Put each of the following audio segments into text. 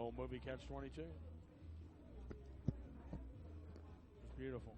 old movie Catch-22. It's beautiful.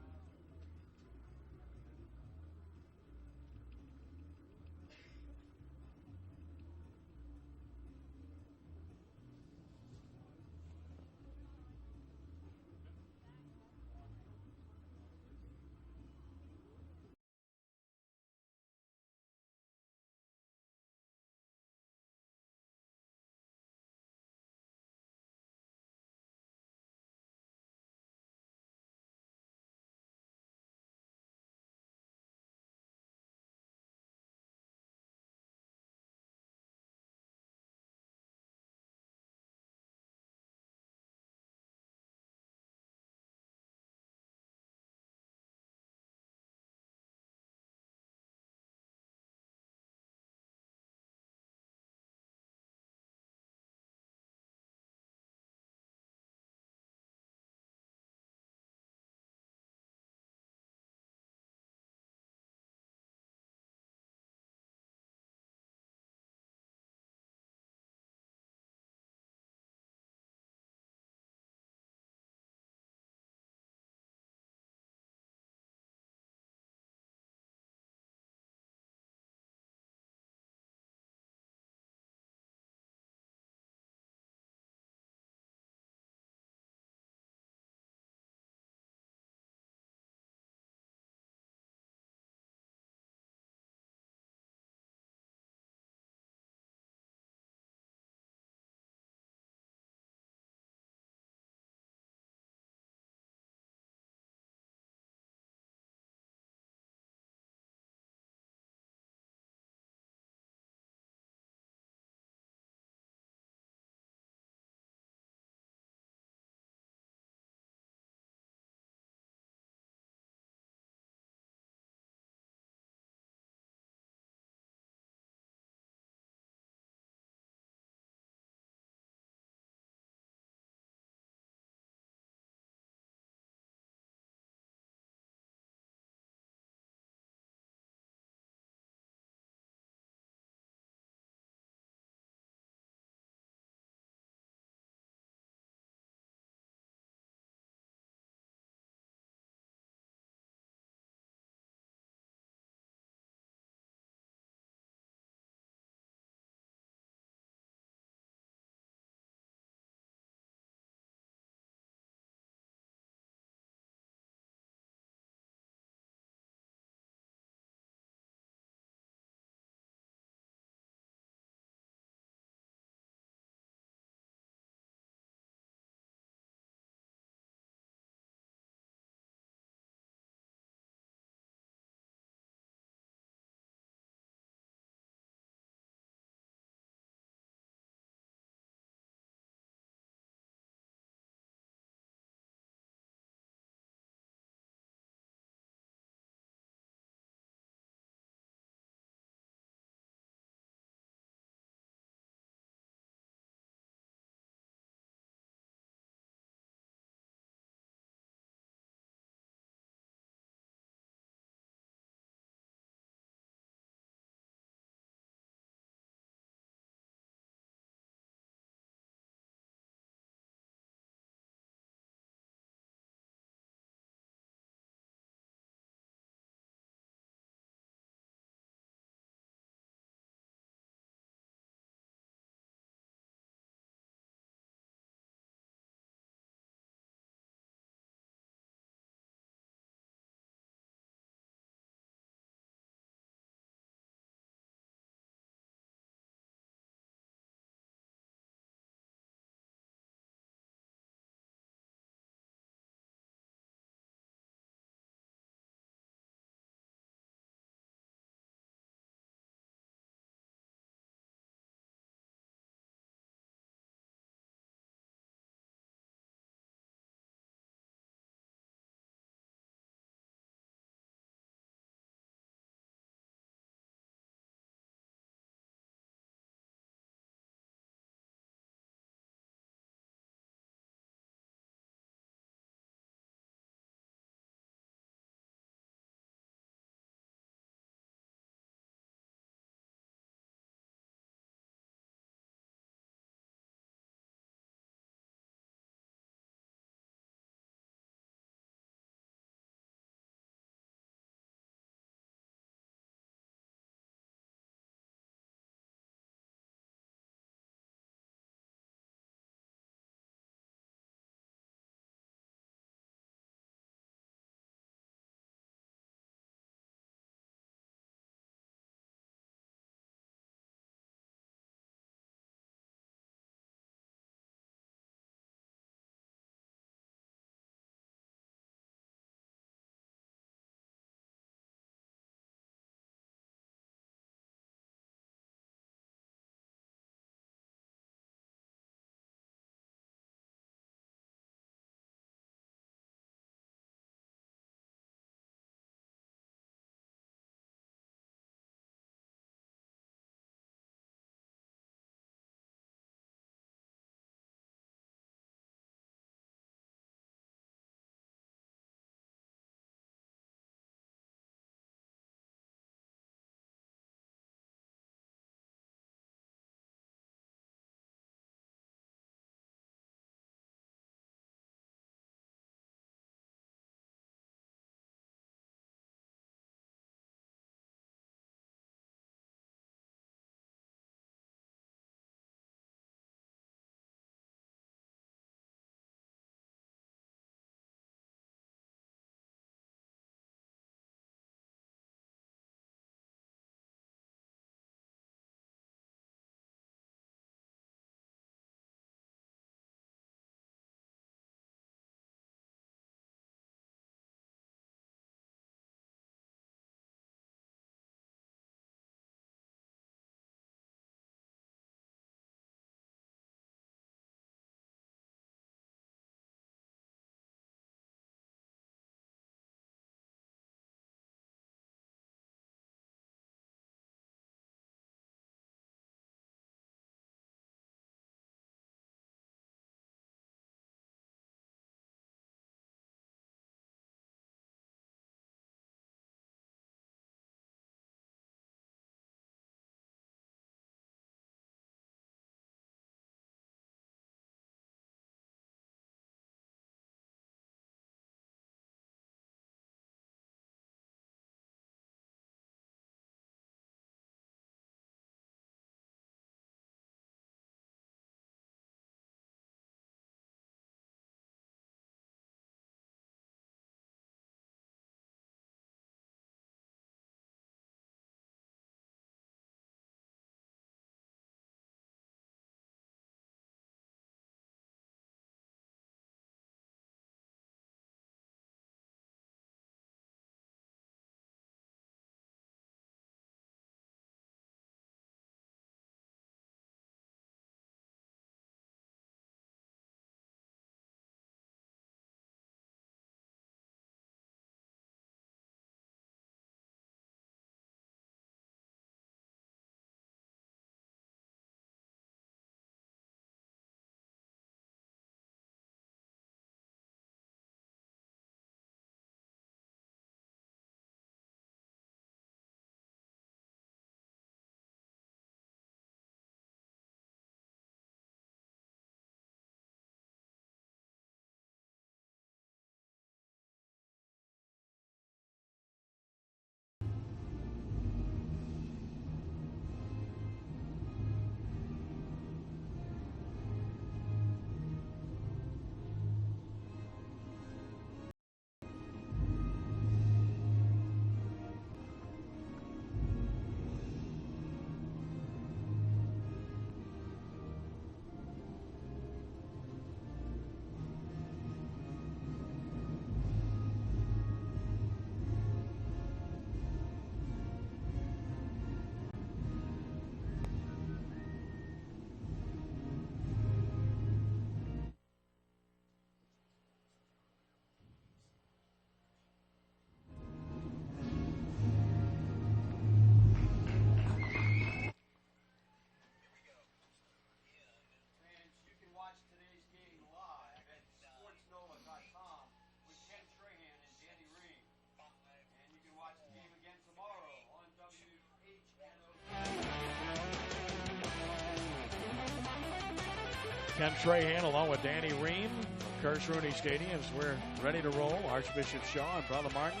Ken Trahan along with Danny Ream from Kirsch Rooney Stadium. We're ready to roll. Archbishop Shaw and Brother Martin,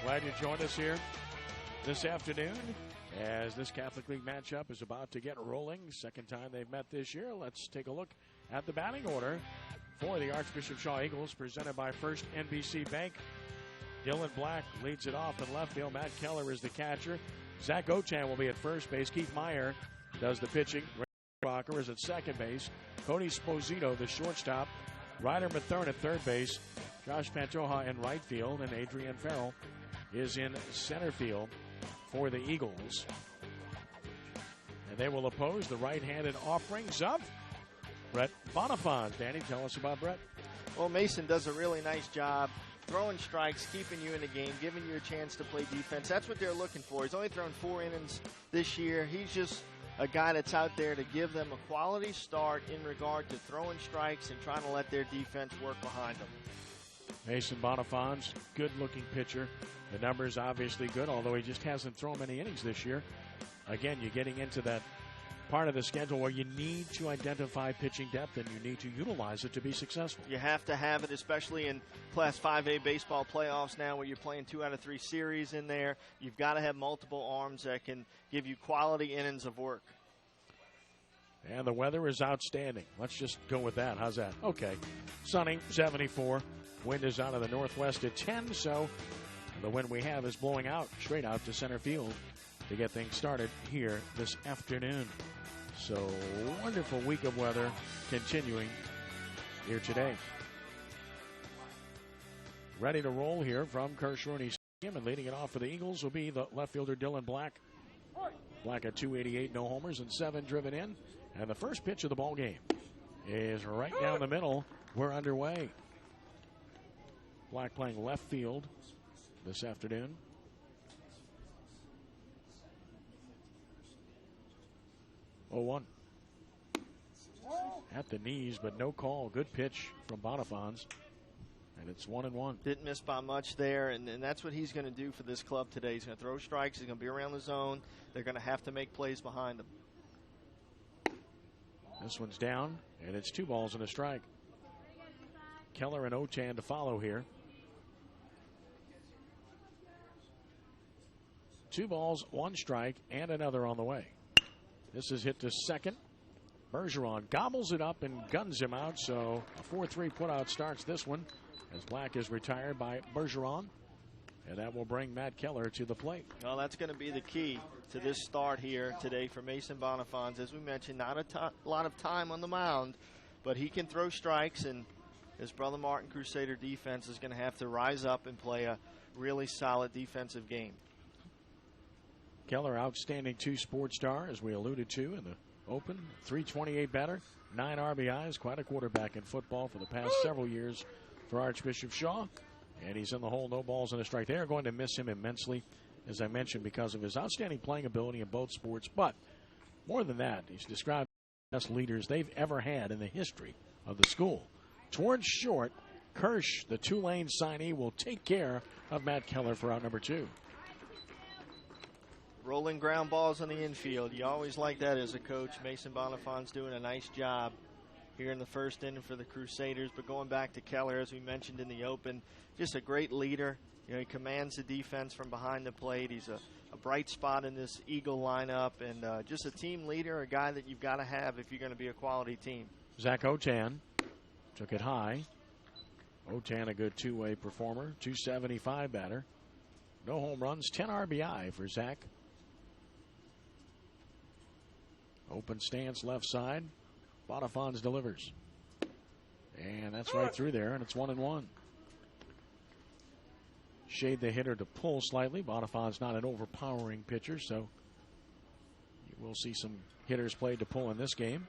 glad you joined us here this afternoon as this Catholic League matchup is about to get rolling. Second time they've met this year. Let's take a look at the batting order for the Archbishop Shaw Eagles, presented by First NBC Bank. Dylan Black leads it off in left field. Matt Keller is the catcher. Zach Ochan will be at first base. Keith Meyer does the pitching. Ray Walker is at second base. Cody Sposito, the shortstop. Ryder Mathern at third base. Josh Pantoja in right field. And Adrian Farrell is in center field for the Eagles. And they will oppose the right-handed offerings of Brett Bonifant. Danny, tell us about Brett. Well, Mason does a really nice job throwing strikes, keeping you in the game, giving you a chance to play defense. That's what they're looking for. He's only thrown 4 innings this year. He's just a guy that's out there to give them a quality start in regard to throwing strikes and trying to let their defense work behind them. Mason Bonifant's good-looking pitcher. The numbers obviously good, although he just hasn't thrown many innings this year. Again, you're getting into that part of the schedule where you need to identify pitching depth and you need to utilize it to be successful. You have to have it, especially in Class 5A baseball playoffs now where you're playing 2 out of 3 series in there. You've got to have multiple arms that can give you quality innings of work. And the weather is outstanding. Let's just go with that. How's that? Okay. Sunny, 74. Wind is out of the northwest at 10, so the wind we have is blowing out straight out to center field to get things started here this afternoon. So, wonderful week of weather continuing here today. Ready to roll here from Kirsch Rooney Stadium, and leading it off for the Eagles will be the left fielder Dylan Black. Black at 288, no homers and 7 driven in. And the first pitch of the ball game is right down the middle. We're underway. Black playing left field this afternoon. Oh, 1 at the knees, but no call. Good pitch from Bonifant, and it's 1-1. Didn't miss by much there, and that's what he's going to do for this club today. He's going to throw strikes. He's going to be around the zone. They're going to have to make plays behind him. This one's down, and it's 2 balls and a strike. Keller and Ochan to follow here. 2 balls, 1 strike, and another on the way. This is hit to second. Bergeron gobbles it up and guns him out, so a 4-3 putout starts this one as Black is retired by Bergeron, and that will bring Matt Keller to the plate. Well, that's going to be the key to this start here today for Mason Bonifant. As we mentioned, not a lot of time on the mound, but he can throw strikes, and his Brother Martin Crusader defense is going to have to rise up and play a really solid defensive game. Keller, outstanding 2 sports star, as we alluded to in the open. 328 batter, 9 RBIs, quite a quarterback in football for the past several years for Archbishop Shaw. And he's in the hole, no balls and a strike. They are going to miss him immensely, as I mentioned, because of his outstanding playing ability in both sports. But more than that, he's described as the best leaders they've ever had in the history of the school. Towards short, Kirsch, the Tulane signee, will take care of Matt Keller for out number 2. Rolling ground balls on the infield. You always like that as a coach. Mason Bonifant's doing a nice job here in the first inning for the Crusaders. But going back to Keller, as we mentioned in the open, just a great leader. You know, he commands the defense from behind the plate. He's a bright spot in this Eagle lineup, and just a team leader, a guy that you've got to have if you're going to be a quality team. Zach Ochan took it high. Ochan, a good 2-way performer, 275 batter. No home runs, 10 RBI for Zach. Open stance left side. Bonifant delivers. And that's right through there, and it's 1-1. Shade the hitter to pull slightly. Bonifant's not an overpowering pitcher, so you will see some hitters played to pull in this game.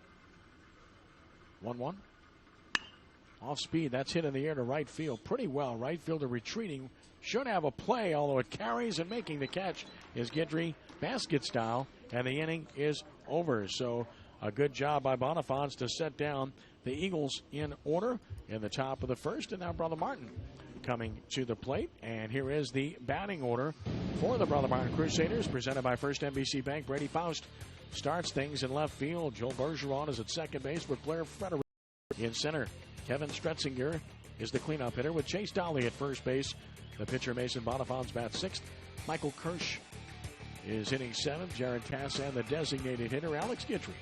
1-1. Off speed, that's hit in the air to right field pretty well. Right fielder retreating. Should have a play, although it carries, and making the catch is Guidry, basket style, and the inning is over. So a good job by Bonifant to set down the Eagles in order in the top of the first. And now Brother Martin coming to the plate. And here is the batting order for the Brother Martin Crusaders, presented by First NBC Bank. Brady Faust starts things in left field. Joe Bergeron is at second base with Blair Frederick In center, Kevin Stretzinger is the cleanup hitter with Chase Dolly at first base. The pitcher, Mason Bonifant's bats sixth. Michael Kirsch is hitting seventh. Jared Tassan, the designated hitter. Alex Guidry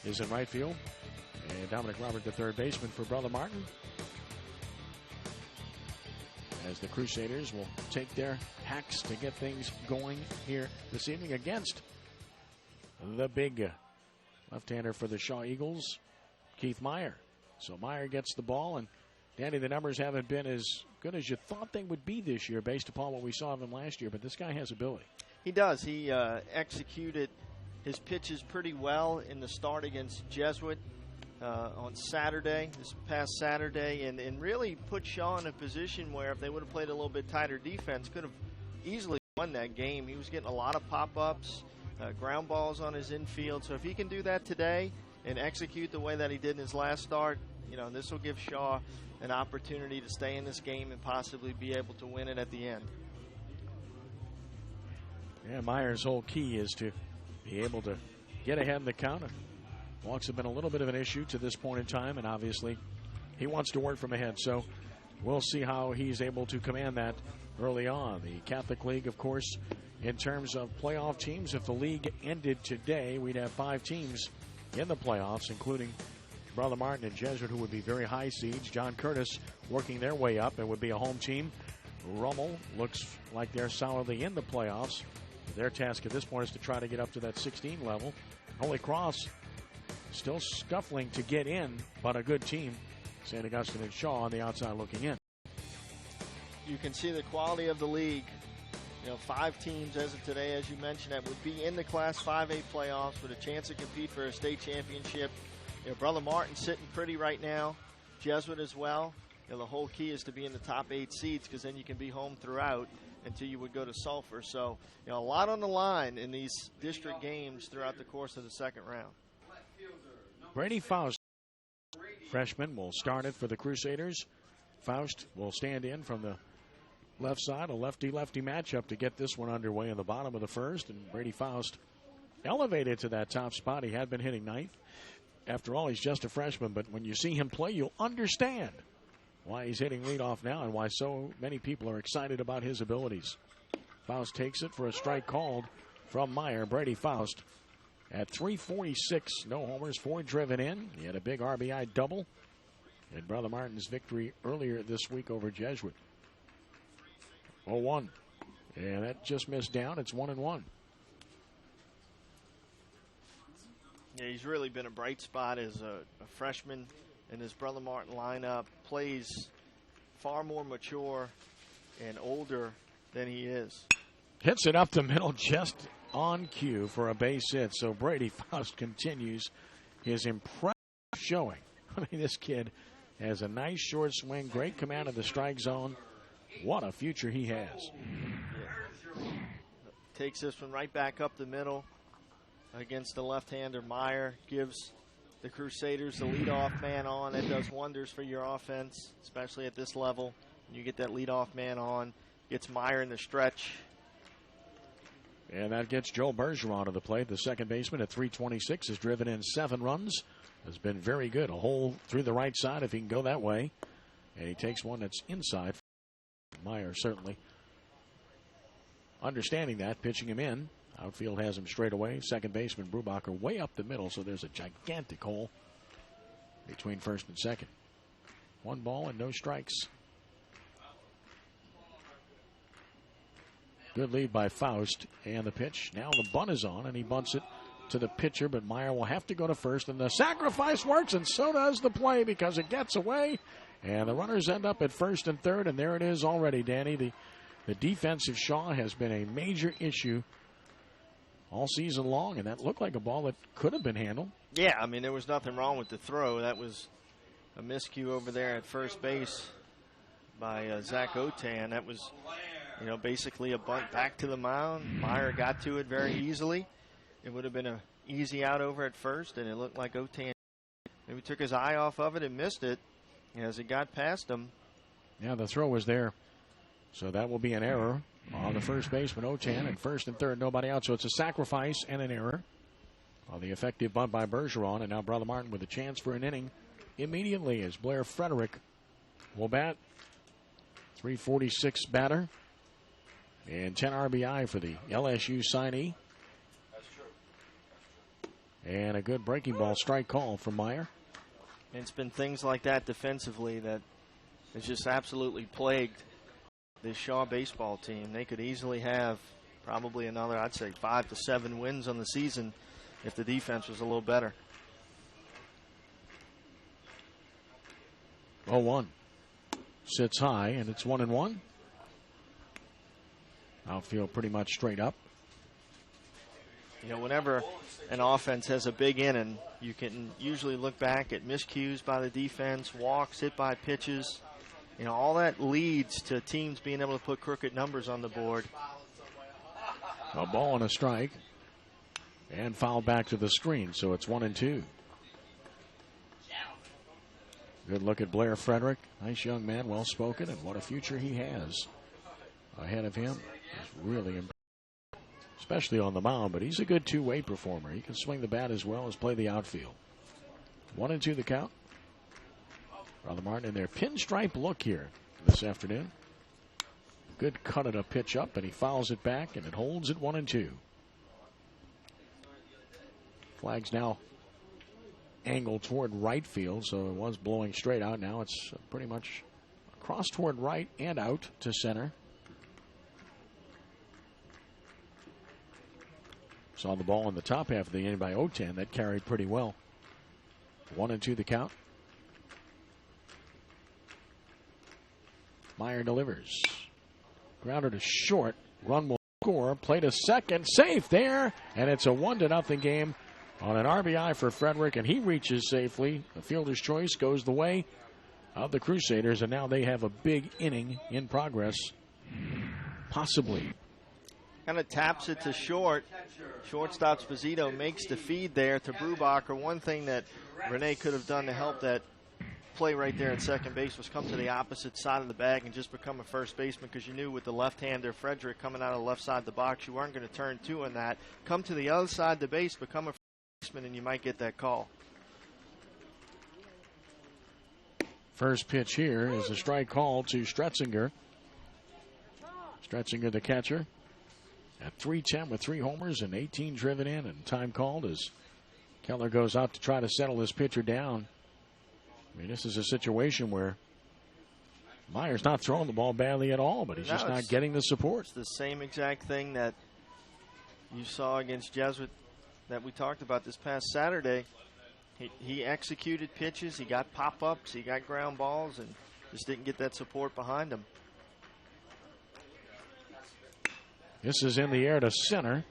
is in right field. And Dominic Robert, the third baseman for Brother Martin. As the Crusaders will take their hacks to get things going here this evening against the big left-hander for the Shaw Eagles, Keith Meyer. So Meyer gets the ball, and Danny, the numbers haven't been as good as you thought they would be this year based upon what we saw of him last year, but this guy has ability. He does. He executed his pitches pretty well in the start against Jesuit on Saturday, this past Saturday, and really put Shaw in a position where if they would have played a little bit tighter defense, could have easily won that game. He was getting a lot of pop-ups, ground balls on his infield. So if he can do that today and execute the way that he did in his last start, you know, this will give Shaw an opportunity to stay in this game and possibly be able to win it at the end. Yeah, Meyer's whole key is to be able to get ahead in the count. Walks have been a little bit of an issue to this point in time, and obviously he wants to work from ahead. So we'll see how he's able to command that early on. The Catholic League, of course, in terms of playoff teams, if the league ended today, we'd have 5 teams in the playoffs, including Brother Martin and Jesuit, who would be very high seeds. John Curtis working their way up. It would be a home team. Rummel looks like they're solidly in the playoffs. Their task at this point is to try to get up to that 16 level. Holy Cross still scuffling to get in, but a good team. St. Augustine and Shaw on the outside looking in. You can see the quality of the league. You know, 5 teams as of today, as you mentioned, that would be in the Class 5A playoffs with a chance to compete for a state championship. You know, Brother Martin sitting pretty right now. Jesuit as well. You know, the whole key is to be in the top 8 seeds because then you can be home throughout until you would go to Sulphur. So, you know, a lot on the line in these district games throughout the course of the second round. Brady Faust, freshman, will start it for the Crusaders. Faust will stand in from the left side, a lefty-lefty matchup to get this one underway in the bottom of the first. And Brady Faust elevated to that top spot. He had been hitting ninth. After all, he's just a freshman, but when you see him play, you'll understand why he's hitting leadoff now and why so many people are excited about his abilities. Faust takes it for a strike called from Meyer. Brady Faust at 346, no homers, 4 driven in. He had a big RBI double in Brother Martin's victory earlier this week over Jesuit. 0-1. And that just missed down. It's 1-1. Yeah, he's really been a bright spot as a freshman in his Brother Martin lineup. Plays far more mature and older than he is. Hits it up the middle just on cue for a base hit. So Brady Faust continues his impressive showing. I mean, this kid has a nice short swing, great command of the strike zone. What a future he has. Yeah. Takes this one right back up the middle against the left-hander. Meyer gives the Crusaders the leadoff man on. That does wonders for your offense, especially at this level. When you get that leadoff man on, gets Meyer in the stretch. And that gets Joe Bergeron to the plate. The second baseman at 326 has driven in 7 runs. Has been very good. A hole through the right side if he can go that way. And he takes one that's inside. Meyer certainly understanding that, pitching him in. Outfield has him straight away. Second baseman Brubacher way up the middle, so there's a gigantic hole between first and second. 1 ball and no strikes. Good lead by Faust, and the pitch. Now the bunt is on, and he bunts it to the pitcher, but Meyer will have to go to first, and the sacrifice works, and so does the play because it gets away, and the runners end up at first and third, and there it is already, Danny. The defensive Shaw has been a major issue all season long, and that looked like a ball that could have been handled. Yeah, I mean, there was nothing wrong with the throw. That was a miscue over there at first base by Zach Otan. That was, you know, basically a bunt back to the mound. Meyer got to it very easily. It would have been an easy out over at first, and it looked like Otan maybe took his eye off of it and missed it as it got past him. Yeah, the throw was there. So that will be an error on the first baseman, Otan, and first and third, nobody out. So it's a sacrifice and an error on the effective bunt by Bergeron, and now Brother Martin with a chance for an inning immediately as Blair Frederick will bat. 346 batter and 10 RBI for the LSU signee. And a good breaking ball strike call from Meyer. And it's been things like that defensively that has just absolutely plagued this Shaw baseball team. They could easily have probably another, I'd say, 5 to 7 wins on the season if the defense was a little better. 0-1. Sits high, and it's 1-1. Outfield pretty much straight up. You know, whenever an offense has a big inning, you can usually look back at miscues by the defense, walks, hit by pitches. You know, all that leads to teams being able to put crooked numbers on the board. A ball and a strike. And fouled back to the screen, so it's 1-2. Good look at Blair Frederick. Nice young man, well spoken, and what a future he has ahead of him. He's really impressive, especially on the mound, but he's a good two-way performer. He can swing the bat as well as play the outfield. 1-2 the count. Brother Martin in their pinstripe look here this afternoon. Good cut at a pitch up, and he fouls it back, and it holds at 1-2. Flag's now angled toward right field, so it was blowing straight out. Now it's pretty much across toward right and out to center. Saw the ball in the top half of the inning by Otan. That carried pretty well. 1-2 the count. Meyer delivers. Grounded to short. Run will score. Play to second. Safe there. And it's a 1-0 game on an RBI for Frederick. And he reaches safely. The fielder's choice goes the way of the Crusaders. And now they have a big inning in progress. Possibly. Kind of taps it to short. Shortstop Sposito makes the feed there to Brubacher. One thing that Rene could have done to help that play right there at second base was come to the opposite side of the bag and just become a first baseman, because you knew with the left-hander Frederick coming out of the left side of the box, you weren't going to turn two on that. Come to the other side of the base, become a first baseman, and you might get that call. First pitch here is a strike call to Stretzinger. Stretzinger, the catcher, at .310 with 3 homers and 18 driven in, and time called as Keller goes out to try to settle this pitcher down. I mean, this is a situation where Meyer's not throwing the ball badly at all, but he's just not getting the support. It's the same exact thing that you saw against Jesuit that we talked about this past Saturday. He executed pitches, he got pop-ups, he got ground balls, and just didn't get that support behind him. This is in the air to center.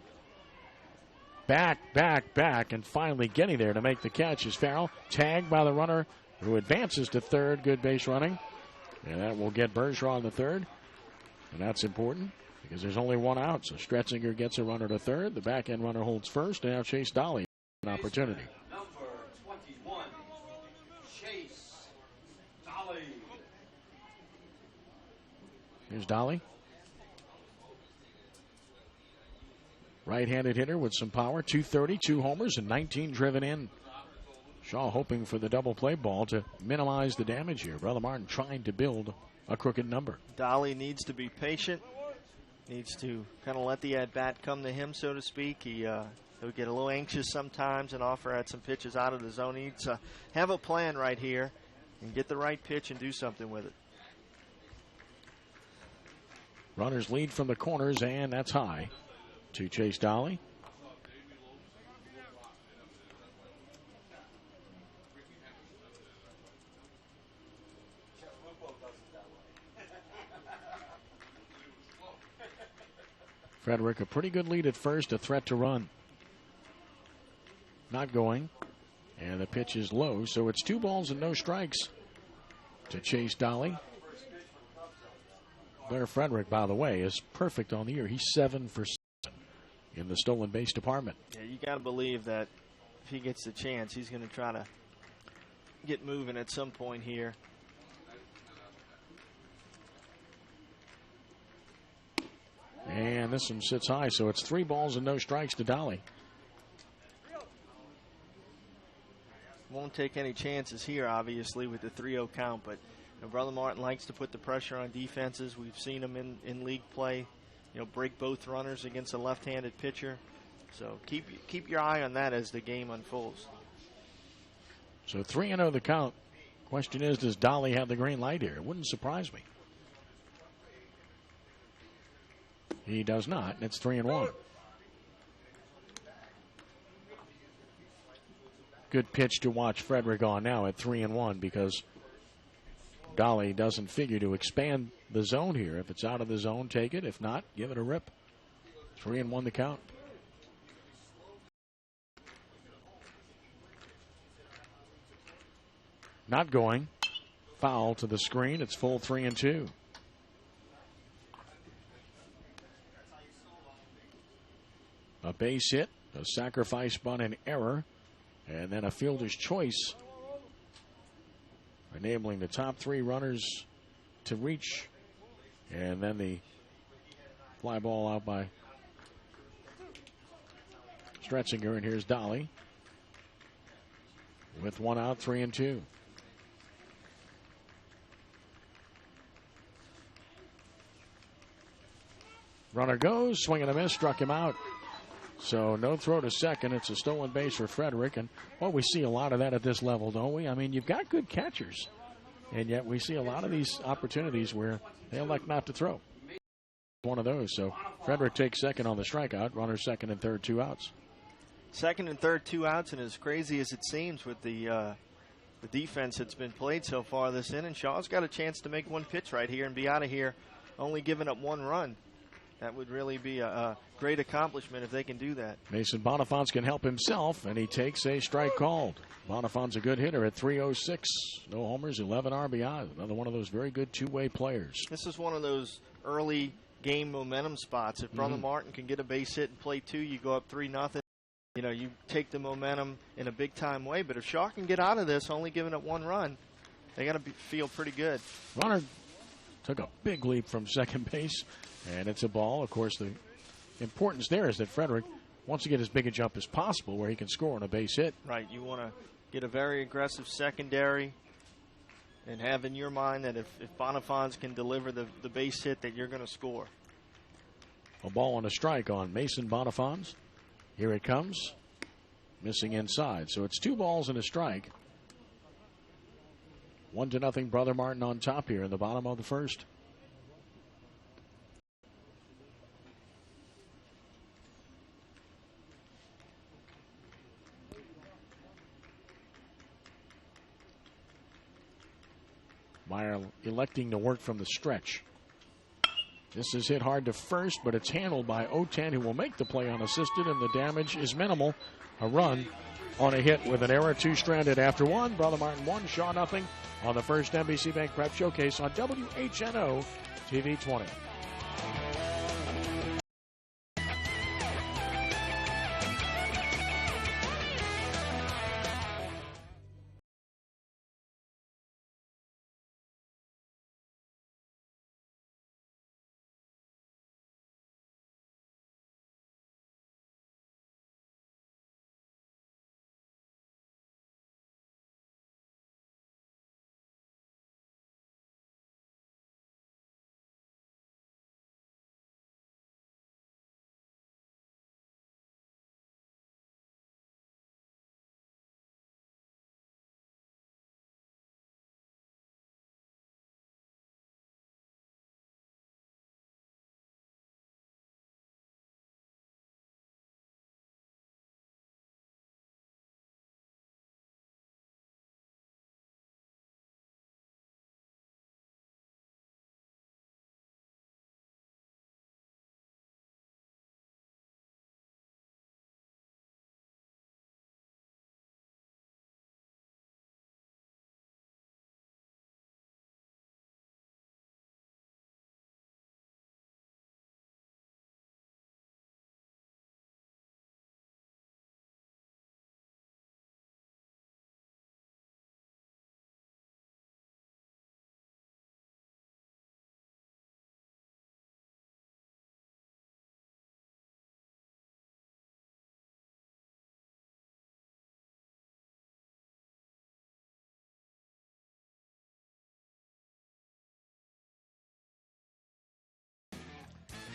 Back, and finally getting there to make the catch is Farrell. Tagged by the runner who advances to third. Good base running. And that will get Bergeron on the third. And that's important because there's only one out. So Stretzinger gets a runner to third. The back end runner holds first. And now Chase Dolly an opportunity. Number 21, Chase Dolly. Here's Dolly. Right-handed hitter with some power. 230, 2 homers, and 19 driven in. Shaw hoping for the double play ball to minimize the damage here. Brother Martin trying to build a crooked number. Dolly needs to be patient. Needs to kind of let the at-bat come to him, so to speak. He'll get a little anxious sometimes and offer at some pitches out of the zone. He needs to have a plan right here and get the right pitch and do something with it. Runners lead from the corners, and that's high to Chase Dolly. Frederick, a pretty good lead at first, a threat to run. Not going, and the pitch is low, so it's 2 balls and no strikes to Chase Dolly. Blair Frederick, by the way, is perfect on the year. He's 7 for 7 in the stolen base department. Yeah, you got to believe that if he gets the chance, he's going to try to get moving at some point here. And this one sits high, so it's 3 balls and no strikes to Dolly. won't take any chances here, obviously, with the 3-0 count. But Brother Martin likes to put the pressure on defenses. We've seen him in league play, break both runners against a left-handed pitcher. So keep your eye on that as the game unfolds. So 3-0 the count. Question is, does Dolly have the green light here? It wouldn't surprise me. He does not, and it's 3-1. Good pitch to watch Frederick on now at 3-1 because Dolly doesn't figure to expand the zone here. If it's out of the zone, take it. If not, give it a rip. 3-1 the count. Not going. Foul to the screen. It's full 3-2. A base hit, a sacrifice bunt, an error, and then a fielder's choice, enabling the top 3 runners to reach, and then the fly ball out by Stretzinger, and here's Dolly with 1 out, 3-2. Runner goes, swing and a miss, struck him out. So no throw to second. It's a stolen base for Frederick. And, well, we see a lot of that at this level, don't we? I mean, you've got good catchers. And yet we see a lot of these opportunities where they elect not to throw. One of those. So Frederick takes second on the strikeout. Runner second and third, 2 outs. Second and third, 2 outs. And as crazy as it seems with the defense that's been played so far this inning, Shaw's got a chance to make one pitch right here and be out of here, only giving up 1 run. That would really be a great accomplishment if they can do that. Mason Bonifants can help himself, and he takes a strike called. Bonifants a good hitter at 306. No homers, 11 RBI. Another one of those very good two-way players. This is one of those early game momentum spots. If Brother Martin can get a base hit and play 2, you go up 3-0. You take the momentum in a big-time way. But if Shaw can get out of this, only giving up 1 run, they got to feel pretty good. Runner took a big leap from second base. And it's a ball. Of course, the importance there is that Frederick wants to get as big a jump as possible where he can score on a base hit. Right. You want to get a very aggressive secondary and have in your mind that if Bonifants can deliver the base hit that you're going to score. A ball and a strike on Mason Bonifants. Here it comes. Missing inside. So it's 2 balls and a strike. 1-0 Brother Martin on top here in the bottom of the first. Meyer electing to work from the stretch. This is hit hard to first, but it's handled by Oten, who will make the play unassisted, and the damage is minimal. A run on a hit with an error, 2 stranded after 1. Brother Martin 1, Shaw nothing on the first NBC Bank Prep Showcase on WHNO TV 20.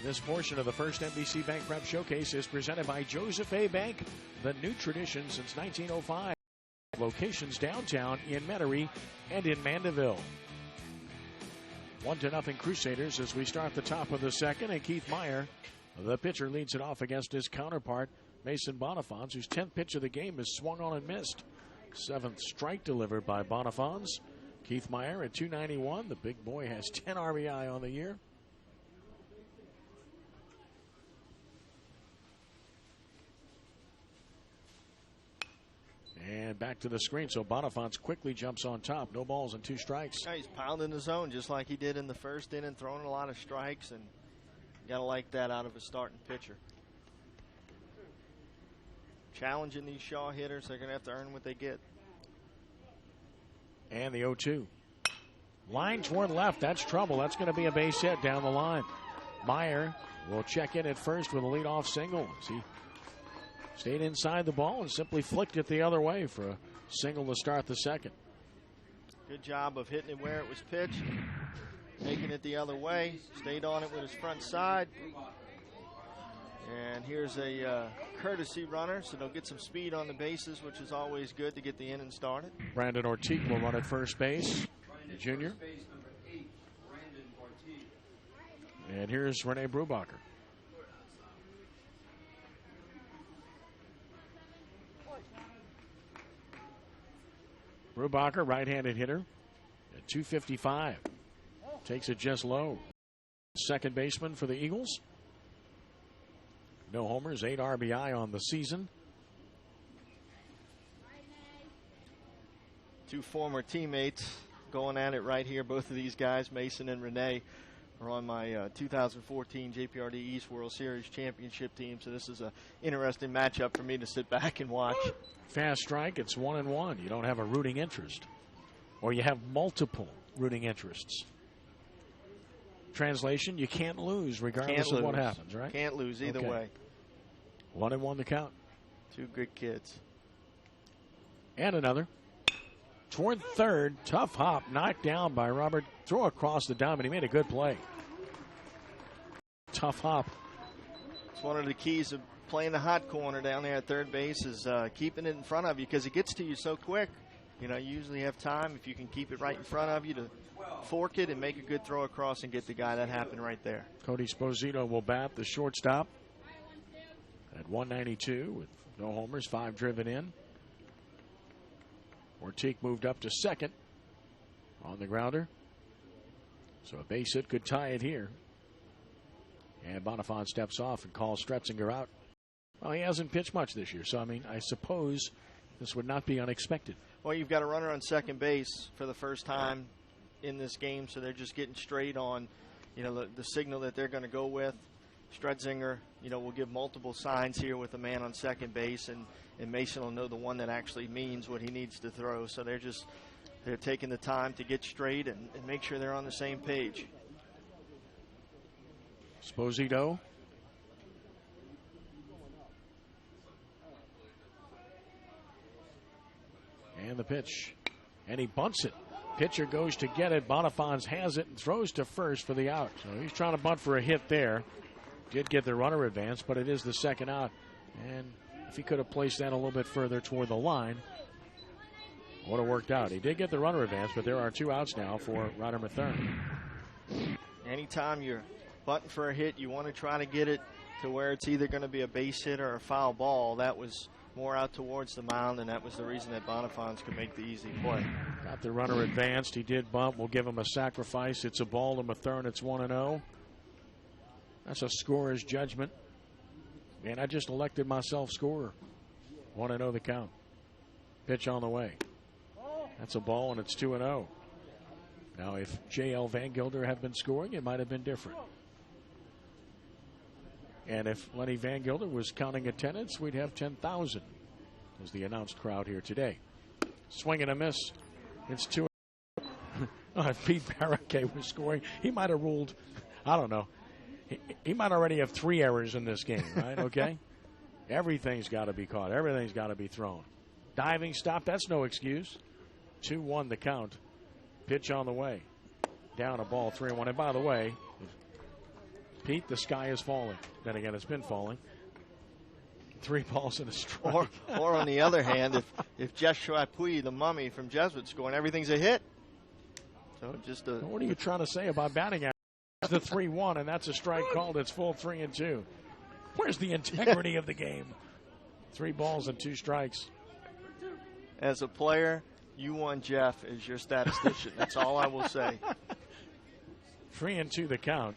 This portion of the first NBC Bank Prep Showcase is presented by Joseph A. Bank, the new tradition since 1905. Locations downtown in Metairie and in Mandeville. 1-0 Crusaders as we start the top of the second, and Keith Meyer, the pitcher, leads it off against his counterpart, Mason Bonifants, whose 10th pitch of the game is swung on and missed. 7th strike delivered by Bonifants. Keith Meyer at .291. The big boy has 10 RBI on the year. And back to the screen, so Bonifants quickly jumps on top. No balls and 2 strikes. Yeah, he's pounding the zone just like he did in the first inning, throwing a lot of strikes, and you got to like that out of a starting pitcher. Challenging these Shaw hitters, they're going to have to earn what they get. And the 0-2. Line toward left, that's trouble. That's going to be a base hit down the line. Meyer will check in at first with a leadoff single. He stayed inside the ball and simply flicked it the other way for a single to start the second. Good job of hitting it where it was pitched, taking it the other way, stayed on it with his front side. And here's a courtesy runner, so they'll get some speed on the bases, which is always good to get the inning started. Brandon Ortiz will run at first base, the junior. And here's Rene Brubacher. Brubacher, right-handed hitter, at .255. Takes it just low. Second baseman for the Eagles. No homers, 8 RBI on the season. 2 former teammates going at it right here. Both of these guys, Mason and Rene, are on my 2014 JPRD East World Series championship team. So this is an interesting matchup for me to sit back and watch. Fast strike, it's 1-1. You don't have a rooting interest. Or you have multiple rooting interests. Translation, you can't lose regardless of what happens, right? Can't lose either way. 1-1 the count. 2 good kids. And another. Toward third, tough hop, knocked down by Robert. Throw across the diamond. He made a good play. Tough hop. It's one of the keys of playing the hot corner down there at third base is keeping it in front of you because it gets to you so quick. You know, you usually have time if you can keep it right in front of you to fork it and make a good throw across and get the guy. That happened right there. Cody Sposito will bat the shortstop at 192 with no homers, 5 driven in. Ortiz moved up to second on the grounder. So a base hit could tie it here. And Bonifant steps off and calls Stretzinger out. Well, he hasn't pitched much this year, so I mean, I suppose this would not be unexpected. Well, you've got a runner on second base for the first time in this game, so they're just getting straight on, you know, the signal that they're going to go with. Stretzinger, you know, will give multiple signs here with a man on second base, and Mason will know the one that actually means what he needs to throw. So they're taking the time to get straight and make sure they're on the same page. Sposito. And the pitch. And he bunts it. Pitcher goes to get it. Bonifants has it and throws to first for the out. So he's trying to bunt for a hit there. Did get the runner advance, but it is the second out. And if he could have placed that a little bit further toward the line, would have worked out. He did get the runner advance, but there are 2 outs now for Ryder Mathern. Anytime you're bunting for a hit, you want to try to get it to where it's either going to be a base hit or a foul ball. That was more out towards the mound, and that was the reason that Bonifants could make the easy play. Got the runner advanced. He did bunt. We'll give him a sacrifice. It's a ball to Mathern. It's 1-0. That's a scorer's judgment. And I just elected myself scorer. 1-0 the count. Pitch on the way. That's a ball, and it's 2-0. Now, if J.L. Van Gilder had been scoring, it might have been different. And if Lenny Van Gilder was counting attendance, we'd have 10,000 was the announced crowd here today. Swing and a miss. It's 2-0. If Pete Barraquet was scoring, he might have ruled, I don't know. He might already have 3 errors in this game, right? Okay? Everything's got to be caught. Everything's got to be thrown. Diving stop, that's no excuse. 2-1 the count. Pitch on the way. Down a ball, 3-1. And by the way, Pete, the sky is falling. Then again, it's been falling. 3 balls and a strike. Or on the other hand, if Jeff Chapuis, the mummy from Jesuit, scoring, everything's a hit. So just what are you trying to say about batting average? The 3-1, and that's a strike called. It's full 3-2. Where's the integrity of the game? 3 balls and 2 strikes. As a player, you want Jeff as your statistician. That's all I will say. 3-2 the count.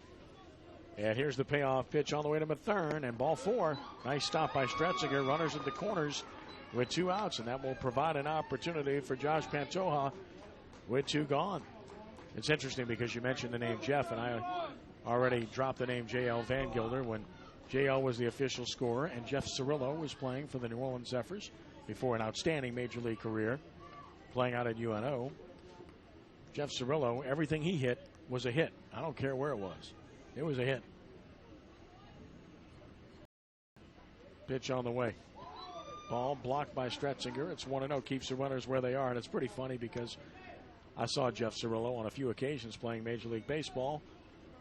And here's the payoff pitch on the way to Mathern, and ball 4. Nice stop by Stretzinger. Runners at the corners with 2 outs, and that will provide an opportunity for Josh Pantoja with 2 gone. It's interesting because you mentioned the name Jeff, and I already dropped the name J.L. Van Gilder when J.L. was the official scorer, and Jeff Cirillo was playing for the New Orleans Zephyrs before an outstanding major league career playing out at UNO. Jeff Cirillo, everything he hit was a hit. I don't care where it was. It was a hit. Pitch on the way. Ball blocked by Stretzinger. It's 1-0. Keeps the runners where they are. And it's pretty funny because I saw Jeff Cirillo on a few occasions playing Major League Baseball.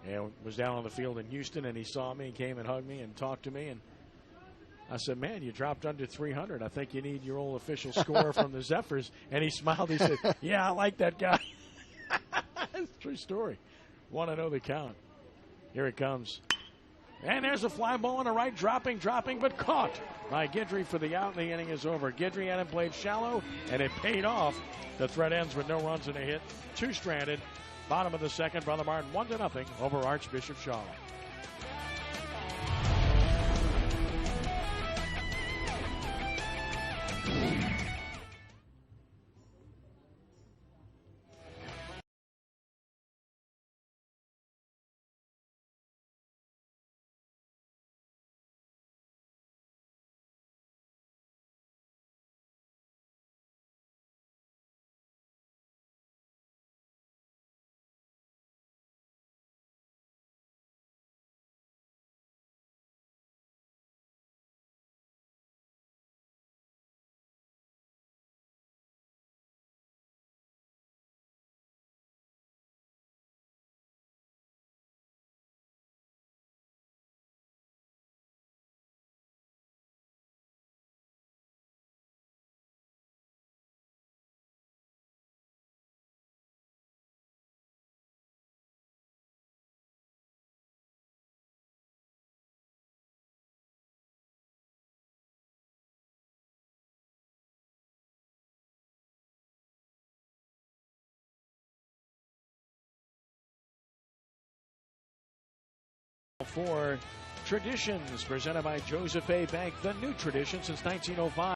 And was down on the field in Houston, and he saw me and came and hugged me and talked to me. And I said, man, you dropped under 300. I think you need your old official scorer from the Zephyrs. And he smiled. He said, yeah, I like that guy. It's a true story. 1-0 the count. Here it comes. And there's a fly ball on the right, dropping, but caught by Guidry for the out, and the inning is over. Guidry had him played shallow, and it paid off. The threat ends with no runs and a hit. 2 stranded. Bottom of the second, Brother Martin 1-0 over Archbishop Shaw. For Traditions, presented by Joseph A. Bank, the new tradition since 1905.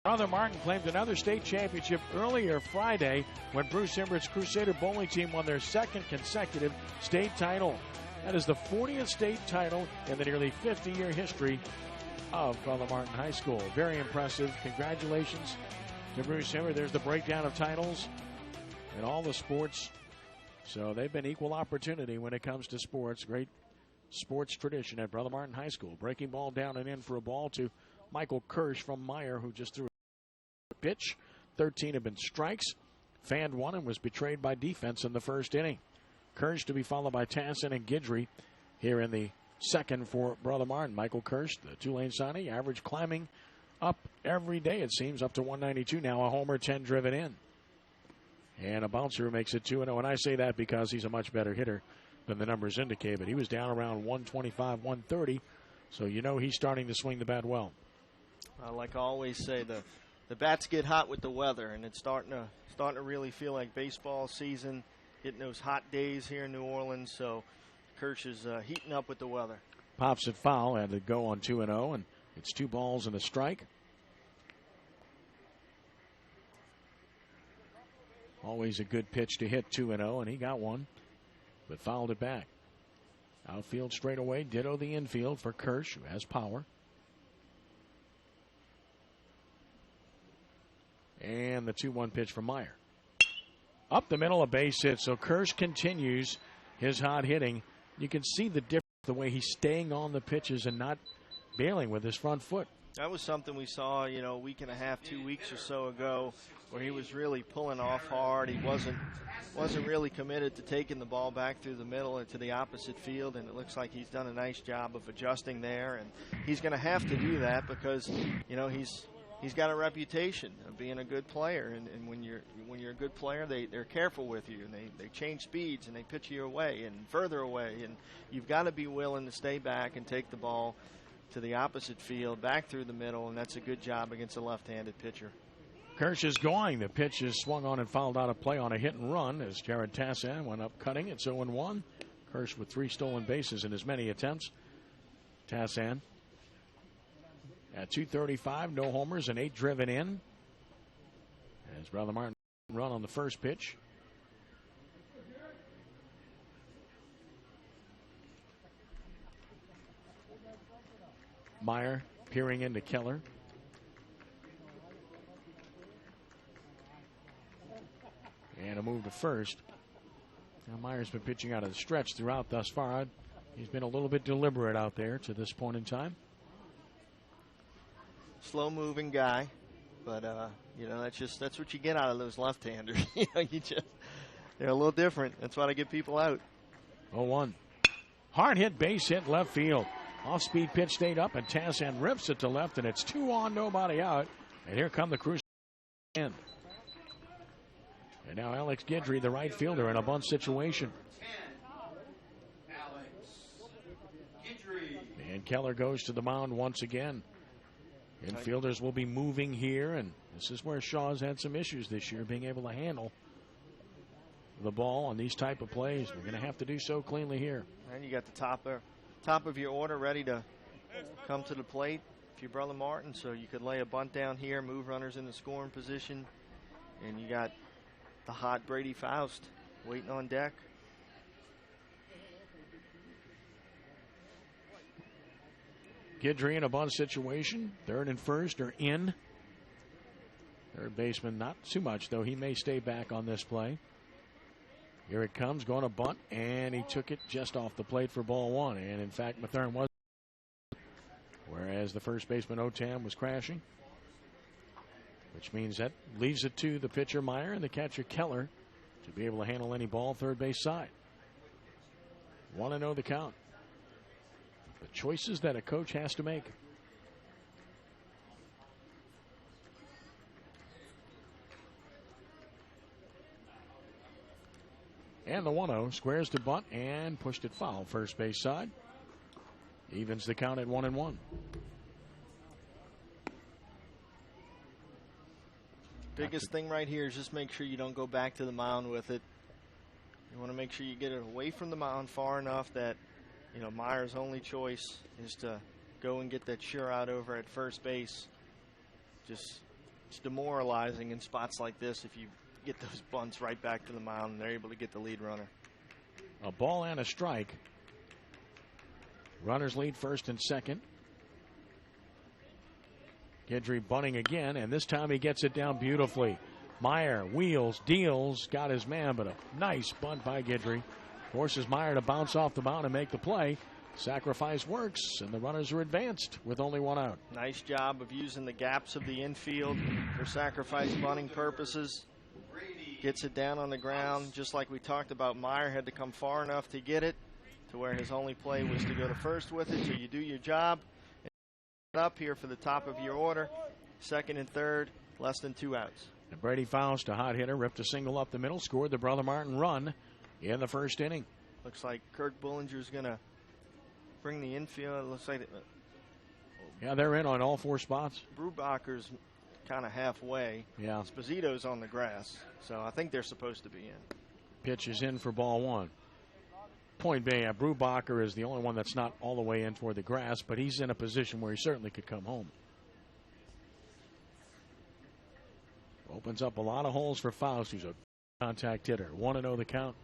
Brother Martin claimed another state championship earlier Friday when Bruce Emmert's Crusader bowling team won their 2nd consecutive state title. That is the 40th state title in the nearly 50-year history of Brother Martin High School. Very impressive. Congratulations to Bruce Emmert. There's the breakdown of titles in all the sports. So they've been equal opportunity when it comes to sports. Great sports tradition at Brother Martin High School. Breaking ball down and in for a ball to Michael Kirsch from Meyer, who just threw a pitch. 13 have been strikes. Fanned one and was betrayed by defense in the first inning. Kirsch to be followed by Tassin and Guidry here in the second for Brother Martin. Michael Kirsch, the Tulane signee, average climbing up every day, it seems, up to 192 now. A homer, 10 driven in. And a bouncer makes it 2-0. And I say that because he's a much better hitter than the numbers indicate, but he was down around 125, 130, so you know he's starting to swing the bat well. Like I always say, the bats get hot with the weather, and it's starting to really feel like baseball season, hitting those hot days here in New Orleans, so Kirsch is heating up with the weather. Pops it foul, had to go on 2-0, and it's 2 balls and a strike. Always a good pitch to hit 2-0, and he got one, but fouled it back. Outfield straight away, ditto the infield for Kirsch, who has power. And the 2-1 pitch from Meyer. Up the middle, a base hit, so Kirsch continues his hot hitting. You can see the difference, the way he's staying on the pitches and not bailing with his front foot. That was something we saw, a week and a half, 2 weeks or so ago where he was really pulling off hard. He wasn't really committed to taking the ball back through the middle into the opposite field, and it looks like he's done a nice job of adjusting there. And he's going to have to do that because, you know, he's got a reputation of being a good player, and when you're a good player, they're careful with you, and they change speeds and they pitch you away and further away, and you've got to be willing to stay back and take the ball to the opposite field, back through the middle, and that's a good job against a left-handed pitcher. Kirsch is going. The pitch is swung on and fouled out of play on a hit and run as Jared Tassan went up cutting. It's 0-1. Kirsch with 3 stolen bases in as many attempts. Tassan at .235, no homers and 8 driven in. As Brother Martin run on the first pitch. Meyer peering into Keller. And a move to first. Now Meyer's been pitching out of the stretch throughout thus far. He's been a little bit deliberate out there to this point in time. Slow moving guy, but you know, that's what you get out of those left-handers. You know, they're a little different. That's why they get people out. 0-1. Hard hit, base hit, left field. Off-speed pitch stayed up, and Tassan rips it to left, and it's 2 on, nobody out. And here come the Crusaders in. And now Alex Guidry, the right fielder, in a bunt situation. 10, Alex Guidry. And Keller goes to the mound once again. Infielders will be moving here, and this is where Shaw's had some issues this year, being able to handle the ball on these type of plays. We're going to have to do so cleanly here. And you got the top of your order ready to come to the plate if you're Brother Martin, so you could lay a bunt down here, move runners in the scoring position, and you got the hot Brady Faust waiting on deck. Guidry in a bunt situation. Third and first are in. Third baseman not too much, though. He may stay back on this play. Here it comes, going to bunt, and he took it just off the plate for ball 1. And in fact, Mathern was, whereas the first baseman Otam was crashing, which means that leaves it to the pitcher Meyer and the catcher Keller to be able to handle any ball third base side. 1-0 the count. The choices that a coach has to make. And the 1-0 squares to bunt and pushed it foul first base side. Evens the count at 1-1. Biggest thing right here is just make sure you don't go back to the mound with it. You want to make sure you get it away from the mound far enough that, you know, Meyer's only choice is to go and get that sure out over at first base. Just, it's demoralizing in spots like this if you get those bunts right back to the mound and they're able to get the lead runner. A ball and a strike. Runners lead first and second. Guidry bunting again, and this time he gets it down beautifully. Meyer wheels, deals, got his man, but a nice bunt by Guidry. Forces Meyer to bounce off the mound and make the play. Sacrifice works, and the runners are advanced with only 1 out. Nice job of using the gaps of the infield for sacrifice bunting purposes. Gets it down on the ground, just like we talked about. Meyer had to come far enough to get it to where his only play was to go to first with it. So you do your job. Up here for the top of your order. Second and third, less than 2 outs. And Brady Faust, a hot hitter, ripped a single up the middle, scored the Brother Martin run in the first inning. Looks like Kirk Bullinger's going to bring the infield. It looks like yeah, they're in on all 4 spots. Brubacher's kind of halfway. Yeah. Esposito's on the grass, so I think they're supposed to be in. Pitch is in for ball 1. Point being, Brubacher is the only one that's not all the way in toward the grass, but he's in a position where he certainly could come home. Opens up a lot of holes for Faust, who's a contact hitter. 1-0 the count.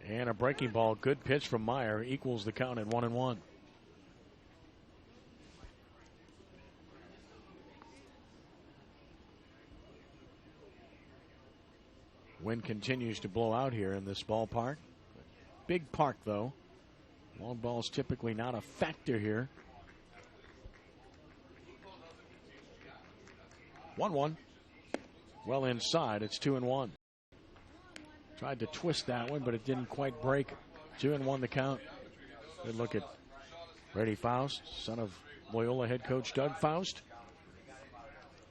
And a breaking ball, good pitch from Meyer, equals the count at 1-1. Wind continues to blow out here in this ballpark. Big park, though. Long ball's typically not a factor here. 1-1. Well inside. It's 2-1. Tried to twist that one, but it didn't quite break. 2-1 the count. Good look at Brady Faust, son of Loyola head coach Doug Faust.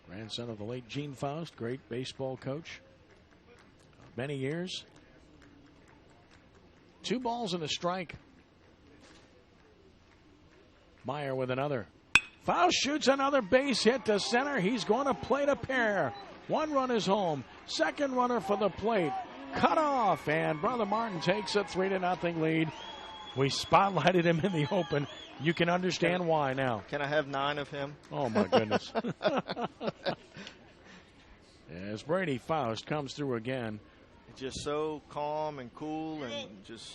Grandson of the late Gene Faust, great baseball coach. Many years. 2 balls and a strike. Meyer with another. Faust shoots another base hit to center. He's going to plate a pair. 1 run is home. Second runner for the plate. Cut off, and Brother Martin takes a 3-0 lead. We spotlighted him in the open. You can understand why now. Can I have 9 of him? Oh, my goodness. As Brady Faust comes through again. Just so calm and cool and just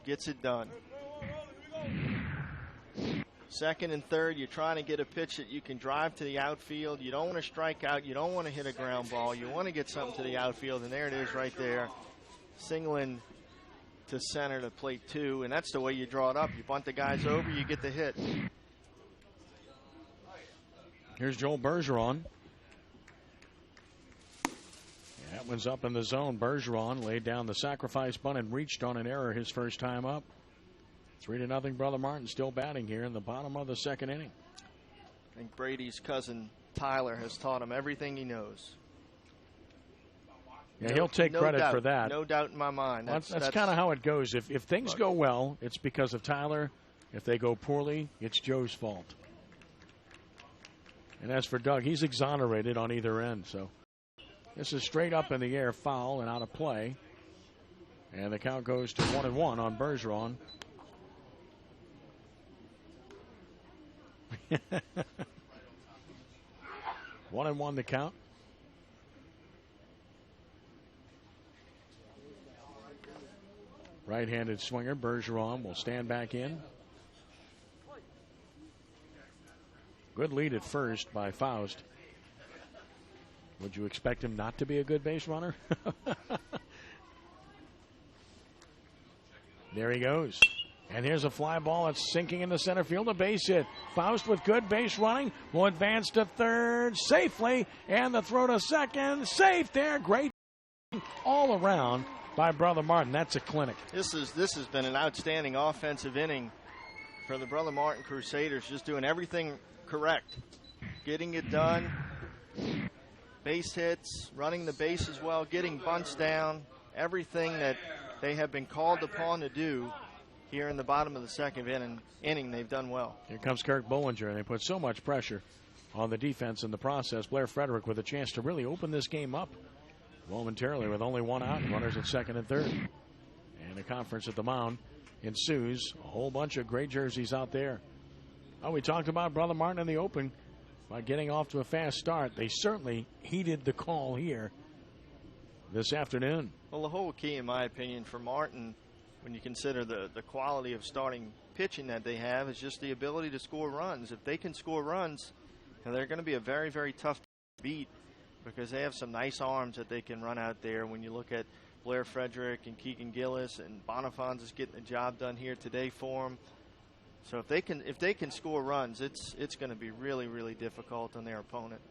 gets it done. Second and third, you're trying to get a pitch that you can drive to the outfield. You don't want to strike out. You don't want to hit a ground ball. You want to get something to the outfield, and there it is right there. Singling to center to plate 2, and that's the way you draw it up. You bunt the guys over, you get the hit. Here's Joel Bergeron. That one's up in the zone. Bergeron laid down the sacrifice bunt and reached on an error his first time up. 3-0. Brother Martin still batting here in the bottom of the second inning. I think Brady's cousin Tyler has taught him everything he knows. Yeah, he'll take credit for that. No doubt in my mind. That's kind of how it goes. If things go well, it's because of Tyler. If they go poorly, it's Joe's fault. And as for Doug, he's exonerated on either end. So this is straight up in the air, foul and out of play. And the count goes to 1-1 on Bergeron. 1-1 the count. Right-handed swinger Bergeron will stand back in. Good lead at first by Faust. Would you expect him not to be a good base runner? There he goes. And here's a fly ball. It's sinking in the center field. A base hit. Faust with good base running will advance to third safely. And the throw to second. Safe there. Great all around by Brother Martin. That's a clinic. This has been an outstanding offensive inning for the Brother Martin Crusaders. Just doing everything correct. Getting it done. Base hits. Running the bases well. Getting bunts down. Everything that they have been called upon to do. Here in the bottom of the second inning, they've done well. Here comes Kirk Bollinger, and they put so much pressure on the defense in the process. Blair Frederick with a chance to really open this game up momentarily with only 1 out, runners at second and third. And a conference at the mound ensues. A whole bunch of great jerseys out there. Oh, we talked about Brother Martin in the open by getting off to a fast start. They certainly heeded the call here this afternoon. Well, the whole key, in my opinion, for Martin, when you consider the quality of starting pitching that they have, is just the ability to score runs. If they can score runs, they're going to be a very, very tough beat because they have some nice arms that they can run out there. When you look at Blair Frederick and Keegan Gillis, and Bonifaz is getting the job done here today for them. So if they can score runs, it's going to be really, really difficult on their opponent.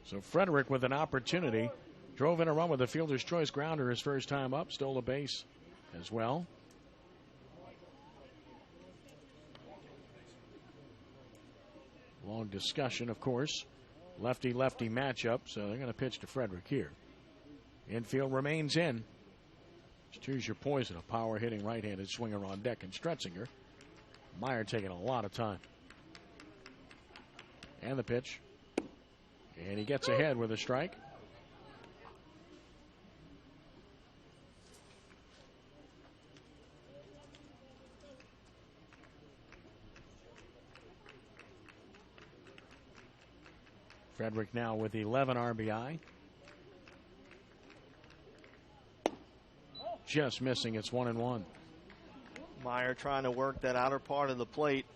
So Frederick with an opportunity. Drove in a run with a fielder's choice grounder his first time up. Stole a base as well. Long discussion, of course. Lefty-lefty matchup, so they're going to pitch to Frederick here. Infield remains in. Choose your poison. A power-hitting right-handed swinger on deck, and Stretzinger. Meyer taking a lot of time. And the pitch. And he gets ahead with a strike. Frederick now with 11 RBI. Just missing. It's 1-1. Meyer trying to work that outer part of the plate.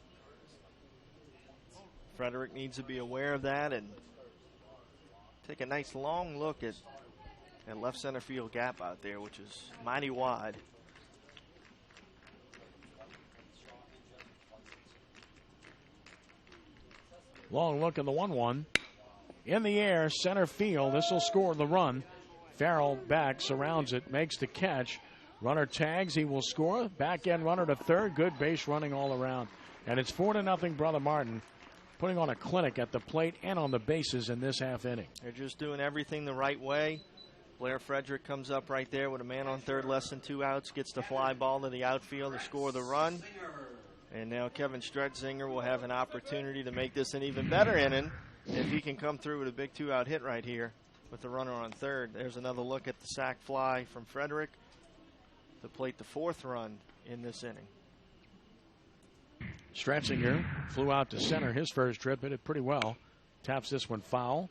Frederick needs to be aware of that and take a nice long look at left center field gap out there, which is mighty wide. Long look in the 1-1. In the air, center field. This will score the run. Farrell back, surrounds it, makes the catch. Runner tags, he will score. Back end runner to third. Good base running all around. And it's 4-0 Brother Martin, putting on a clinic at the plate and on the bases in this half inning. They're just doing everything the right way. Blair Frederick comes up right there with a man on third, less than 2 outs, gets the fly ball to the outfield to score the run. And now Kevin Stretzinger will have an opportunity to make this an even better inning if he can come through with a big 2-out hit right here with the runner on third. There's another look at the sac fly from Frederick to plate the 4th run in this inning. Stretzinger flew out to center his first trip, hit it pretty well. Taps this one foul.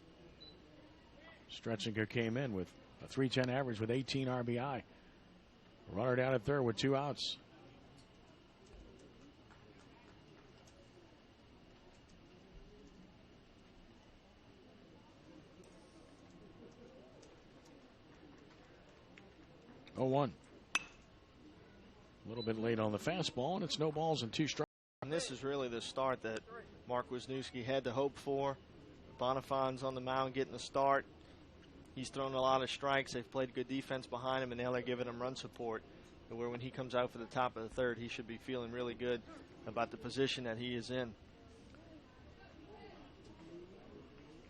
Stretzinger came in with a .310 average with 18 RBI. Runner down at third with 2 outs. Oh, 1. A little bit late on the fastball, and it's no balls and 2 strikes. And this is really the start that Mark Wisniewski had to hope for. Bonifon's on the mound getting the start. He's thrown a lot of strikes. They've played good defense behind him, and now they're giving him run support. Where when he comes out for the top of the third, he should be feeling really good about the position that he is in.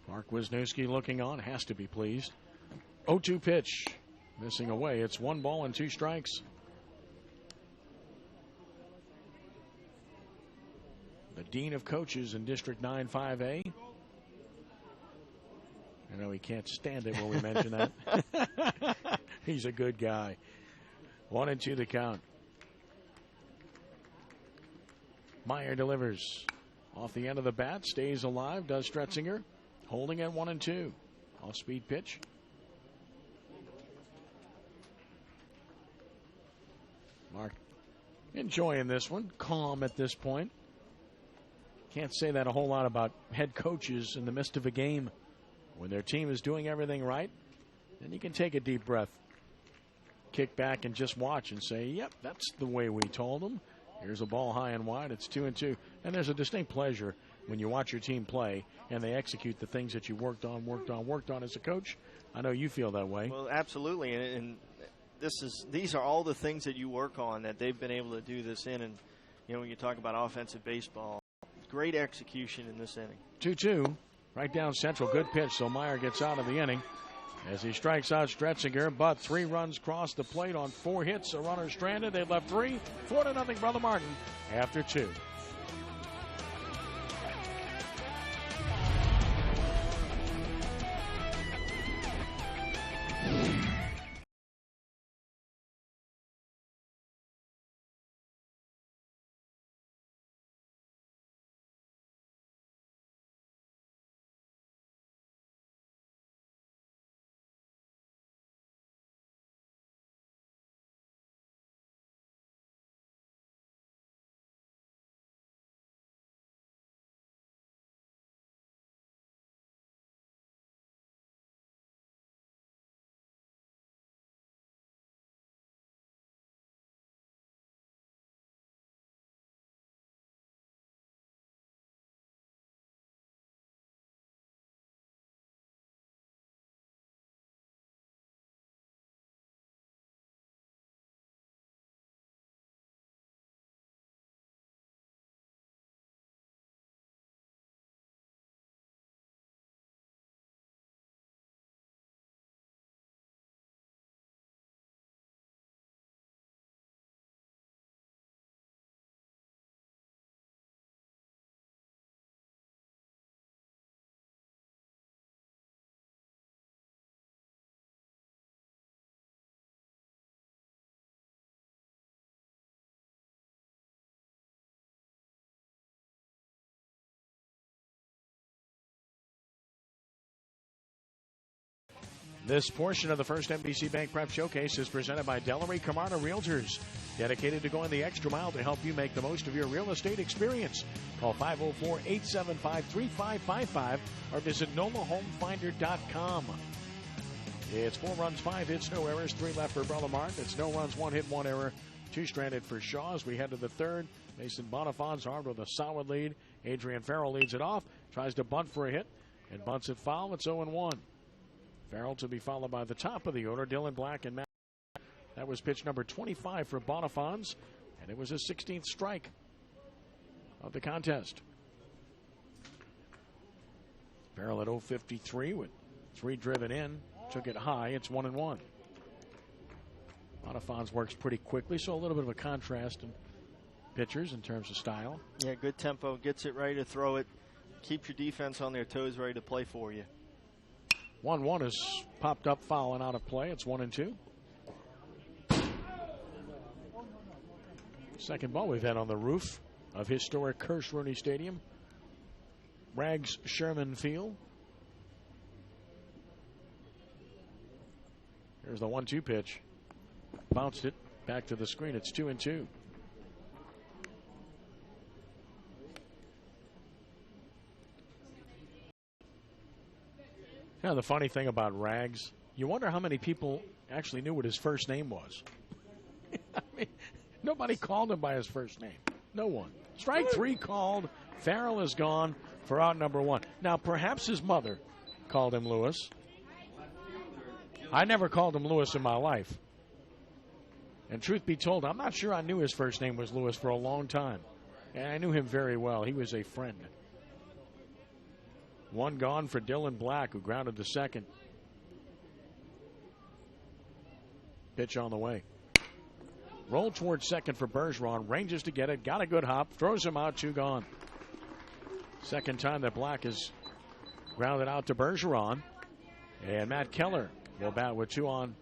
Mark Wisniewski looking on, has to be pleased. 0-2 pitch. Missing away. It's 1 ball and 2 strikes. The Dean of Coaches in District 9-5A. I know he can't stand it when we mention that. He's a good guy. 1-2 the count. Meyer delivers off the end of the bat, stays alive, does Stretzinger. Holding at 1-2. Off-speed pitch. Mark enjoying this one, calm at this point. Can't say that a whole lot about head coaches in the midst of a game. When their team is doing everything right, then you can take a deep breath, kick back and just watch and say, yep, that's the way we told them. Here's a ball high and wide. It's 2-2. And there's a distinct pleasure when you watch your team play and they execute the things that you worked on as a coach. I know you feel that way. Well, absolutely. And these are all the things that you work on that they've been able to do this in. And, you know, when you talk about offensive baseball, great execution in this inning. 2-2. Right down central. Good pitch. So Meyer gets out of the inning as he strikes out Stretzinger. But 3 runs cross the plate on 4 hits. A runner stranded. They left 3. 4-0 Brother Martin after 2. This portion of the first NBC Bank Prep Showcase is presented by Delary Camarda Realtors, dedicated to going the extra mile to help you make the most of your real estate experience. Call 504-875-3555 or visit NOLAHomefinder.com. It's 4 runs, 5 hits, no errors, 3 left for Brother Martin. It's no runs, 1 hit, 1 error, 2 stranded for Shaw as we head to the third. Mason Bonifon's armed with a solid lead. Adrian Farrell leads it off. tries to bunt for a hit and bunts it foul. It's 0-1. Farrell to be followed by the top of the order, Dylan Black and Matt. That was pitch number 25 for Bonifans, and it was his 16th strike of the contest. Farrell at 0-53 with 3 driven in. Took it high. It's 1-1. Bonifans works pretty quickly, so a little bit of a contrast in pitchers in terms of style. Yeah, good tempo. Gets it ready to throw it. Keeps your defense on their toes, ready to play for you. 1-1 is popped up, foul and out of play. It's 1-2. Second ball we've had on the roof of historic Kirsch Rooney Stadium. Rags Sherman Field. Here's the 1-2 pitch. Bounced it back to the screen. It's 2-2. Now, the funny thing about Rags, you wonder how many people actually knew what his first name was. I mean, nobody called him by his first name. No one. Strike 3 called. Farrell is gone for out number 1. Now, perhaps his mother called him Lewis. I never called him Lewis in my life. And truth be told, I'm not sure I knew his first name was Lewis for a long time. And I knew him very well. He was a friend. 1 gone for Dylan Black, who grounded to second. Pitch on the way. Roll towards second for Bergeron. Ranges to get it. Got a good hop. Throws him out. 2 gone. Second time that Black has grounded out to Bergeron. And Matt Keller will bat with 2 on.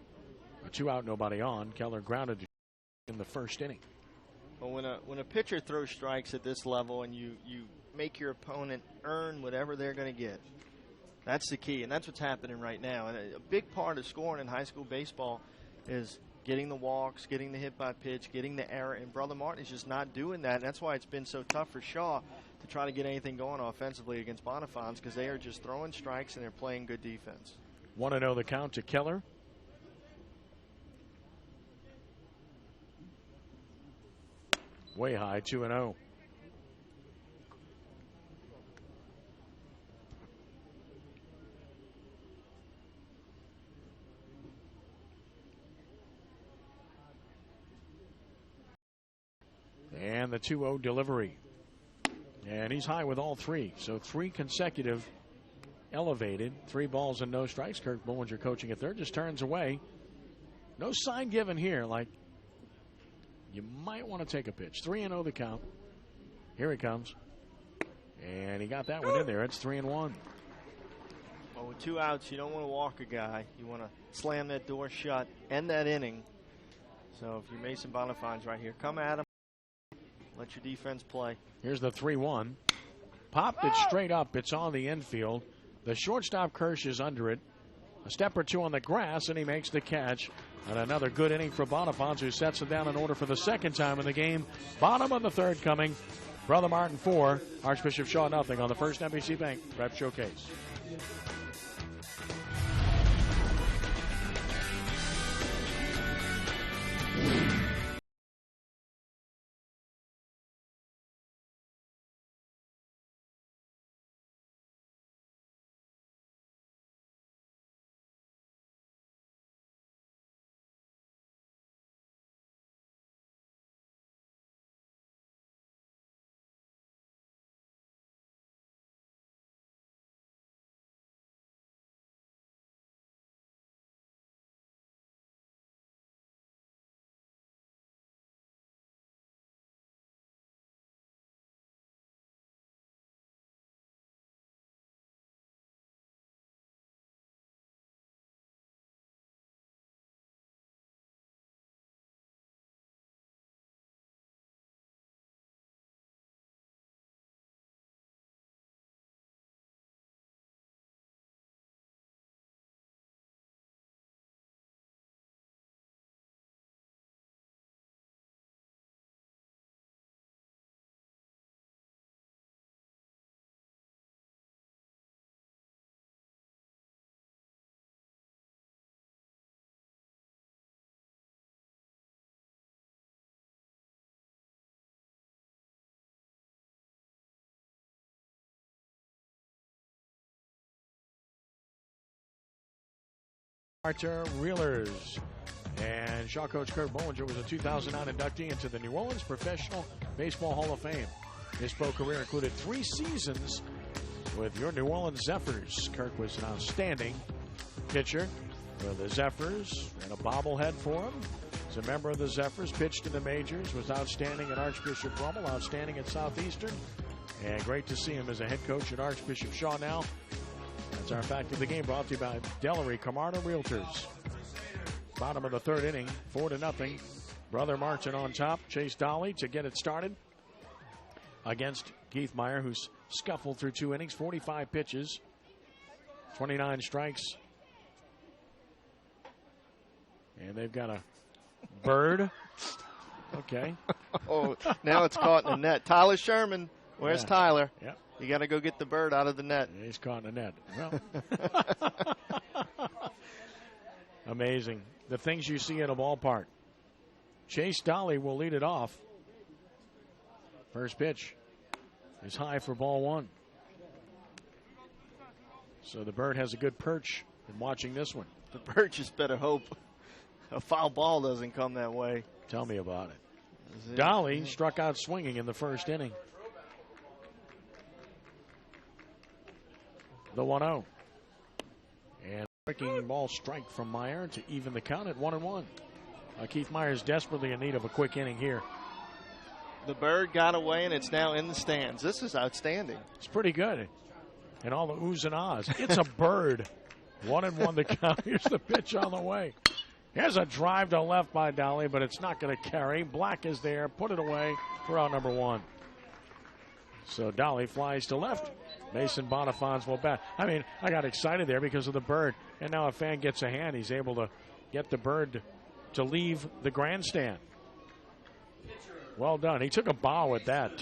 2 out, nobody on. Keller grounded in the first inning. Well, when a pitcher throws strikes at this level and you make your opponent earn whatever they're going to get, that's the key, and that's what's happening right now. And a big part of scoring in high school baseball is getting the walks, getting the hit by pitch, getting the error, and Brother Martin is just not doing that. And that's why it's been so tough for Shaw to try to get anything going offensively against Bonifans, because they are just throwing strikes and they're playing good defense. 1-0 the count to Keller. Way high, 2-0. And the 2-0 delivery. And he's high with all 3. So 3 consecutive elevated. 3 balls and no strikes. Kirk Bollinger coaching at third just turns away. No sign given here, like you might want to take a pitch. 3-0 the count. Here he comes. And he got that one in there. It's 3-1. Well, with 2 outs, you don't want to walk a guy. You want to slam that door shut, end that inning. So if you're Mason Bonifans right here, come at him. Let your defense play. Here's the 3-1. Popped it straight up. It's on the infield. The shortstop Kirsch is under it. A step or 2 on the grass, and he makes the catch. And another good inning for Bonifans, who sets it down in order for the second time in the game. Bottom of the third coming. Brother Martin 4, Archbishop Shaw nothing on the first NBC Bank Prep Showcase. Archer Reelers. And Shaw coach Kurt Bollinger was a 2009 inductee into the New Orleans Professional Baseball Hall of Fame. His pro career included 3 seasons with your New Orleans Zephyrs. Kurt was an outstanding pitcher for the Zephyrs and a bobblehead for him. As a member of the Zephyrs, pitched in the majors, was outstanding at Archbishop Rummel, outstanding at Southeastern, and great to see him as a head coach at Archbishop Shaw now. That's our fact of the game, brought to you by Delary Camarda Realtors. Bottom of the 3rd inning, 4-0. Brother Martin on top. Chase Dolly to get it started against Keith Meyer, who's scuffled through 2 innings, 45 pitches, 29 strikes. And they've got a bird. Okay. Oh, now it's caught in the net. Tyler Sherman. Where's Tyler? Yep. You got to go get the bird out of the net. He's caught in the net. Well, amazing. The things you see in a ballpark. Chase Dolly will lead it off. First pitch is high for ball 1. So the bird has a good perch in watching this one. The bird just better hope a foul ball doesn't come that way. Tell me about it. Dolly struck out swinging in the 1st inning. The 1-0. And breaking ball strike from Meyer to even the count at 1-1. Keith Meyer is desperately in need of a quick inning here. The bird got away, and it's now in the stands. This is outstanding. It's pretty good. And all the oohs and ahs. It's a bird. 1-1 the count. Here's the pitch on the way. Here's a drive to left by Dolly, but it's not going to carry. Black is there. Put it away for out number 1. So Dolly flies to left. Mason Bonifans will bat. I mean, I got excited there because of the bird. And now a fan gets a hand. He's able to get the bird to leave the grandstand. Well done. He took a bow at that.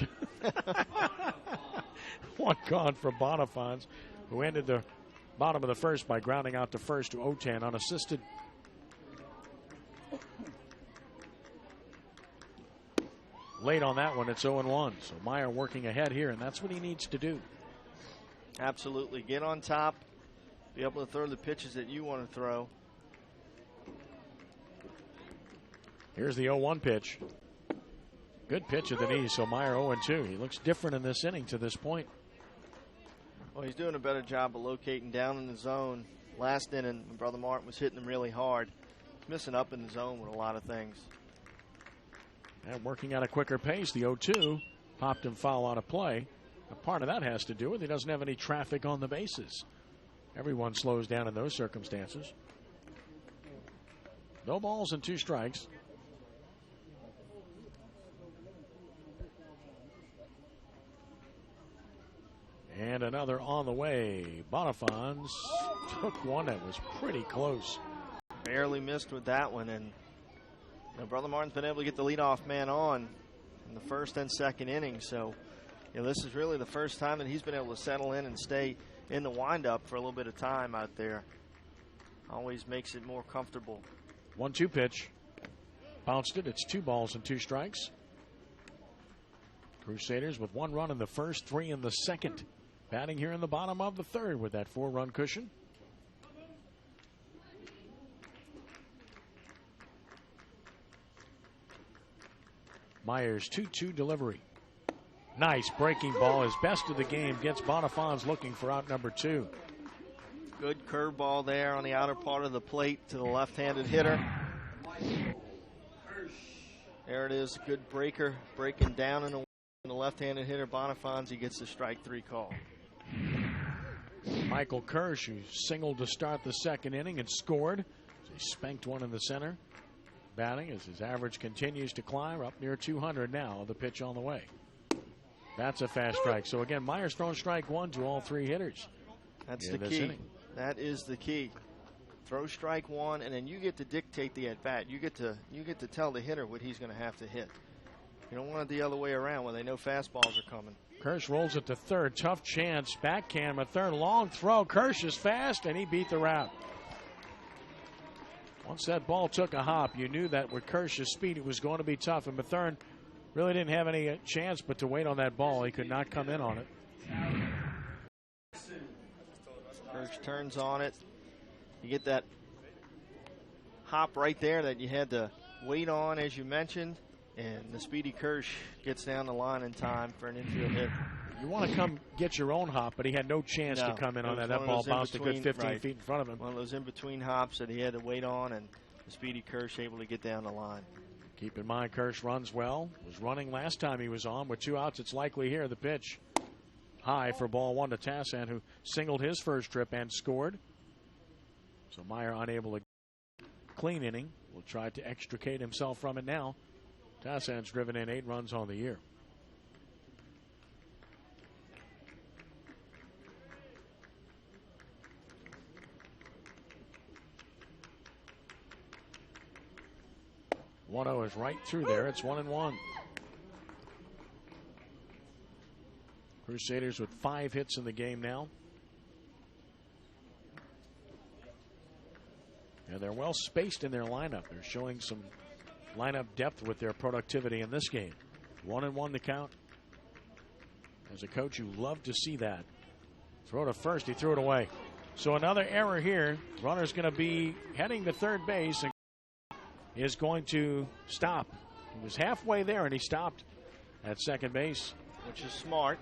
1 gone for Bonifans, who ended the bottom of the 1st by grounding out to first to Otan unassisted. Late on that one, it's 0-1. So Meyer working ahead here, and that's what he needs to do. Absolutely. Get on top. Be able to throw the pitches that you want to throw. Here's the 0-1 pitch. Good pitch at the knee, so Meyer 0-2. He looks different in this inning to this point. Well, he's doing a better job of locating down in the zone. Last inning, Brother Martin was hitting him really hard. He's missing up in the zone with a lot of things. And working at a quicker pace, the 0-2 popped him foul out of play. A part of that has to do with he doesn't have any traffic on the bases. Everyone slows down in those circumstances. No balls and 2 strikes. And another on the way. Bonifans took one that was pretty close. Barely missed with that one, and Brother Martin's been able to get the leadoff man on in the 1st and 2nd inning. So, this is really the first time that he's been able to settle in and stay in the windup for a little bit of time out there. Always makes it more comfortable. 1-2 pitch. Bounced it. It's 2 balls and 2 strikes. Crusaders with 1 run in the 1st, 3 in the 2nd. Batting here in the bottom of the 3rd with that 4-run cushion. Myers 2-2 delivery. Nice breaking ball. His best of the game gets Bonifans looking for out number 2. Good curveball there on the outer part of the plate to the left-handed hitter. There it is. Good breaker breaking down in the left-handed hitter. Bonifans, he gets the strike 3 call. Michael Kirsch, who singled to start the 2nd inning and scored. So he spanked one in the center. Batting as his average continues to climb up near 200 now. The pitch on the way. That's a fast strike. So again, Myers throwing strike 1 to all 3 hitters. That's the key. That is the key. Throw strike 1, and then you get to dictate the at-bat. You get to tell the hitter what he's going to have to hit. You don't want it the other way around when they know fastballs are coming. Kirsch rolls it to 3rd. Tough chance. Backhand at 3rd. Long throw. Kirsch is fast, and he beat the route. Once that ball took a hop, you knew that with Kirsch's speed, it was going to be tough. And Mathern really didn't have any chance but to wait on that ball. He could not come in on it. Kirsch turns on it. You get that hop right there that you had to wait on, as you mentioned, and the speedy Kirsch gets down the line in time for an infield hit. You want to come get your own hop, but he had no chance to come in on that. That ball bounced a good 15 feet in front of him. One of those in-between hops that he had to wait on, and the speedy Kirsch able to get down the line. Keep in mind, Kirsch runs well. Was running last time he was on. With 2 outs, it's likely here. The pitch high for ball 1 to Tassan, who singled his first trip and scored. So Meyer unable to clean inning. Will try to extricate himself from it now. Tassan's driven in 8 runs on the year. One 0 is right through there. It's 1-1. Crusaders with 5 hits in the game now. And they're well spaced in their lineup. They're showing some lineup depth with their productivity in this game. 1-1 the count. As a coach, you love to see that. Throw to first. He threw it away. So another error here. Runner's going to be heading to third base and is going to stop. He was halfway there and he stopped at second base. Which is smart,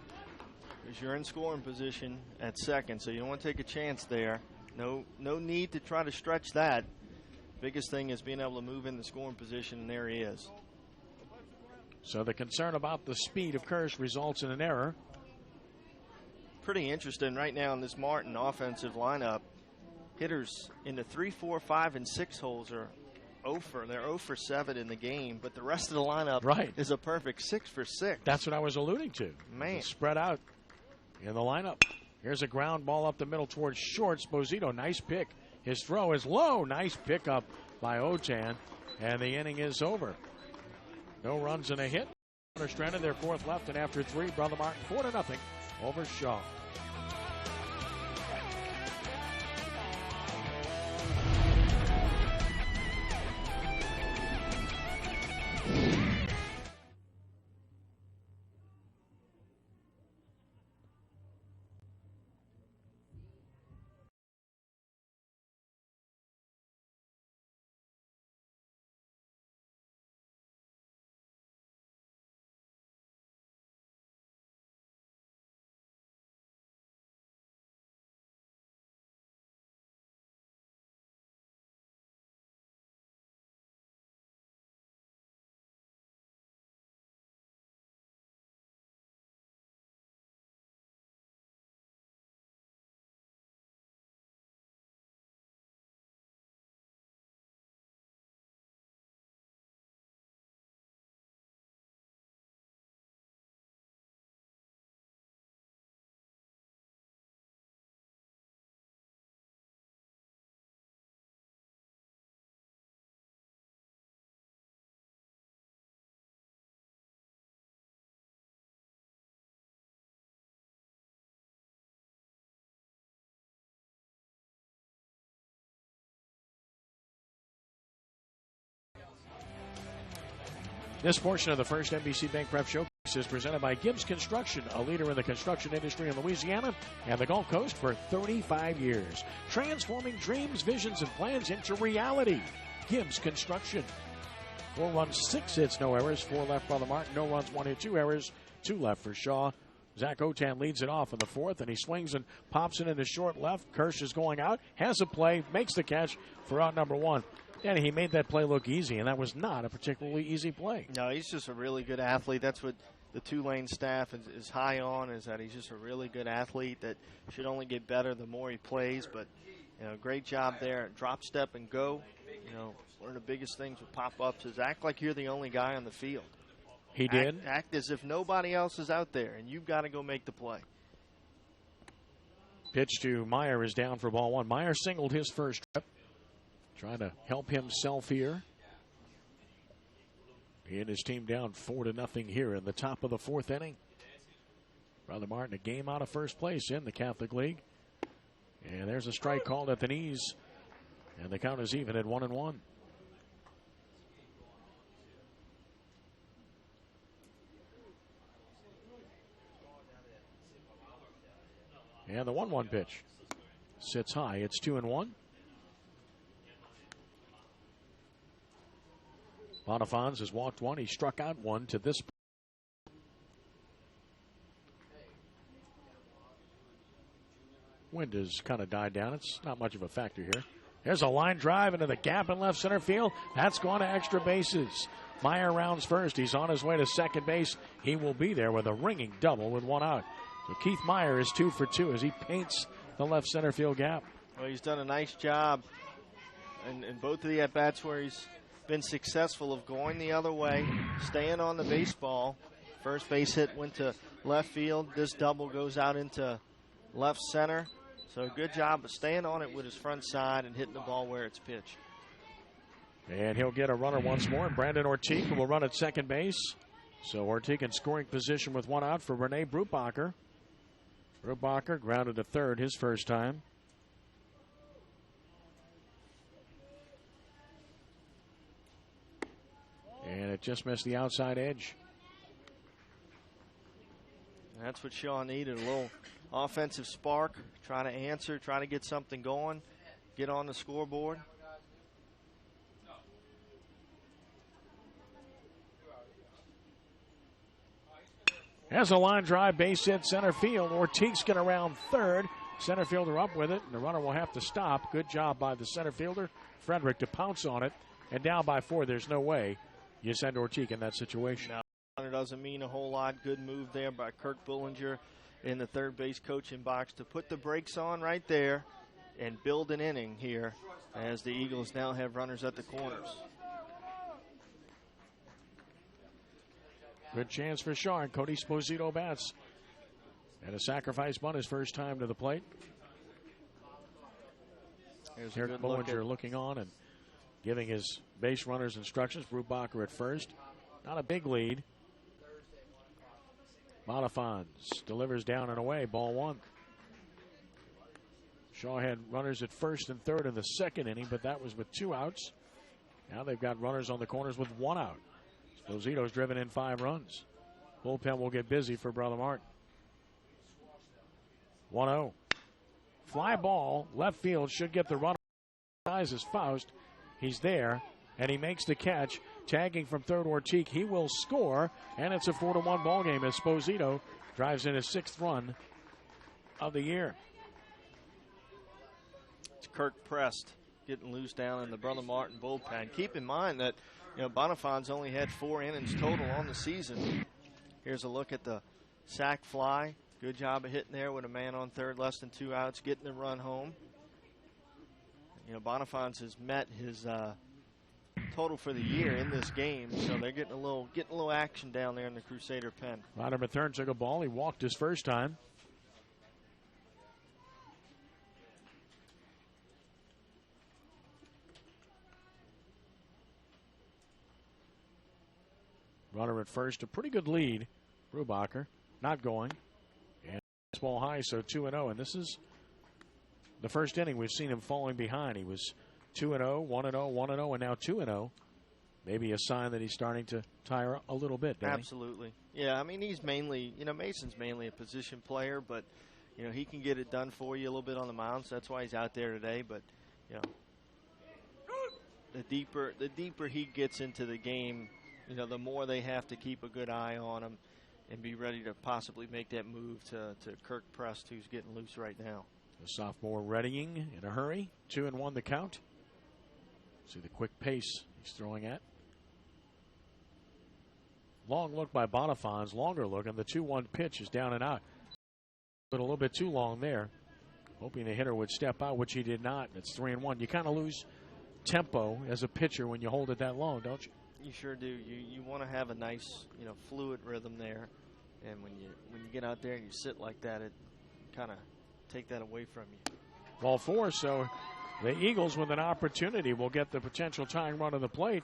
because you're in scoring position at second, so you don't want to take a chance there. No need to try to stretch that. Biggest thing is being able to move in the scoring position, and there he is. So the concern about the speed of Kirsch results in an error. Pretty interesting right now in this Martin offensive lineup. Hitters in the 3, 4, 5, and 6 holes are 0 for. They're 0 for 7 in the game, but the rest of the lineup is a perfect 6 for 6. That's what I was alluding to. Man. It's spread out in the lineup. Here's a ground ball up the middle towards short. Esposito, nice pick. His throw is low. Nice pickup by Otan, and the inning is over. No runs and a hit. They're stranded. Their 4th left, and after 3, Brother Martin 4-0 over Shaw. This portion of the first NBC Bank Prep Showcase is presented by Gibbs Construction, a leader in the construction industry in Louisiana and the Gulf Coast for 35 years. Transforming dreams, visions, and plans into reality. Gibbs Construction. 4 runs, 6 hits, no errors. 4 left, Brother Martin. No runs, 1 hit, 2 errors. 2 left for Shaw. Zach Otan leads it off in the 4th, and he swings and pops it into short left. Kirsch is going out, has a play, makes the catch for out number 1. And he made that play look easy, and that was not a particularly easy play. No, he's just a really good athlete. That's what the Tulane staff is high on, is that he's just a really good athlete that should only get better the more he plays. But, great job there. Drop, step, and go. One of the biggest things with pop-ups is act like you're the only guy on the field. He did. Act as if nobody else is out there, and you've got to go make the play. Pitch to Meyer is down for ball 1. Meyer singled his first trip. Trying to help himself here. He and his team down 4-0 here in the top of the 4th inning. Brother Martin, a game out of first place in the Catholic League. And there's a strike called at the knees. And the count is even at 1-1. And the 1-1 pitch sits high. It's 2-1. Bonifans has walked one. He struck out one to this. Wind has kind of died down. It's not much of a factor here. There's a line drive into the gap in left center field. That's gone to extra bases. Meyer rounds first. He's on his way to second base. He will be there with a ringing double with one out. So Keith Meyer is 2 for 2 as he paints the left center field gap. Well, he's done a nice job in both of the at-bats where he's been successful of going the other way, staying on the baseball. First base hit went to left field. This double goes out into left center. So good job of staying on it with his front side and hitting the ball where it's pitched. And he'll get a runner once more. And Brandon Ortiq will run at second base. So Ortiq in scoring position with one out for Rene Brubacher. Brubacher grounded to third his first time. And it just missed the outside edge. That's what Shaw needed, a little offensive spark, try to answer, try to get something going, get on the scoreboard. Has a line drive, base hit center field. Ortiq's going around third. Center fielder up with it, and the runner will have to stop. Good job by the center fielder, Frederick, to pounce on it. And down by 4, there's no way you send Ortiq in that situation. No, it doesn't mean a whole lot. Good move there by Kirk Bullinger in the third base coaching box to put the brakes on right there and build an inning here as the Eagles now have runners at the corners. Good chance for Shaw, and Cody Esposito bats. And a sacrifice bunt his first time to the plate. Eric Bullinger looking on and giving his base runners instructions. Brubacher at first. Not a big lead. Bonifans delivers down and away. Ball 1. Shaw had runners at first and third in the second inning, but that was with 2 outs. Now they've got runners on the corners with 1 out. Esposito's driven in 5 runs. Bullpen will get busy for Brother Martin. 1-0. Fly ball, left field, should get the runner. Eyes is Faust. He's there, and he makes the catch. Tagging from third, Ortiq. He will score, and it's a 4-1 ball game as Esposito drives in his 6th run of the year. It's Kirk Prest getting loose down in the Brother Martin bullpen. Keep in mind that Bonifans only had 4 innings total on the season. Here's a look at the sac fly. Good job of hitting there with a man on third, less than 2 outs, getting the run home. Bonifans has met his total for the year in this game, so they're getting a little action down there in the Crusader pen. Ryder Mathern took a ball. He walked his first time. Runner at first, a pretty good lead. Brubacher not going. And ball high, so 2-0. And this is the first inning we've seen him falling behind. He was 2-0, 1-0, 1-0, and now 2-0. Maybe a sign that he's starting to tire a little bit, Danny. Absolutely. Yeah, I mean, he's mainly, Mason's mainly a position player, but, he can get it done for you a little bit on the mound, so that's why he's out there today. But, the deeper he gets into the game, the more they have to keep a good eye on him and be ready to possibly make that move to Kirk Prest, who's getting loose right now. The sophomore readying in a hurry. 2-1 the count. See the quick pace he's throwing at. Long look by Bonifans. Longer look, and the 2-1 pitch is down and out. But a little bit too long there. Hoping the hitter would step out, which he did not. It's 3-1. You kind of lose tempo as a pitcher when you hold it that long, don't you? You sure do. You want to have a nice, fluid rhythm there. And when you get out there and you sit like that, it kind of take that away from you. Ball 4, so the Eagles with an opportunity will get the potential tying run of the plate.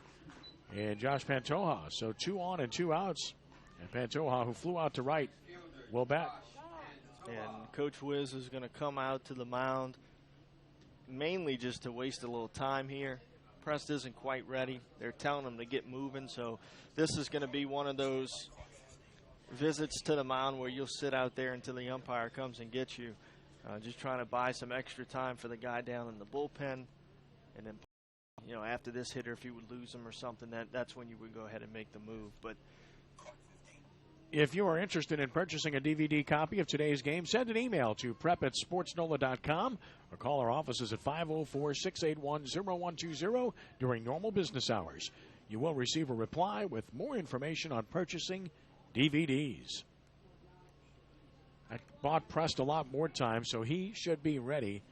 And Josh Pantoja. So 2 on and 2 outs. And Pantoja, who flew out to right, will bat. And Coach Wiz is going to come out to the mound mainly just to waste a little time here. Prest isn't quite ready. They're telling him to get moving. So this is going to be one of those visits to the mound where you'll sit out there until the umpire comes and gets you. Just trying to buy some extra time for the guy down in the bullpen, and then after this hitter, if you would lose him or something, that's when you would go ahead and make the move. But if you are interested in purchasing a DVD copy of today's game, send an email to prep@sportsnola.com or call our offices at 504-681-0120 during normal business hours. You will receive a reply with more information on purchasing DVDs. I bought Prest a lot more time, so he should be ready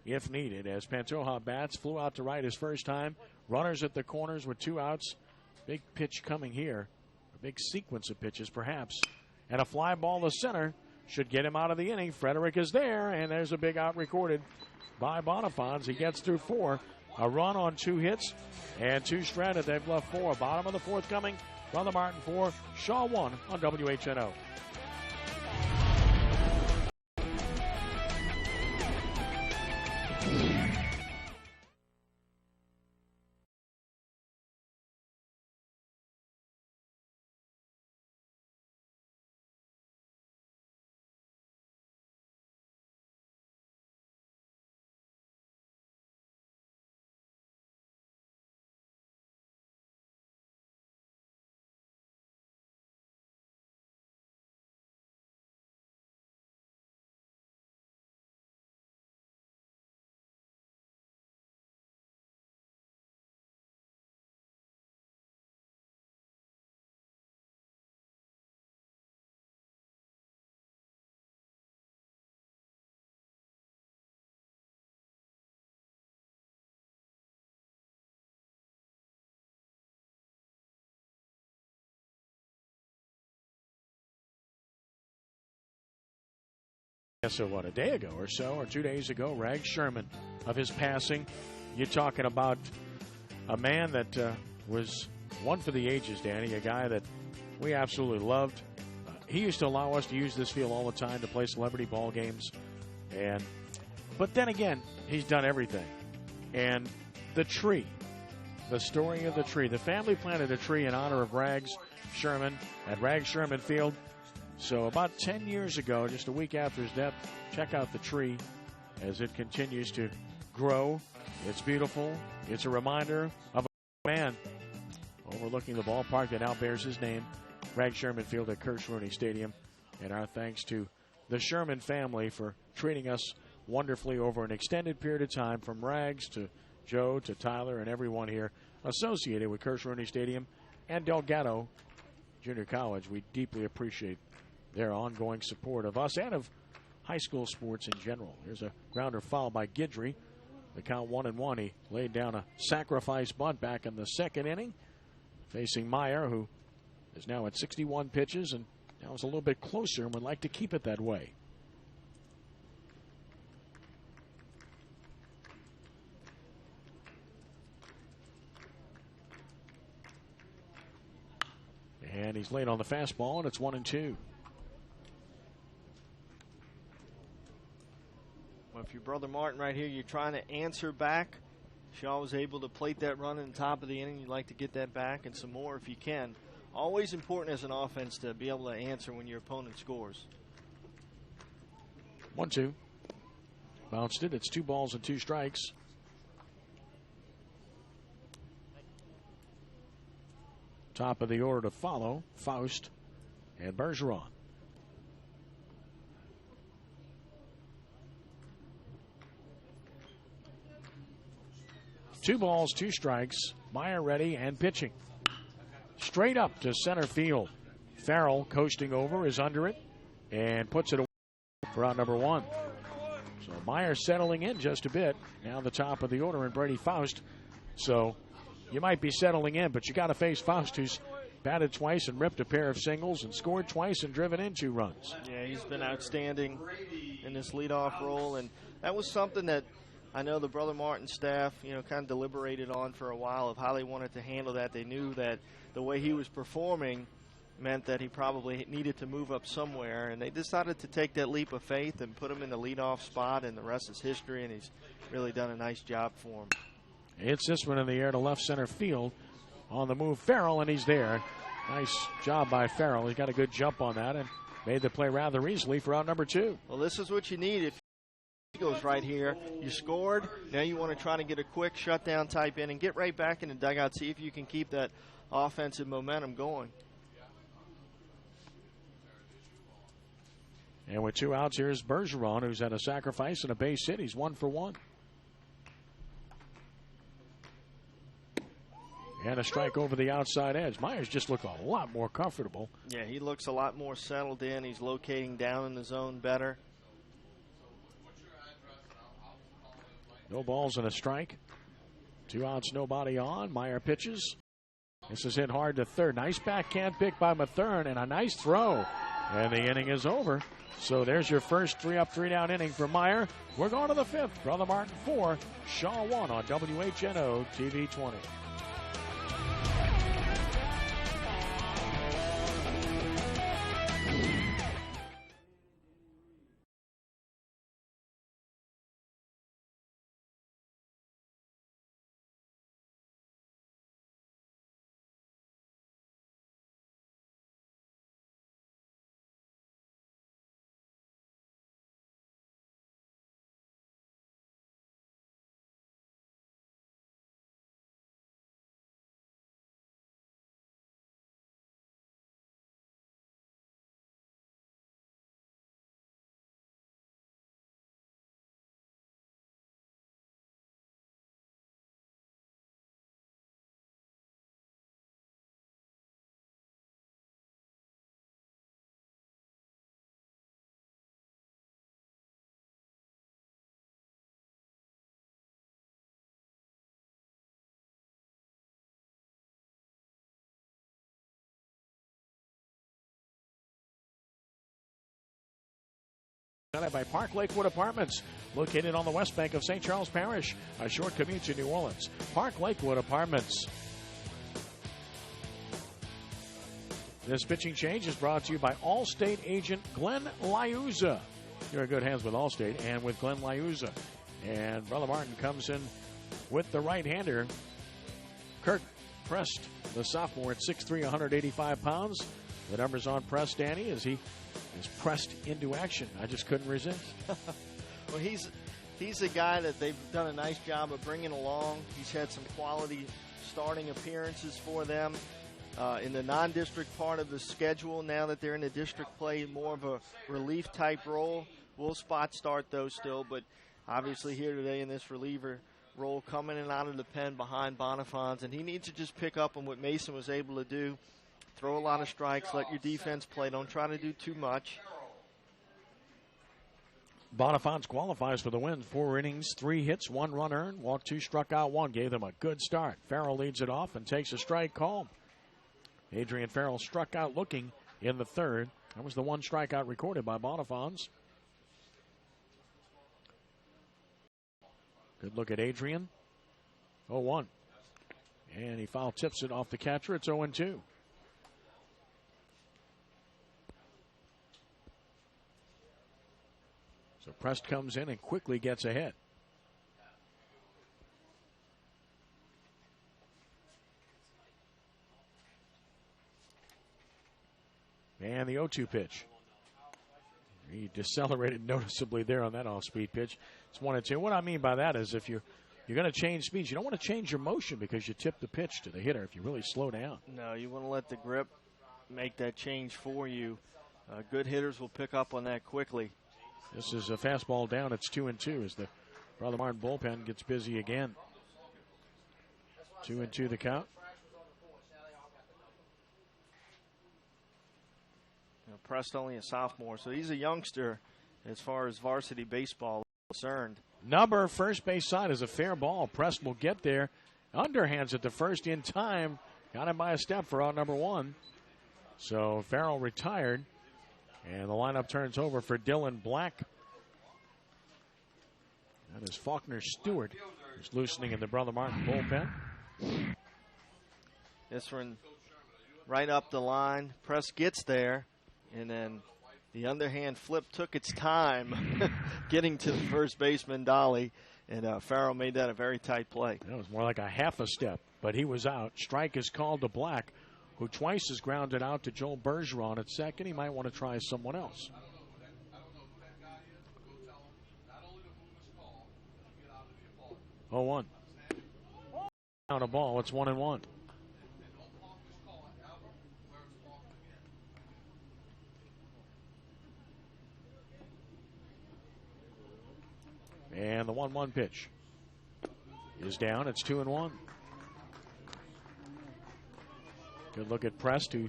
if needed. As Pantoja bats, flew out to right his first time. Runners at the corners with 2 outs. Big pitch coming here. A big sequence of pitches, perhaps. And a fly ball to center should get him out of the inning. Frederick is there, and there's a big out recorded by Bonifans. He gets through 4. A run on 2 hits and 2 stranded. They've left 4. Bottom of the 4th coming. Brother Martin 4, Shaw 1 on WHNO. So what, a day ago or so, or 2 days ago, Rag Sherman of his passing. You're talking about a man that was one for the ages, Danny, a guy that we absolutely loved. He used to allow us to use this field all the time to play celebrity ball games. But then again, he's done everything. And the tree, the story of the tree. The family planted a tree in honor of Rags Sherman at Rags Sherman Field. So about 10 years ago, just a week after his death, check out the tree as it continues to grow. It's beautiful. It's a reminder of a man overlooking the ballpark that now bears his name, Rag Sherman Field at Kirsch Rooney Stadium. And our thanks to the Sherman family for treating us wonderfully over an extended period of time, from Rags to Joe to Tyler and everyone here associated with Kirsch Rooney Stadium and Delgado Junior College. We deeply appreciate their ongoing support of us and of high school sports in general. Here's a grounder foul by Guidry. The count 1-1. He laid down a sacrifice bunt back in the 2nd inning, facing Meyer, who is now at 61 pitches and now is a little bit closer and would like to keep it that way. And he's late on the fastball, and it's 1-2. Well, if you're Brother Martin right here, you're trying to answer back. Shaw was able to plate that run in the top of the inning. You'd like to get that back and some more if you can. Always important as an offense to be able to answer when your opponent scores. 1-2. Bounced it. It's 2 balls and 2 strikes. Top of the order to follow, Faust and Bergeron. Two balls, 2 strikes. Meyer ready and pitching. Straight up to center field. Farrell coasting over, is under it, and puts it away for out number 1. So Meyer settling in just a bit. Now the top of the order, and Brady Faust. So you might be settling in, but you got to face Faust, who's batted twice and ripped a pair of singles and scored twice and driven in 2 runs. Yeah, he's been outstanding in this leadoff role, and that was something that I know the Brother Martin staff, kind of deliberated on for a while of how they wanted to handle that. They knew that the way he was performing meant that he probably needed to move up somewhere, and they decided to take that leap of faith and put him in the leadoff spot, and the rest is history, and he's really done a nice job for him. It's this one in the air to left center field. On the move, Farrell, and he's there. Nice job by Farrell. He's got a good jump on that and made the play rather easily for out number 2. Well, this is what you need if goes right here. You scored. Now you want to try to get a quick shutdown type inning, get right back in the dugout, see if you can keep that offensive momentum going. And with 2 outs, here's Bergeron, who's had a sacrifice and a base hit. He's 1 for 1. And a strike over the outside edge. Myers just looked a lot more comfortable. Yeah, he looks a lot more settled in. He's locating down in the zone better. No balls and a strike. 2 outs, nobody on. Meyer pitches. This is hit hard to third. Nice backhand pick by Mathern and a nice throw. And the inning is over. So there's your first 3-up, 3-down inning for Meyer. We're going to the 5th. Brother Martin 4, Shaw 1 on WHNO TV 20. By Park Lakewood Apartments, located on the west bank of St. Charles Parish, a short commute to New Orleans. Park Lakewood Apartments. This pitching change is brought to you by Allstate agent Glenn Liuzza. You're in good hands with Allstate and with Glenn Liuzza. And Brother Martin comes in with the right-hander. Kirk Prest, the sophomore, at 6'3", 185 pounds. The numbers on Prest, Danny, as he is pressed into action. I just couldn't resist. Well, he's a guy that they've done a nice job of bringing along. He's had some quality starting appearances for them in the non-district part of the schedule. Now that they're in the district play, more of a relief type role. We'll spot start those still, but obviously here today in this reliever role, coming in and out of the pen behind Bonifants, and he needs to just pick up on what Mason was able to do. Throw a lot of strikes, let your defense play. Don't try to do too much. Bonifants qualifies for the win. 4 innings, 3 hits, 1 run earned. Walked 2, struck out 1. Gave them a good start. Farrell leads it off and takes a strike call. Adrian Farrell struck out looking in the 3rd. That was the 1 strikeout recorded by Bonifants. Good look at Adrian. 0-1. And he foul tips it off the catcher. It's 0-2. So Prest comes in and quickly gets ahead. And the 0-2 pitch. He decelerated noticeably there on that off-speed pitch. It's 1-2. What I mean by that is if you're going to change speeds, you don't want to change your motion because you tip the pitch to the hitter if you really slow down. No, you want to let the grip make that change for you. Good hitters will pick up on that quickly. This is a fastball down. It's 2-2 as the Brother Martin bullpen gets busy again. 2-2 the count. Prest only a sophomore, so he's a youngster as far as varsity baseball is concerned. Number first base side is a fair ball. Prest will get there. Underhands at the first in time. Got him by a step for out number 1. So Farrell retired. And the lineup turns over for Dylan Black. That is Faulkner Stewart, who's loosening in the Brother Martin bullpen. This one right up the line. Prest gets there. And then the underhand flip took its time getting to the first baseman, Dolly. And Farrell made that a very tight play. That was more like a half a step, but he was out. Strike is called to Black, who twice has grounded out to Joel Bergeron at second. He might want to try someone else. 0-1. Down a ball, it's 1-1. And the 1-1 pitch is down. It's 2-1. Good look at Prest, who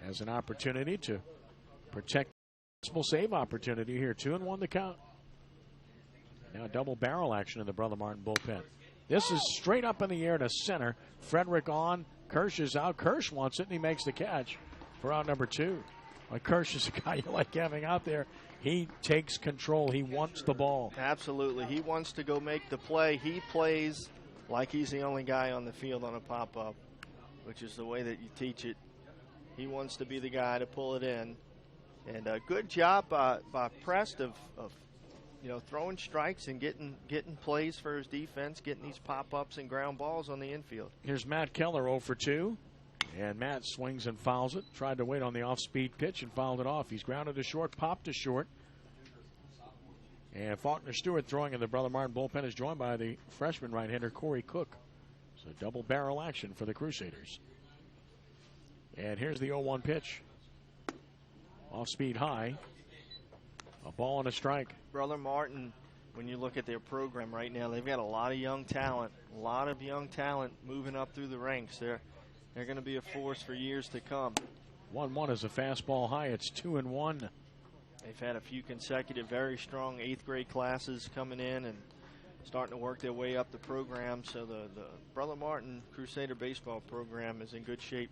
has an opportunity to protect the possible save opportunity here. 2-1 the count. Now double barrel action in the Brother Martin bullpen. This is straight up in the air to center. Frederick on. Kirsch is out. Kirsch wants it, and he makes the catch for out number 2. Well, Kirsch is a guy you like having out there. He takes control. He wants the ball. Absolutely. He wants to go make the play. He plays like he's the only guy on the field on a pop-up, which is the way that you teach it. He wants to be the guy to pull it in. And a good job by Prest of throwing strikes and getting plays for his defense, getting these pop-ups and ground balls on the infield. Here's Matt Keller 0 for 2. And Matt swings and fouls it. Tried to wait on the off-speed pitch and fouled it off. He's grounded to short, popped to short. And Faulkner Stewart throwing in the Brother Martin bullpen is joined by the freshman right-hander Corey Cook. So double barrel action for the Crusaders. And here's the 0-1 pitch. Off-speed high. A ball and a strike. Brother Martin, when you look at their program right now, they've got a lot of young talent. A lot of young talent moving up through the ranks. They're going to be a force for years to come. 1-1 is a fastball high. It's 2-1. They've had a few consecutive very strong 8th grade classes coming in and starting to work their way up the program. So the Brother Martin Crusader baseball program is in good shape.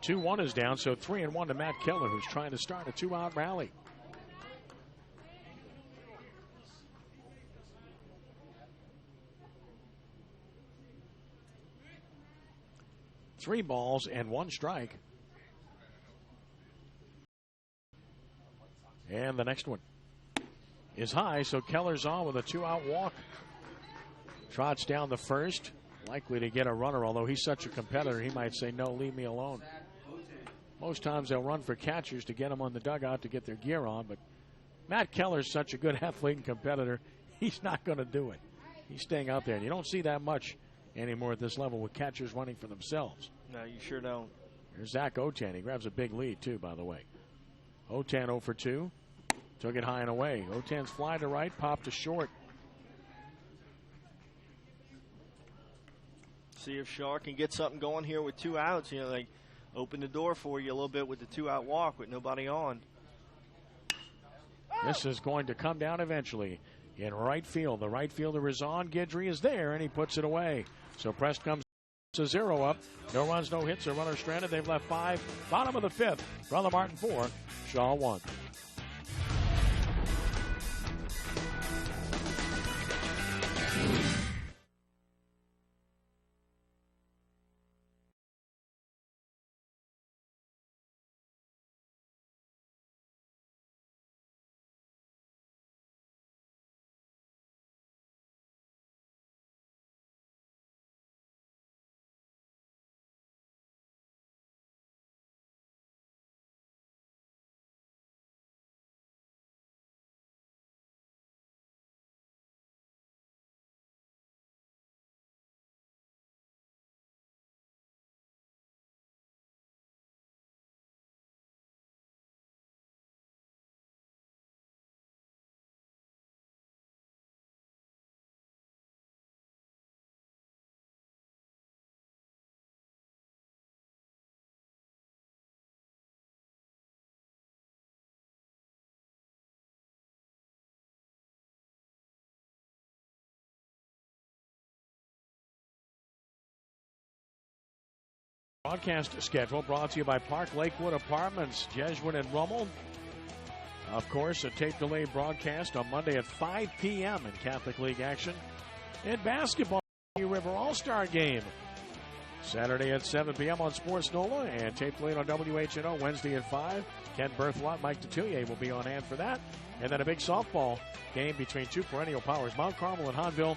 2-1 is down, so 3-1 to Matt Keller, who's trying to start a 2-out rally. Three balls and 1 strike. And the next one is high, so Keller's on with a 2-out walk. Trots down the first, likely to get a runner, although he's such a competitor, he might say, no, leave me alone. Most times they'll run for catchers to get them on the dugout to get their gear on, but Matt Keller's such a good athlete and competitor, he's not going to do it. He's staying out there, and you don't see that much anymore at this level with catchers running for themselves. No, you sure don't. Here's Zach Otan. He grabs a big lead, too, by the way. Otan 0 for 2. Took it high and away. Otan's fly to right, pop to short. See if Shaw can get something going here with 2 outs. You know, they open the door for you a little bit with the 2-out walk with nobody on. This is going to come down eventually in right field. The right fielder is on. Guidry is there, and he puts it away. So Prest comes to 0 up. No runs, no hits, a runner stranded. They've left 5. Bottom of the 5th. Brother Martin 4. Shaw 1. Broadcast schedule brought to you by Park Lakewood Apartments, Jesuit and Rummel. Of course, a tape delayed broadcast on Monday at 5 p.m. in Catholic League action. In basketball, River All-Star Game. Saturday at 7 p.m. on Sports NOLA, and tape delayed on WHNO Wednesday at 5. Ken Berthelot, Mike Detillier will be on hand for that. And then a big softball game between 2 perennial powers, Mount Carmel and Hahnville.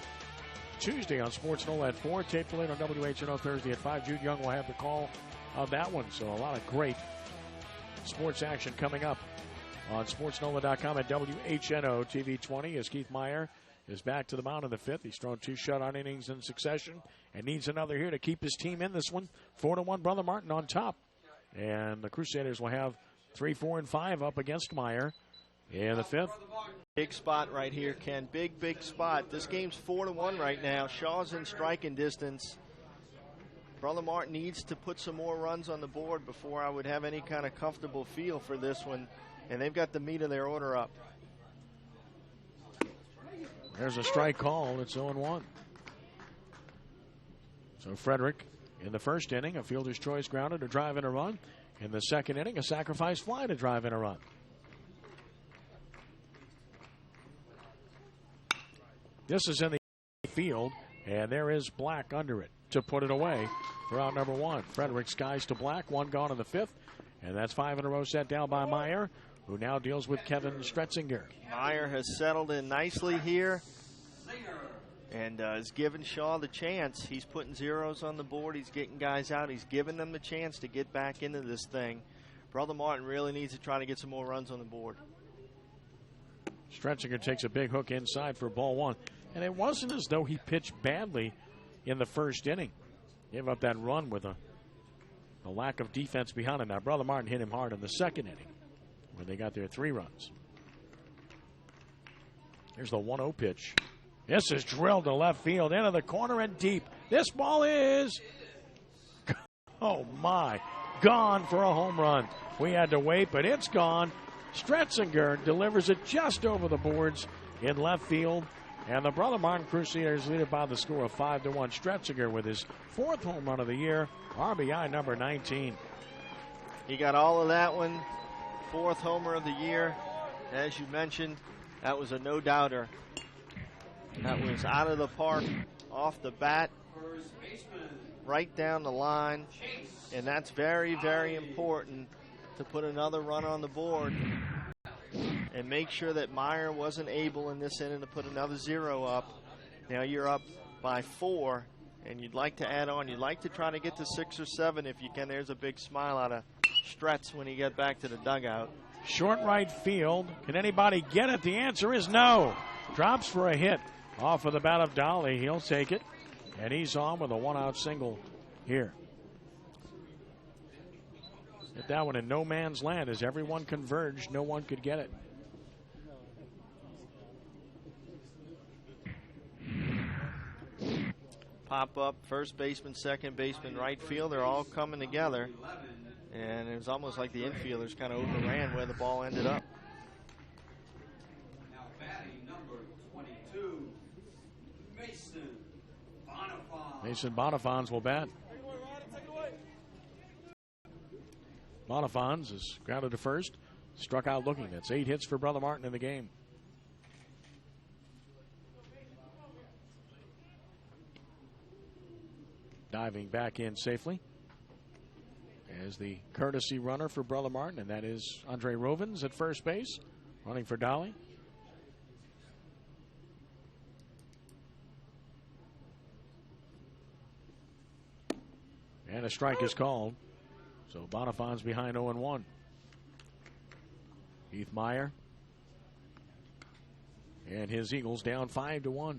Tuesday on Sports NOLA at 4. Tape delayed on WHNO Thursday at 5. Jude Young will have the call of that one. So a lot of great sports action coming up on SportsNOLA.com and WHNO TV 20 as Keith Meyer is back to the mound in the fifth. He's thrown 2 shutout innings in succession and needs another here to keep his team in this one. 4-1, Brother Martin on top. And the Crusaders will have 3, 4, and 5 up against Meyer in the fifth. Big spot right here, Ken. Big spot. This game's 4-1 right now. Shaw's in striking distance. Brother Martin needs to put some more runs on the board before I would have any kind of comfortable feel for this one. And they've got the meat of their order up. There's a strike call. It's 0-1. So Frederick in the first inning, a fielder's choice grounded to drive in a run. In the second inning, a sacrifice fly to drive in a run. This is in the field, and there is Black under it to put it away for out number 1. Frederick skies to Black, 1 gone in the fifth, and that's 5 in a row set down by Meyer, who now deals with Kevin Stretzinger. Meyer has settled in nicely here and is giving Shaw the chance. He's putting zeros on the board. He's getting guys out. He's giving them the chance to get back into this thing. Brother Martin really needs to try to get some more runs on the board. Stretzinger takes a big hook inside for ball 1. And it wasn't as though he pitched badly in the first inning. Gave up that run with a lack of defense behind him. Now, Brother Martin hit him hard in the second inning where they got their 3 runs. Here's the 1-0 pitch. This is drilled to left field, into the corner and deep. This ball is, oh my, gone for a home run. We had to wait, but it's gone. Stretzinger delivers it just over the boards in left field. And the Brother Martin Crusaders lead it by the score of 5-1. Stretzinger with his 4th home run of the year, RBI number 19. He got all of that one. 4th homer of the year. As you mentioned, that was a no-doubter. That was out of the park, off the bat, right down the line. And that's very, very important to put another run on the board and make sure that Meyer wasn't able in this inning to put another 0 up. Now you're up by 4, and you'd like to add on. You'd like to try to get to 6 or 7 if you can. There's a big smile out of Stretz when he got back to the dugout. Short right field. Can anybody get it? The answer is no. Drops for a hit off of the bat of Dolly. He'll take it, and he's on with a 1-out single here. Hit that one in no man's land. As everyone converged, no one could get it. Pop up, first baseman, second baseman, right field. They're all coming together. And it was almost like the infielders kind of overran where the ball ended up. Now batting number 22, Mason Bonifaz. Mason Bonifaz will bat. Bonifaz is grounded to first, struck out looking. That's 8 hits for Brother Martin in the game. Diving back in safely as the courtesy runner for Brother Martin, and that is Andre Rovens at first base, running for Dolly. And a strike is called. So Bonifaz behind 0-1. Heath Meyer and his Eagles down 5-1.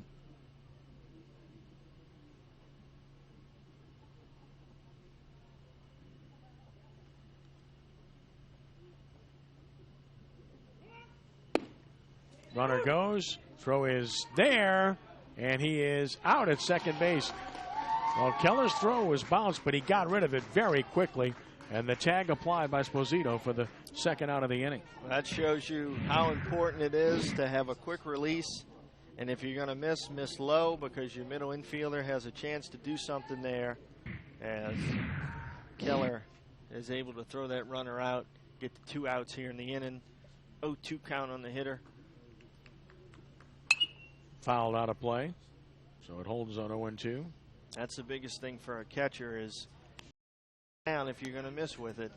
Runner goes, throw is there, and he is out at second base. Well, Keller's throw was bounced, but he got rid of it very quickly, and the tag applied by Sposito for the second out of the inning. Well, that shows you how important it is to have a quick release, and if you're going to miss low, because your middle infielder has a chance to do something there, as Keller is able to throw that runner out, get the 2 outs here in the inning. 0-2 count on the hitter. Fouled out of play, so it holds on 0-2. That's the biggest thing for a catcher is down if you're going to miss with it,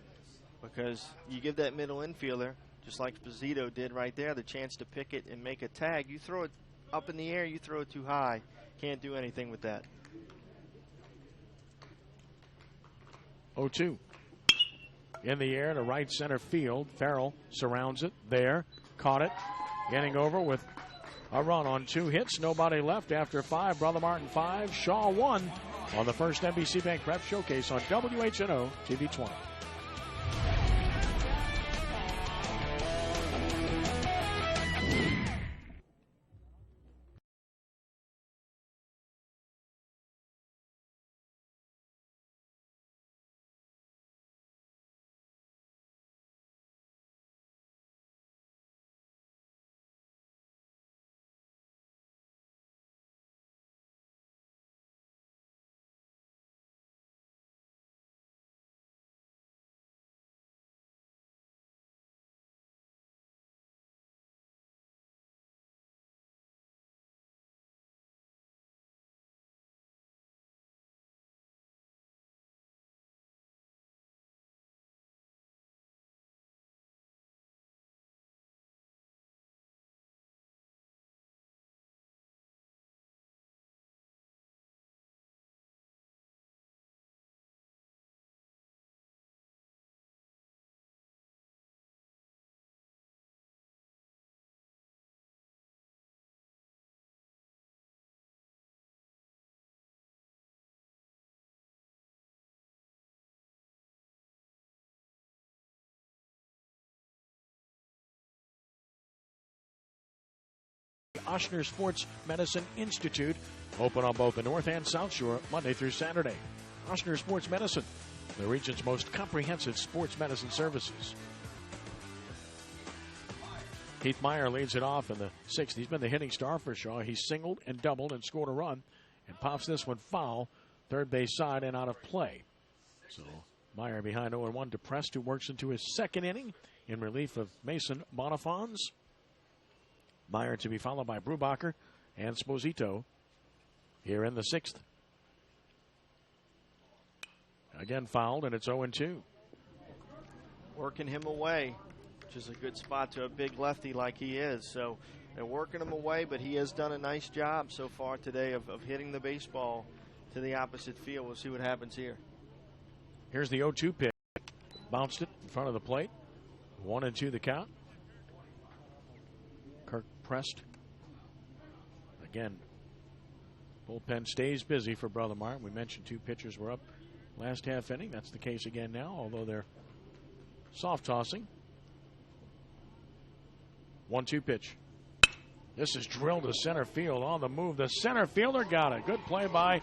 because you give that middle infielder, just like Sposito did right there, the chance to pick it and make a tag. You throw it up in the air, you throw it too high. Can't do anything with that. 0-2. In the air to right center field. Farrell surrounds it. There. Caught it. Getting over with a run on 2 hits. Nobody left after 5. Brother Martin 5, Shaw 1 on the first NBC Bank Prep Showcase on WHNO TV 20. Ochsner Sports Medicine Institute, open on both the North and South Shore, Monday through Saturday. Ochsner Sports Medicine, the region's most comprehensive sports medicine services. Keith Meyer leads it off in the 6th. He's been the hitting star for Shaw. He's singled and doubled and scored a run and pops this one foul, third base side and out of play. So Meyer behind 0-1 to Prest, who works into his 2nd inning in relief of Mason Bonifans. Meyer to be followed by Brubacher and Sposito here in the 6th. Again fouled, and it's 0-2. Working him away, which is a good spot to a big lefty like he is. So they're working him away, but he has done a nice job so far today of hitting the baseball to the opposite field. We'll see what happens here. Here's the 0-2 pitch. Bounced it in front of the plate. 1-2 the count. Kirk Prest. Again, bullpen stays busy for Brother Martin. We mentioned 2 pitchers were up last half inning. That's the case again now, although they're soft tossing. 1-2 pitch. This is drilled to center field on the move. The center fielder got it. Good play by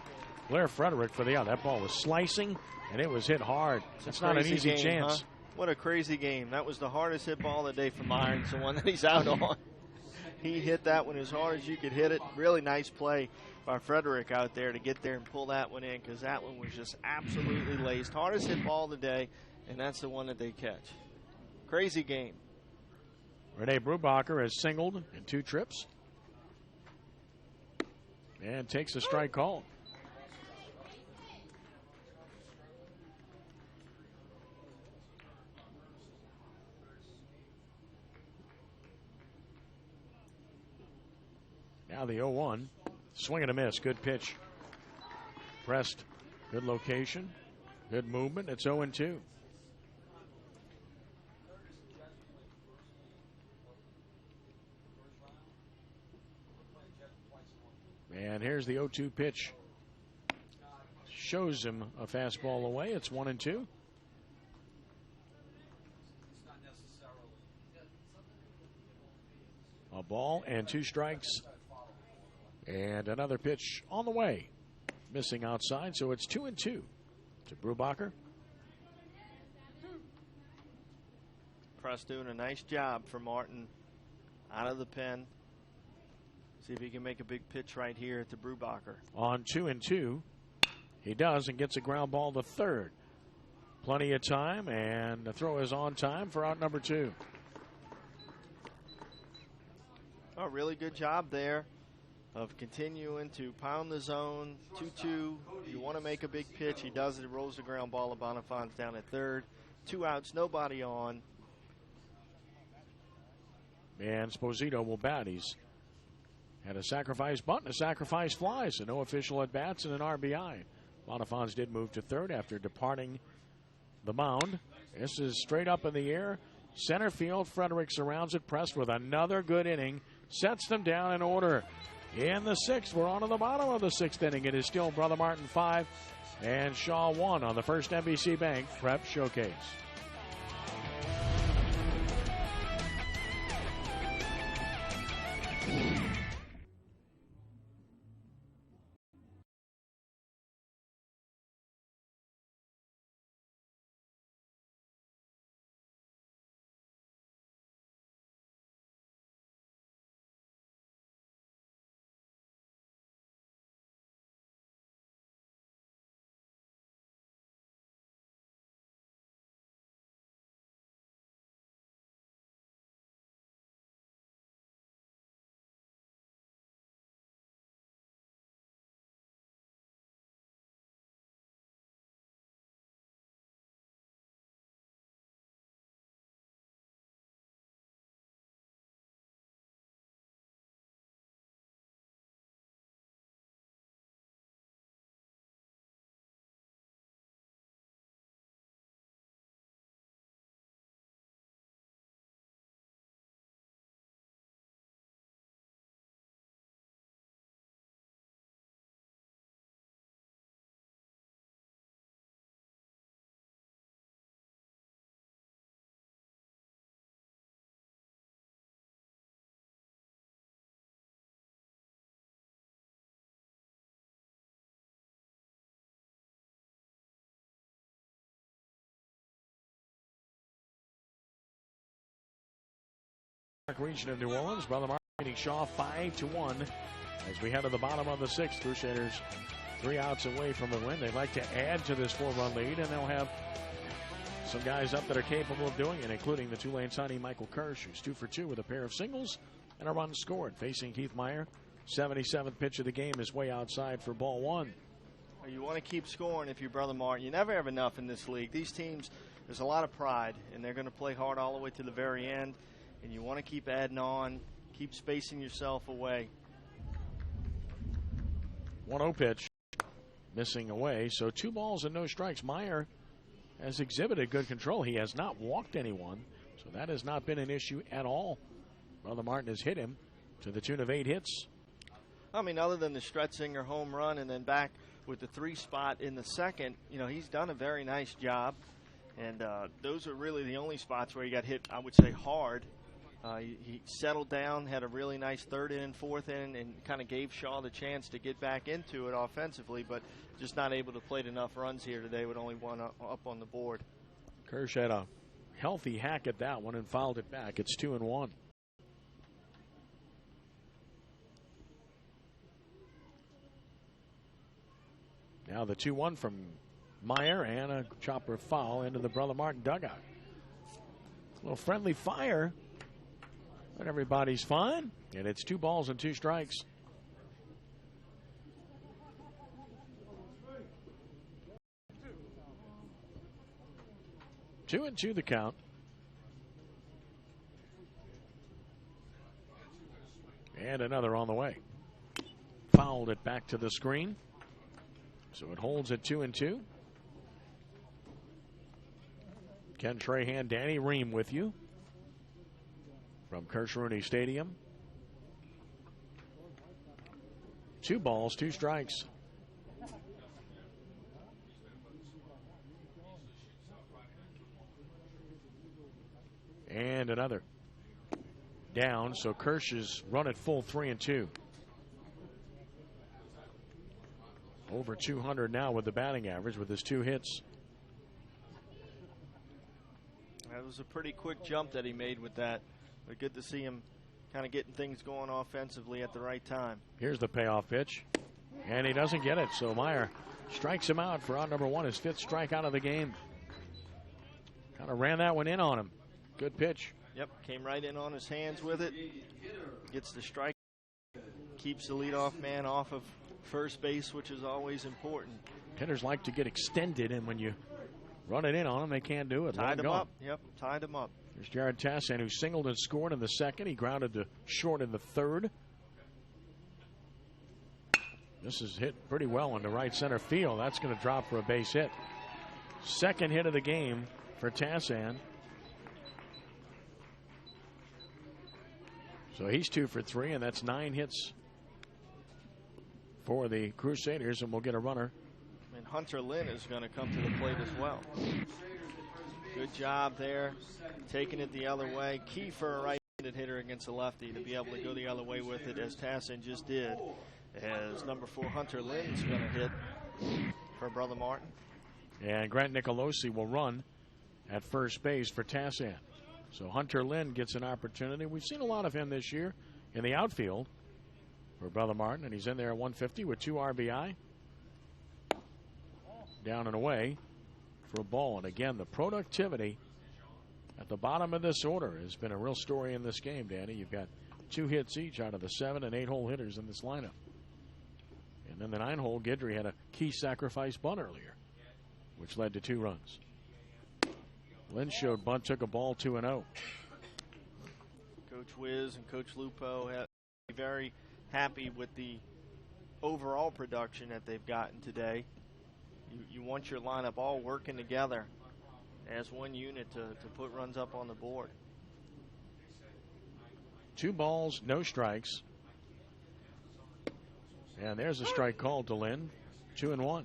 Blair Frederick for the out. That ball was slicing, and it was hit hard. It's not an easy chance. Huh? What a crazy game. That was the hardest hit ball of the day for Meyer. It's the one that he's out on. He hit that one as hard as you could hit it. Really nice play by Frederick out there to get there and pull that one in, because that one was just absolutely laced. Hardest hit ball of the day, and that's the one that they catch. Crazy game. Rene Brubacher has singled in 2 trips and takes a strike call. Now the 0-1. Swing and a miss. Good pitch. Pressed. Good location. Good movement. It's 0-2. And here's the 0-2 pitch. Shows him a fastball away. It's 1-2. A ball and 2 strikes. And another pitch on the way. Missing outside, so it's 2-2 to Brubacher. Prest doing a nice job for Martin out of the pen. See if he can make a big pitch right here to Brubacher. On 2-2, he does and gets a ground ball to third. Plenty of time, and the throw is on time for out number 2. A really good job there of continuing to pound the zone. 2-2. You want to make a big pitch. He does it. He rolls the ground ball. Bonifant's down at third. 2 outs, nobody on. And Sposito will bat. He's had a sacrifice bunt and a sacrifice fly, so no official at bats and an RBI. Bonifants did move to third after departing the mound. This is straight up in the air. Center field. Frederick surrounds it. Pressed with another good inning sets them down in order. In the sixth, we're on to the bottom of the sixth inning. It is still Brother Martin 5 and Shaw 1 on the first NBC Bank Prep Showcase. Region of New Orleans, Brother Martin beating Shaw 5-1 as we head to the bottom of the sixth. Crusaders 3 outs away from a win. They'd like to add to this 4-run lead, and they'll have some guys up that are capable of doing it, including the Tulane signing Michael Kirsch, who's 2 for 2 with a pair of singles and a run scored. Facing Keith Meyer, 77th pitch of the game is way outside for ball 1. You want to keep scoring if you're Brother Martin. You never have enough in this league. These teams, there's a lot of pride, and they're going to play hard all the way to the very end. And you want to keep adding on, keep spacing yourself away. 1-0 pitch, missing away. So 2 balls and no strikes. Meyer has exhibited good control. He has not walked anyone, so that has not been an issue at all. Brother Martin has hit him to the tune of 8 hits. I mean, other than the Stretzinger home run and then back with the 3 spot in the second, you know, he's done a very nice job. And those are really the only spots where he got hit, I would say, hard. He settled down, had a really nice third inning, fourth inning, and kind of gave Shaw the chance to get back into it offensively, but just not able to plate enough runs here today with only 1 up on the board. Kirsch had a healthy hack at that one and fouled it back. It's 2-1. Now the 2-1 from Meyer and a chopper foul into the Brother Martin dugout. A little friendly fire. But everybody's fine, and it's 2 balls and 2 strikes. Two and 2 the count. And another on the way. Fouled it back to the screen. So it holds at 2-2. Ken Trahan, Danny Ream with you from Kirsch-Rooney Stadium. 2 balls, 2 strikes. And another. Down, so Kirsch is run at full 3-2. Over 200 now with the batting average with his 2 hits. That was a pretty quick jump that he made with that. But good to see him kind of getting things going offensively at the right time. Here's the payoff pitch. And he doesn't get it, so Meyer strikes him out for out number 1, his 5th strikeout of the game. Kind of ran that one in on him. Good pitch. Yep, came right in on his hands with it. Gets the strike. Keeps the leadoff man off of first base, which is always important. Hitters like to get extended, and when you run it in on them, they can't do it. Tied him up. Yep, tied him up. There's Jared Tassan, who singled and scored in the second. He grounded to short in the third. This is hit pretty well into right center field. That's going to drop for a base hit. Second hit of the game for Tassan. So he's 2 for 3, and that's 9 hits for the Crusaders, and we'll get a runner. And Hunter Lynn is going to come to the plate as well. Good job there, taking it the other way. Key for a right-handed hitter against a lefty to be able to go the other way with it, as Tassin just did. As number 4 Hunter Lynn is going to hit for Brother Martin. And Grant Nicolosi will run at first base for Tassin. So Hunter Lynn gets an opportunity. We've seen a lot of him this year in the outfield for Brother Martin, and he's in there at 150 with 2 RBI. Down and away for a ball. And again, the productivity at the bottom of this order has been a real story in this game, Danny. You've got 2 hits each out of the 7 and 8 hole hitters in this lineup. And then the 9 hole, Guidry had a key sacrifice bunt earlier, which led to 2 runs. Lynn showed bunt, took a ball 2-0. Coach Wiz and Coach Lupo have been very happy with the overall production that they've gotten today. You want your lineup all working together as one unit to put runs up on the board. 2 balls, no strikes. And there's a strike called to Lynn. 2-1.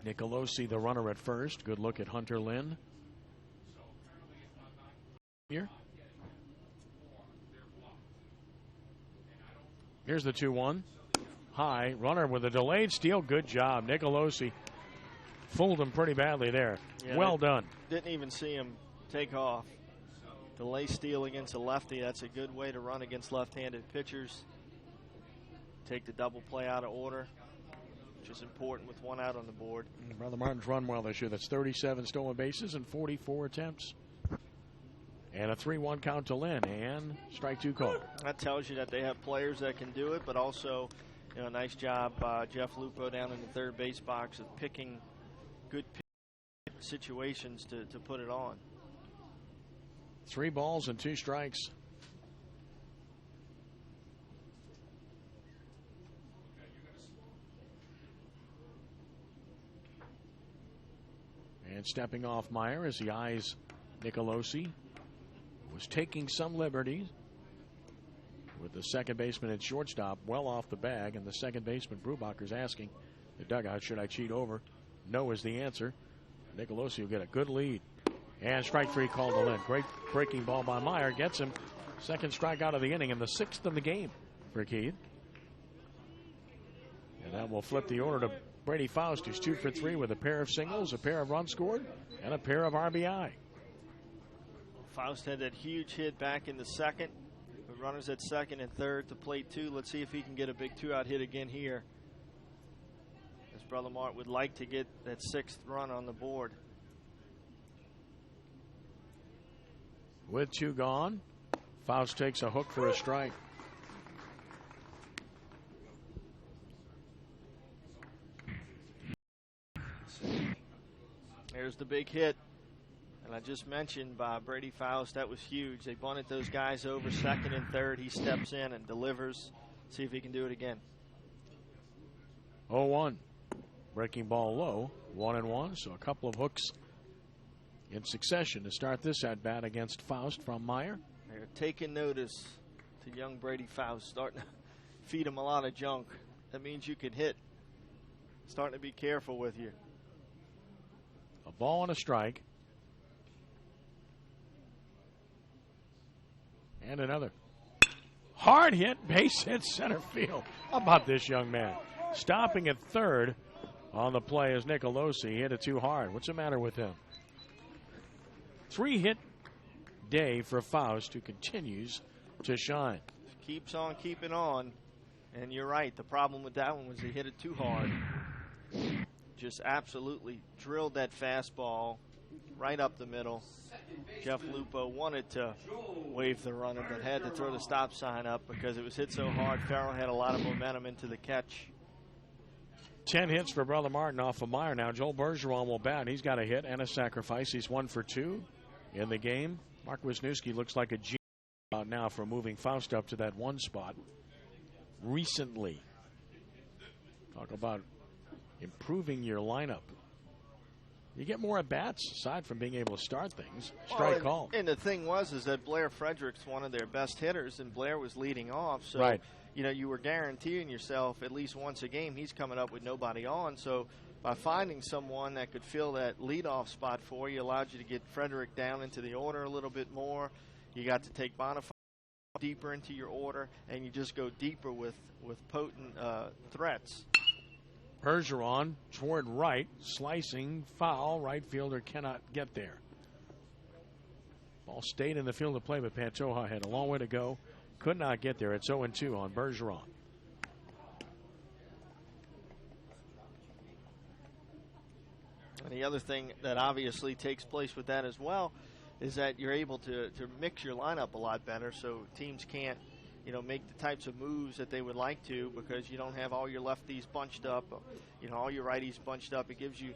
Nicolosi, the runner at first. Good look at Hunter Lynn. Here. Here's the 2-1. High. Runner with a delayed steal. Good job. Nicolosi fooled him pretty badly there. Yeah, well done. Didn't even see him take off. Delay steal against a lefty. That's a good way to run against left-handed pitchers. Take the double play out of order, which is important with 1 out on the board. Brother Martin's run well this year. That's 37 stolen bases and 44 attempts. And a 3-1 count to Lynn, and strike 2 called. That tells you that they have players that can do it, but also, nice job Jeff Lupo down in the third base box of picking good situations to put it on. 3 balls and 2 strikes. And stepping off Meyer as he eyes Nicolosi, was taking some liberties with the second baseman and shortstop well off the bag, and the second baseman Brubacher's asking the dugout, should I cheat over? No is the answer. Nicolosi will get a good lead. And strike 3 called to Lynn. Great breaking ball by Meyer. Gets him. Second strikeout of the inning and the 6th of the game for Keith. And that will flip the order to Brady Faust, who's 2 for 3 with a pair of singles, a pair of runs scored, and a pair of RBI. Faust had that huge hit back in the second. With runners at second and third to plate 2. Let's see if he can get a big 2-out hit again here. As Brother Mart would like to get that 6th run on the board. With 2 gone, Faust takes a hook for a strike. There's the big hit. And I just mentioned by Brady Faust, that was huge. They bunted those guys over second and third. He steps in and delivers. See if he can do it again. 0-1. Breaking ball low. 1-1. So a couple of hooks in succession to start this at bat against Faust from Meyer. They're taking notice to young Brady Faust, starting to feed him a lot of junk. That means you can hit. Starting to be careful with you. A ball and a strike. And another hard hit, base hit center field. How about this young man? Stopping at third on the play is Nicolosi. He hit it too hard. What's the matter with him? 3-hit day for Faust, who continues to shine. Keeps on keeping on. And you're right. The problem with that one was he hit it too hard. Just absolutely drilled that fastball right up the middle. Jeff Lupo wanted to wave the runner, but had to throw the stop sign up because it was hit so hard. Farrell had a lot of momentum into the catch. 10 hits for Brother Martin off of Meyer. Now Joel Bergeron will bat. He's got a hit and a sacrifice. He's 1 for 2 in the game. Mark Wisniewski looks like a genius now for moving Faust up to that 1 spot recently. Talk about improving your lineup. you get more at-bats aside from being able to start things. Strike call. And the thing is that Blair Frederick's one of their best hitters, and Blair was leading off. So, right. You were guaranteeing yourself at least once a game he's coming up with nobody on. So by finding someone that could fill that leadoff spot for you allowed you to get Frederick down into the order a little bit more. You got to take Bonifaz deeper into your order, and you just go deeper with potent threats. Bergeron toward right, slicing, foul. Right fielder cannot get there. Ball stayed in the field of play, but Pantoja had a long way to go. Could not get there. It's 0-2 on Bergeron. And the other thing that obviously takes place with that as well is that you're able to mix your lineup a lot better, so teams can't make the types of moves that they would like to because you don't have all your lefties bunched up, all your righties bunched up. It gives you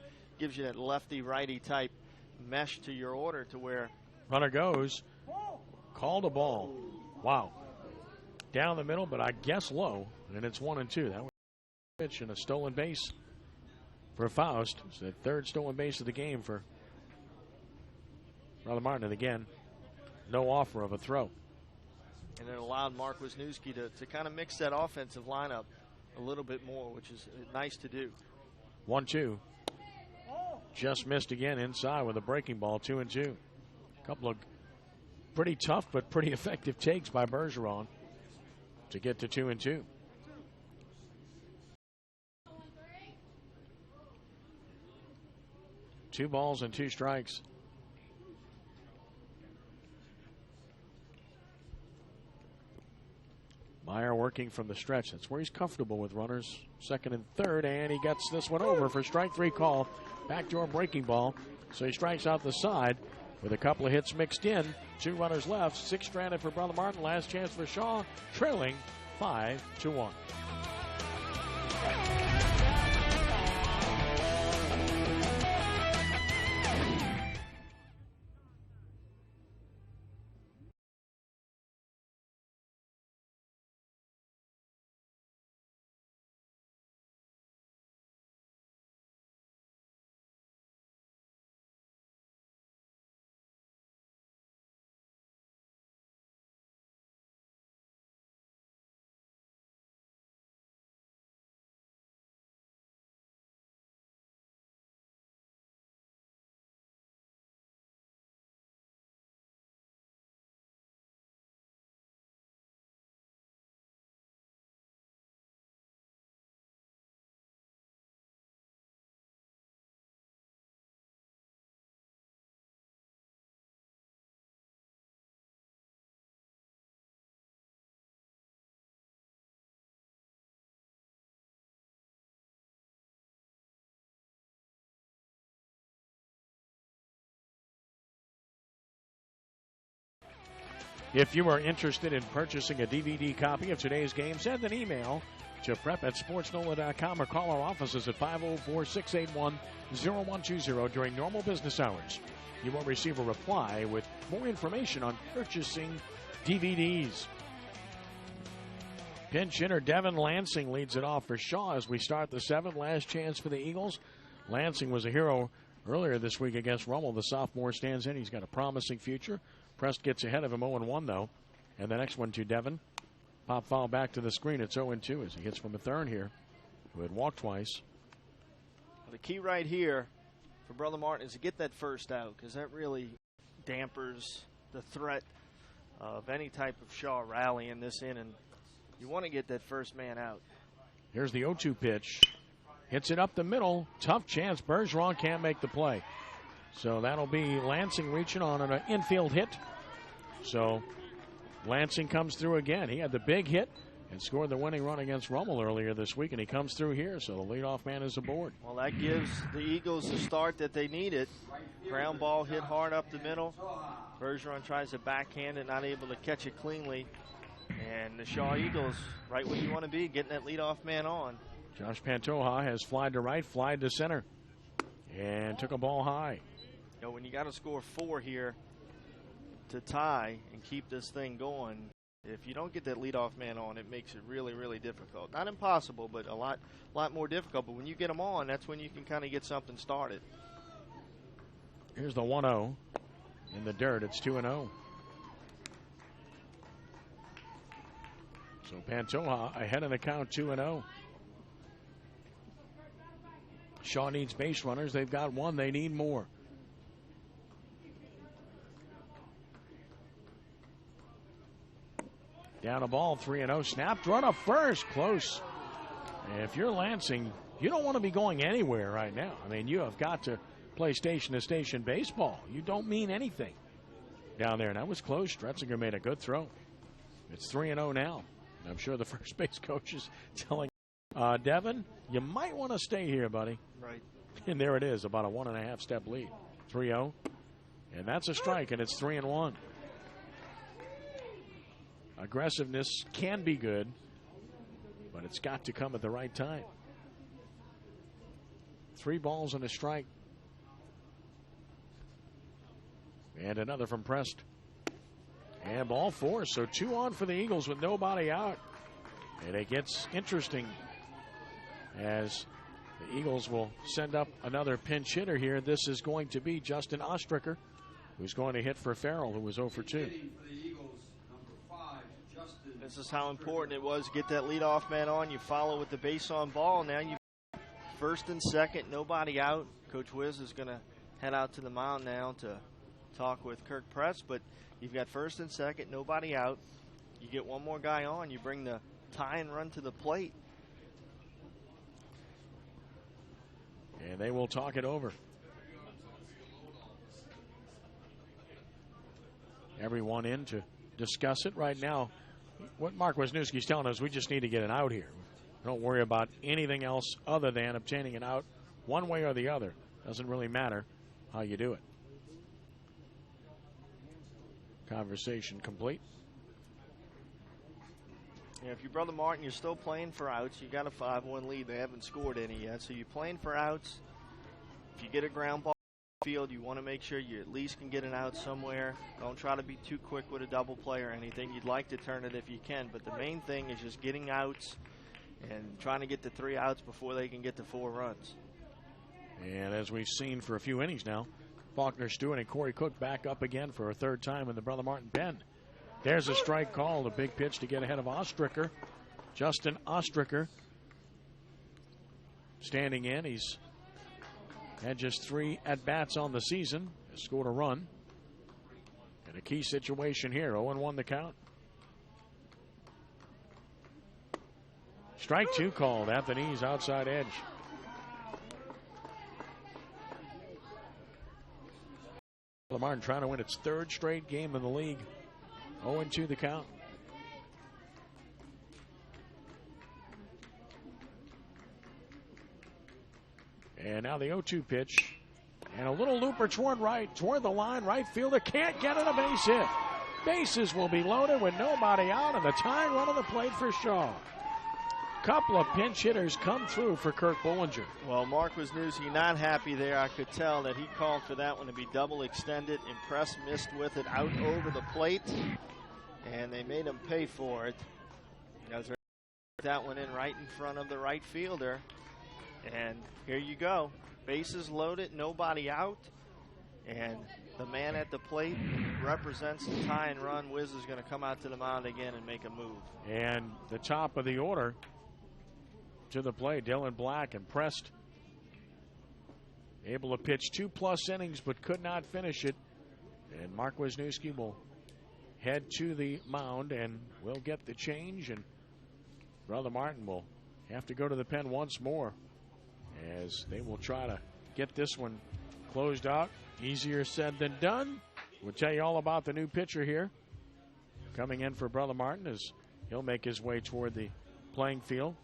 that lefty-righty type mesh to your order to where runner goes, called a ball. Wow. Down the middle, but I guess low, and it's 1-2. That was a pitch and a stolen base for Faust. It's the third stolen base of the game for Brother Martin. And again, no offer of a throw. And it allowed Mark Wisniewski to kind of mix that offensive lineup a little bit more, which is nice to do. 1-2. Just missed again inside with a breaking ball, 2-2. A couple of pretty tough but pretty effective takes by Bergeron to get to 2-2. Two balls and 2 strikes. Meyer working from the stretch. That's where he's comfortable with runners second and third, and he gets this one over for strike 3 call. Backdoor breaking ball. So he strikes out the side with a couple of hits mixed in. 2 runners left. 6 stranded for Brother Martin. Last chance for Shaw, trailing 5-1. If you are interested in purchasing a DVD copy of today's game, send an email to prep@sportsnola.com or call our offices at 504-681-0120 during normal business hours. You will receive a reply with more information on purchasing DVDs. Pinch hitter Devin Lansing leads it off for Shaw as we start the 7th. Last chance for the Eagles. Lansing was a hero earlier this week against Rummel. The sophomore stands in. He's got a promising future. Prest gets ahead of him 0-1, though. And the next one to Devin. Pop foul back to the screen. It's 0-2 as he hits from a third here, who had walked twice. The key right here for Brother Martin is to get that first out, because that really dampers the threat of any type of Shaw rally in this inning. You want to get that first man out. Here's the 0-2 pitch. Hits it up the middle. Tough chance. Bergeron can't make the play. So that'll be Lansing reaching on an infield hit. So Lansing comes through again. He had the big hit and scored the winning run against Rummel earlier this week, and he comes through here, so the leadoff man is aboard. Well, that gives the Eagles the start that they needed. Ground ball hit hard up the middle. Bergeron tries to backhand it, not able to catch it cleanly. And the Shaw Eagles, right where you want to be, getting that leadoff man on. Josh Pantoja has flied to right, flied to center, and took a ball high. You know, when you got to score 4 here to tie and keep this thing going, if you don't get that leadoff man on, it makes it really, really difficult. Not impossible, but a lot more difficult. But when you get them on, that's when you can kind of get something started. Here's the 1-0 in the dirt. It's 2-0. So Pantoja ahead in the count, 2-0. Shaw needs base runners. They've got one. They need more. Down a ball, 3-0. Snapped run up first. Close. And if you're Lansing, you don't want to be going anywhere right now. I mean, you have got to play station-to-station baseball. You don't mean anything down there. And that was close. Stretzinger made a good throw. It's 3-0 now. And I'm sure the first base coach is telling Devin, you might want to stay here, buddy. Right. And there it is, about a 1.5 step lead. 3-0. And that's a strike, and it's 3-1. Aggressiveness can be good, but it's got to come at the right time. 3 balls and a strike. And another from Prest. And ball 4, so 2 on for the Eagles with nobody out. And it gets interesting as the Eagles will send up another pinch hitter here. This is going to be Justin Ostricker, who's going to hit for Farrell, who was 0 for 2. This is how important it was to get that leadoff man on. You follow with the base on ball. Now you first and second, nobody out. Coach Wiz is going to head out to the mound now to talk with Kirk Press, but you've got first and second, nobody out. You get one more guy on, you bring the tying run to the plate. And they will talk it over. Everyone in to discuss it right now. What Mark Wisniewski's telling us, we just need to get an out here. Don't worry about anything else other than obtaining an out one way or the other. Doesn't really matter how you do it. Conversation complete. Yeah, if you're Brother Martin, you're still playing for outs. You got a 5-1 lead. They haven't scored any yet, so you're playing for outs. If you get a ground ball field, you want to make sure you at least can get an out somewhere. Don't try to be too quick with a double play or anything. You'd like to turn it if you can, but the main thing is just getting outs and trying to get to 3 outs before they can get to 4 runs. And as we've seen for a few innings now, Faulkner, Stewart, and Corey Cook back up again for a 3rd time in the Brother Martin pen. There's a strike called, a big pitch to get ahead of Ostricker. Justin Ostricker standing in. He's had just 3 at-bats on the season. Has scored a run. In a key situation here, 0-1 the count. Strike 2 called at the knees, outside edge. Martin trying to win its 3rd straight game in the league. 0-2 the count. And now the 0-2 pitch. And a little looper toward right, toward the line. Right fielder can't get it, a base hit. Bases will be loaded with nobody out, and the tying run on the plate for Shaw. Couple of pinch hitters come through for Kirk Bollinger. Well, Mark Wisniewski not happy there. I could tell that he called for that one to be double extended. Impress missed with it out over the plate, and they made him pay for it. That one in right in front of the right fielder. And here you go. Bases loaded, nobody out. And the man at the plate represents the tie and run. Wiz is going to come out to the mound again and make a move. And the top of the order to the plate, Dylan Black and Prest. Able to pitch 2+ innings but could not finish it. And Mark Wisniewski will head to the mound and will get the change. And Brother Martin will have to go to the pen once more as they will try to get this one closed out. Easier said than done. We'll tell you all about the new pitcher here coming in for Brother Martin as he'll make his way toward the playing field.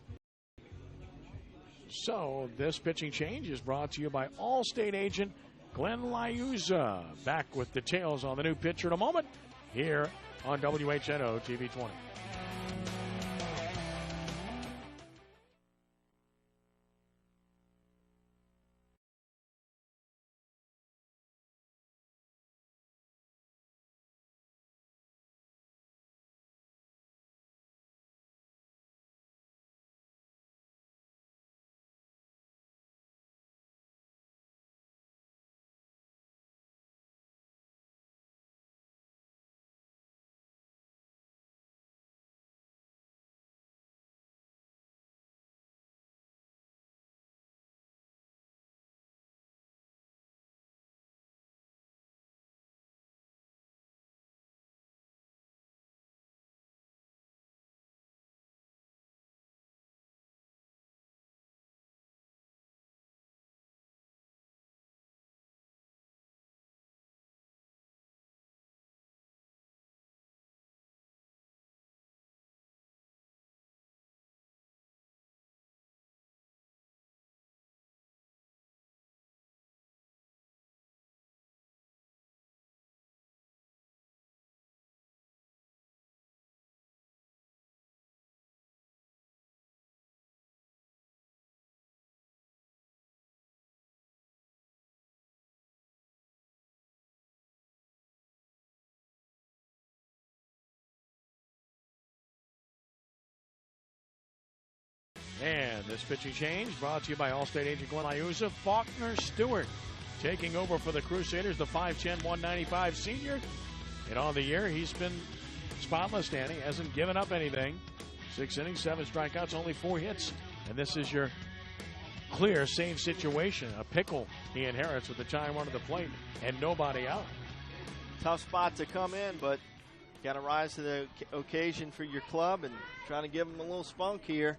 So this pitching change is brought to you by Allstate agent Glenn Liuzza. Back with details on the new pitcher in a moment here on WHNO TV 20. And this pitching change brought to you by Allstate agent Glenn Iuza. Faulkner Stewart taking over for the Crusaders, the 5'10", 195 senior. And on the year, he's been spotless, Danny. Hasn't given up anything. 6 innings, 7 strikeouts, only 4 hits. And this is your clear save situation. A pickle he inherits with the tying run to the plate and nobody out. Tough spot to come in, but got to rise to the occasion for your club and trying to give him a little spunk here.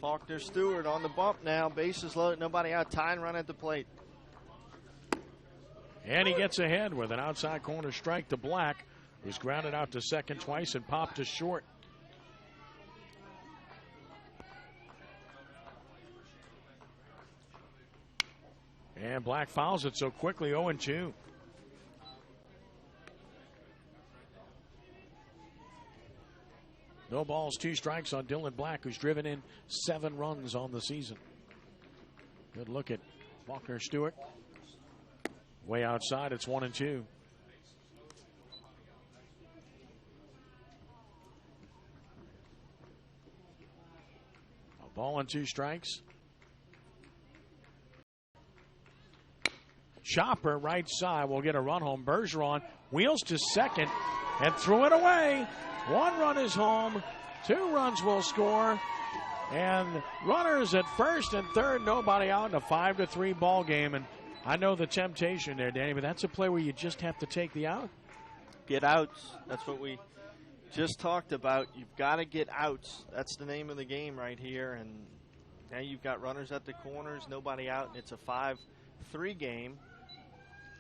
Faulkner Stewart on the bump now. Bases loaded, nobody out. Tying run at the plate. And he gets ahead with an outside corner strike to Black, who's grounded out to second twice and popped to short. And Black fouls it so quickly, 0-2. No balls, 2 strikes on Dylan Black, who's driven in 7 runs on the season. Good look at Faulkner Stewart. Way outside, it's 1-2. A ball and 2 strikes. Chopper right side will get a run home. Bergeron wheels to second and threw it away. 1 run is home. 2 runs will score. And runners at first and third, nobody out in a 5-3 ball game. And I know the temptation there, Danny, but that's a play where you just have to take the out. Get outs. That's what we just talked about. You've got to get outs. That's the name of the game right here. And now you've got runners at the corners, nobody out, and it's a 5-3 game.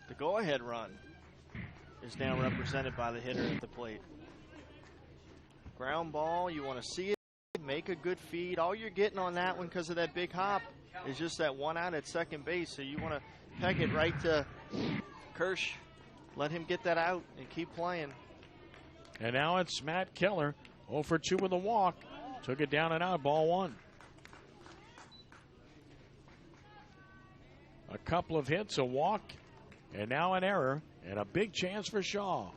The go-ahead run is now represented by the hitter at the plate. Ground ball, you want to see it, make a good feed. All you're getting on that one because of that big hop is just that 1 out at second base. So you want to peg it right to Kirsch. Let him get that out and keep playing. And now it's Matt Keller, 0 for 2 with a walk. Took it down and out, ball 1. A couple of hits, a walk, and now an error, and a big chance for Shaw.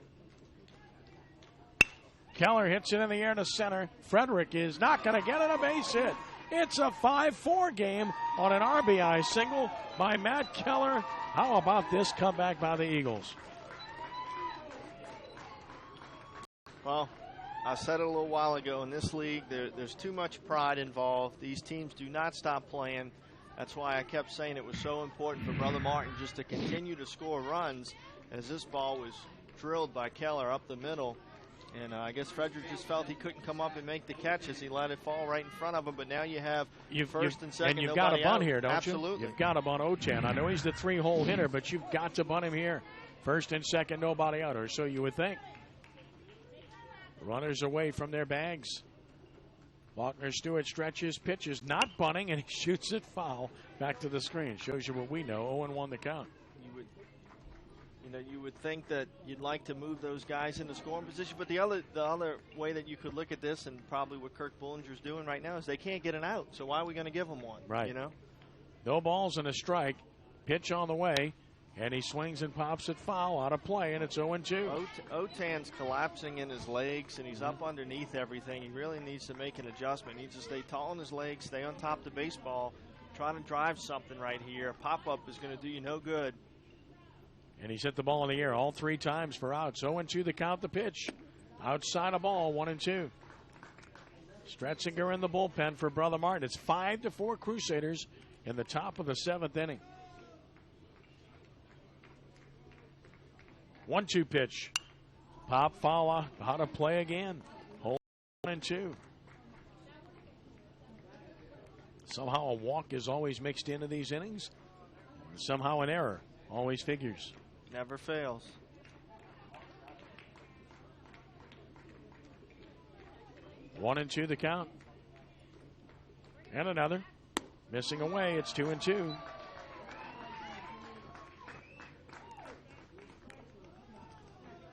Keller hits it in the air to center. Frederick is not going to get it, a base hit. It's a 5-4 game on an RBI single by Matt Keller. How about this comeback by the Eagles? Well, I said it a little while ago, in this league, there's too much pride involved. These teams do not stop playing. That's why I kept saying it was so important for Brother Martin just to continue to score runs, as this ball was drilled by Keller up the middle. And I guess Frederick just felt he couldn't come up and make the catch as he let it fall right in front of him. But now you have first and second. And you've got a bunt out. here, don't Absolutely. you? You've got a bunt Ochan. I know he's the 3-hole hitter, but you've got to bunt him here. First and second, nobody out, or so you would think. Runners away from their bags. Faulkner Stewart stretches, pitches, not bunting, and he shoots it foul back to the screen. Shows you what we know. 0-1 the count. You would think that you'd like to move those guys into scoring position, but the other way that you could look at this, and probably what Kirk Bullinger's doing right now, is they can't get an out. So why are we going to give them one? Right. You know. No balls and a strike. Pitch on the way. And he swings and pops it foul, out of play, and it's 0-2. Otan's collapsing in his legs, and he's up underneath everything. He really needs to make an adjustment. He needs to stay tall in his legs, stay on top of the baseball, try to drive something right here. Pop-up is going to do you no good. And he's hit the ball in the air all 3 times for outs. 0-2 the count, the pitch. Outside a ball, 1-2. Stretzinger in the bullpen for Brother Martin. It's 5-4 Crusaders in the top of the 7th inning. 1-2 pitch. Pop foul out of play again. Hold 1-2. Somehow a walk is always mixed into these innings. Somehow an error always figures. Never fails. One and 2 the count. And another. Missing away. It's 2-2.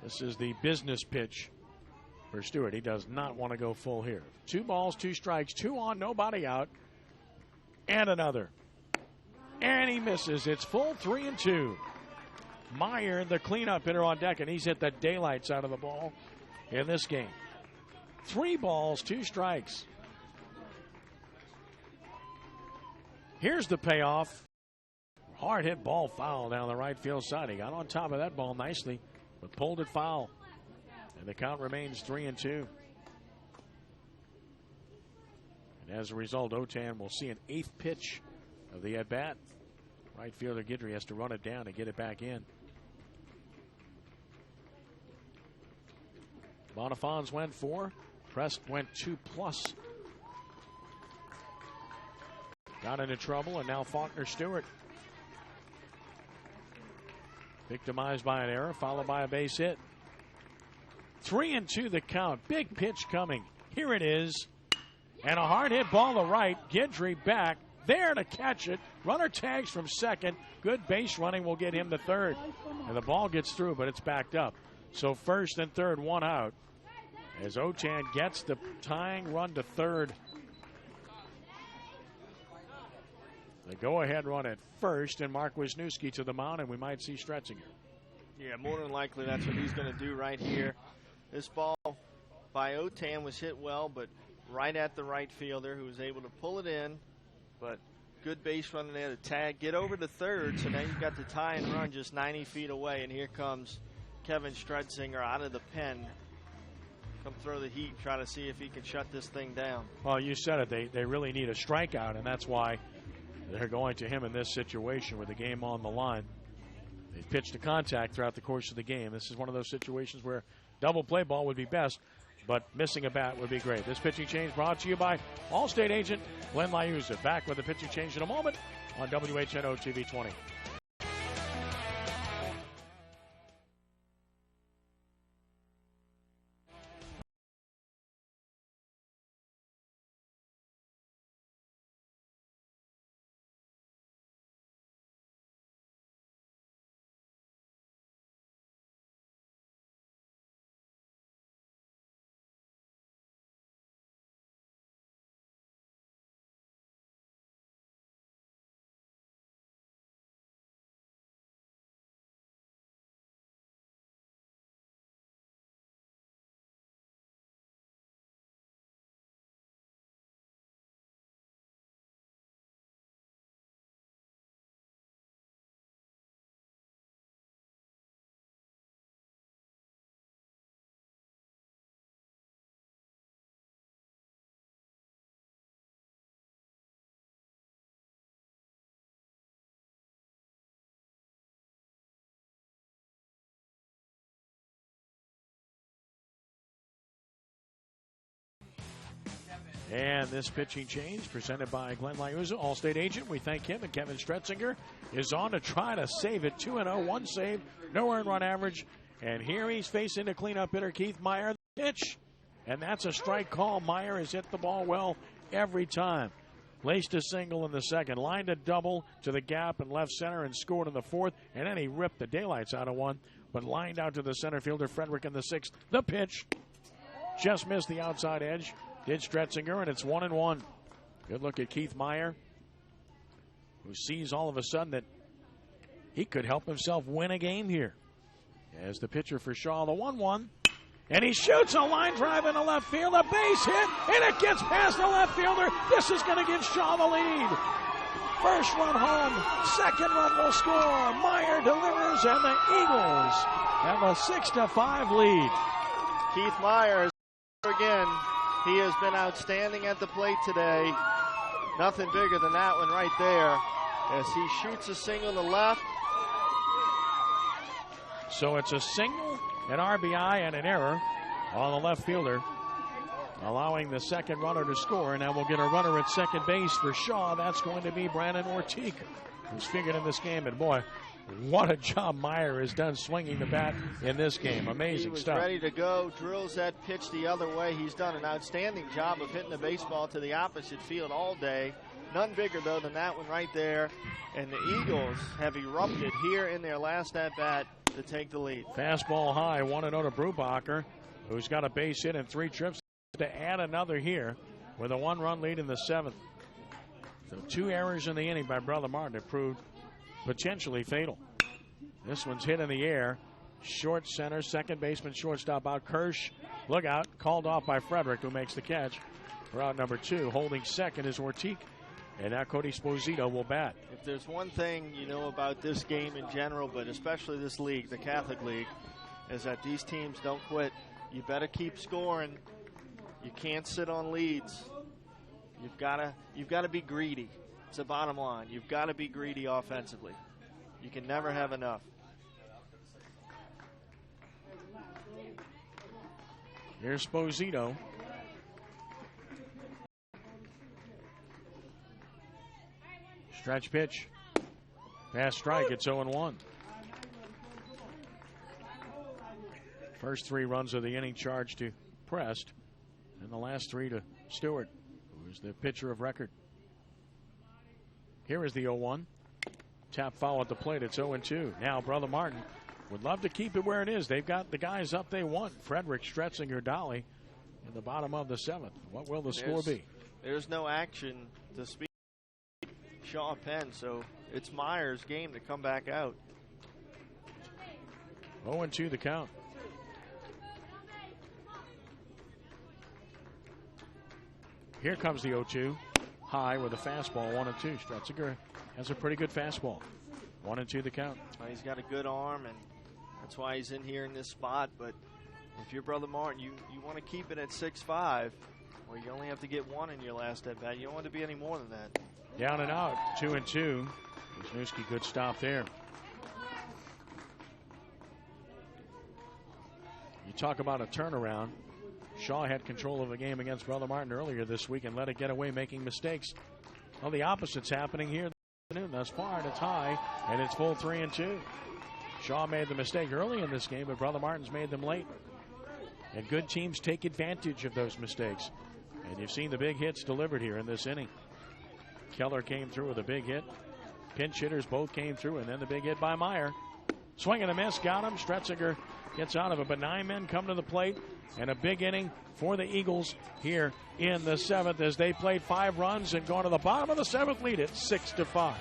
This is the business pitch for Stewart. He does not want to go full here. 2 balls, 2 strikes, 2 on, nobody out. And another. And he misses. It's full 3-2. Meyer, the cleanup hitter on deck, and he's hit the daylights out of the ball in this game. 3 balls, 2 strikes. Here's the payoff. Hard hit ball foul down the right field side. He got on top of that ball nicely, but pulled it foul. And the count remains 3-2. And as a result, Otan will see an 8th pitch of the at-bat. Right fielder Guidry has to run it down and get it back in. Bonifons went 4. Prest went 2+. Got into trouble, and now Faulkner Stewart. Victimized by an error, followed by a base hit. 3-2 the count. Big pitch coming. Here it is. And a hard hit ball to right. Guidry back. There to catch it. Runner tags from second. Good base running will get him to third. And the ball gets through, but it's backed up. So first and third, 1 out. As Otan gets the tying run to third. The go-ahead run at first, and Mark Wisniewski to the mound, and we might see Stretzinger. Yeah, more than likely that's what he's going to do right here. This ball by Otan was hit well, but right at the right fielder who was able to pull it in. But good base running there to tag, get over to third, so now you've got the tie and run just 90 feet away, and here comes Kevin Stretzinger out of the pen. Come throw the heat, try to see if he can shut this thing down. Well, you said it. They really need a strikeout, and that's why they're going to him in this situation with the game on the line. They've pitched to contact throughout the course of the game. This is one of those situations where double play ball would be best, but missing a bat would be great. This pitching change brought to you by Allstate agent Glenn Liuzza. Back with the pitching change in a moment on WHNO TV 20. And this pitching change presented by Glenn Liuzza, Allstate agent. We thank him, and Kevin Stretzinger is on to try to save it. 2-0, 1 save, no earned run average. And here he's facing the cleanup hitter, Keith Meyer. The pitch, and that's a strike call. Meyer has hit the ball well every time. Laced a single in the second, lined a double to the gap in left center and scored in the fourth. And then he ripped the daylights out of one, but lined out to the center fielder, Frederick, in the sixth. The pitch just missed the outside edge. Did Stretzinger, and it's 1-1. Good look at Keith Meyer, who sees all of a sudden that he could help himself win a game here. As the pitcher for Shaw, the 1-1. And he shoots a line drive into left field, a base hit, and it gets past the left fielder. This is going to give Shaw the lead. First run home, second run will score. Meyer delivers, and the Eagles have a 6-5 lead. Keith Meyer again. He has been outstanding at the plate today. Nothing bigger than that one right there as he shoots a single to left. So it's a single, an RBI, and an error on the left fielder, allowing the second runner to score. And now we'll get a runner at second base for Shaw. That's going to be Brandon Ortiz, who's figured in this game. And boy, what a job Meyer has done swinging the bat in this game. Amazing stuff. He was ready to go, drills that pitch the other way. He's done an outstanding job of hitting the baseball to the opposite field all day. None bigger, though, than that one right there. And the Eagles have erupted here in their last at-bat to take the lead. Fastball high, 1-0 to Brubacher, who's got a base hit and 3 trips to add another here with a 1-run lead in the 7th. So 2 errors in the inning by Brother Martin have proved potentially fatal. This one's hit in the air. Short center, second baseman, shortstop out. Kirsch, look out, called off by Frederick, who makes the catch for out number 2. Holding second is Ortiz. And now Cody Sposito will bat. If there's one thing you know about this game in general, but especially this league, the Catholic League, is that these teams don't quit. You better keep scoring. You can't sit on leads. You've got to be greedy. It's the bottom line. You've got to be greedy offensively. You can never have enough. Here's Sposito. Stretch pitch. Fast strike. It's 0-1. First 3 runs of the inning charged to Prest, and the last 3 to Stewart, who is the pitcher of record. Here is the 0-1. Tap foul at the plate. It's 0-2. Now Brother Martin would love to keep it where it is. They've got the guys up they want. Frederick, Stretzinger, Dolly in the bottom of the 7th. What will the score be? There's no action to speak. Shaw Penn, so it's Meyer's game to come back out. 0-2 the count. Here comes the 0-2. High with a fastball, 1-2. Stretzinger has a pretty good fastball. 1-2 the count. He's got a good arm, and that's why he's in here in this spot. But if you're Brother Martin, you want to keep it at 6-5, where you only have to get 1 in your last at bat. You don't want to be any more than that. Down and out, 2-2. Wisniewski, good stop there. You talk about a turnaround. Shaw had control of the game against Brother Martin earlier this week and let it get away making mistakes. Well, the opposite's happening here thus far, and it's high, and it's full 3-2. Shaw made the mistake early in this game, but Brother Martin's made them late. And good teams take advantage of those mistakes. And you've seen the big hits delivered here in this inning. Keller came through with a big hit. Pinch hitters both came through, and then the big hit by Meyer. Swing and a miss, got him. Stretzinger gets out of it, but 9 men come to the plate, and a big inning for the Eagles here in the 7th as they played 5 runs and go to the bottom of the 7th, lead it 6-5.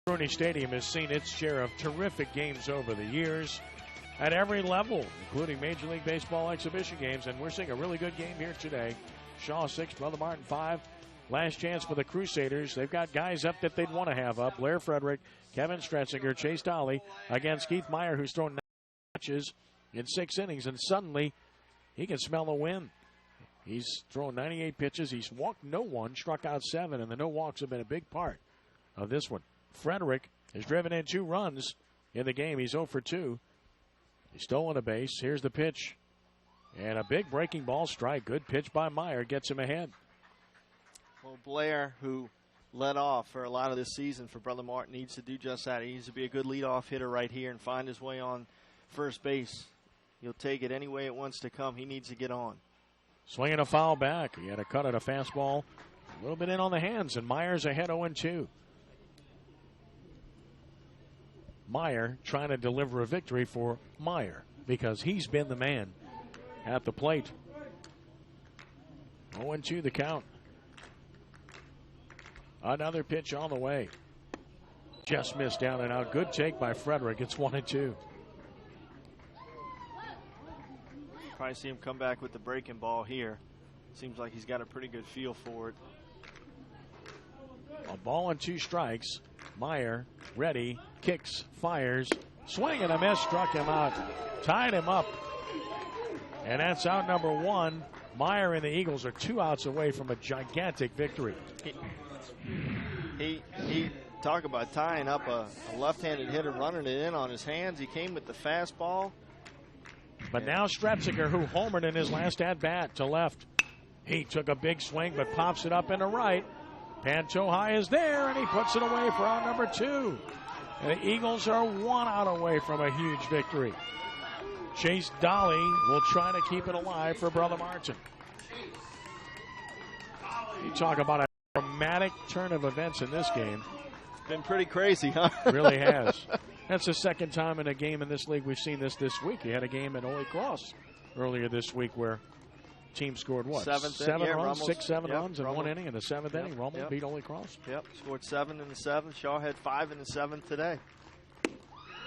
Rooney Stadium has seen its share of terrific games over the years at every level, including Major League Baseball exhibition games, and we're seeing a really good game here today. Shaw 6, Brother Martin 5. Last chance for the Crusaders. They've got guys up that they'd want to have up. Blair Frederick, Kevin Stretzinger, Chase Dolly against Keith Meyer, who's thrown 9 pitches in 6 innings, and suddenly he can smell a win. He's thrown 98 pitches. He's walked no one, struck out 7, and the no walks have been a big part of this one. Frederick has driven in 2 runs in the game. He's 0 for 2. He's stolen a base. Here's the pitch. And a big breaking ball strike. Good pitch by Meyer. Gets him ahead. Well, Blair, who led off for a lot of this season for Brother Martin, needs to do just that. He needs to be a good leadoff hitter right here and find his way on first base. He'll take it any way it wants to come. He needs to get on. Swinging a foul back. He had a cut at a fastball. A little bit in on the hands, and Meyer's ahead 0-2. Meyer trying to deliver a victory for Meyer because he's been the man at the plate. 0-2 the count. Another pitch on the way. Just missed down and out. Good take by Frederick. It's 1-2. Probably see him come back with the breaking ball here. Seems like he's got a pretty good feel for it. A ball and 2 strikes. Meyer ready kicks, fires, swing and a miss, struck him out, tied him up. And that's out number one. Meyer and the Eagles are 2 outs away from a gigantic victory. He talk about tying up a left-handed hitter, running it in on his hands. He came with the fastball. But now Strepsinger, who homered in his last at-bat, to left. He took a big swing but pops it up into right. Pantoja is there, and he puts it away for out number 2. And the Eagles are 1 out away from a huge victory. Chase Dolly will try to keep it alive for Brother Martin. You talk about a dramatic turn of events in this game. Been pretty crazy, huh? Really has. That's the second time in a game in this league we've seen this week. You had a game at Holy Cross earlier this week where team scored what? 7 runs, 6-7 runs in Rummel. 1 inning. In the 7th inning, Rummel beat Holy Cross. Yep, scored 7 in the 7th. Shaw had 5 in the 7th today.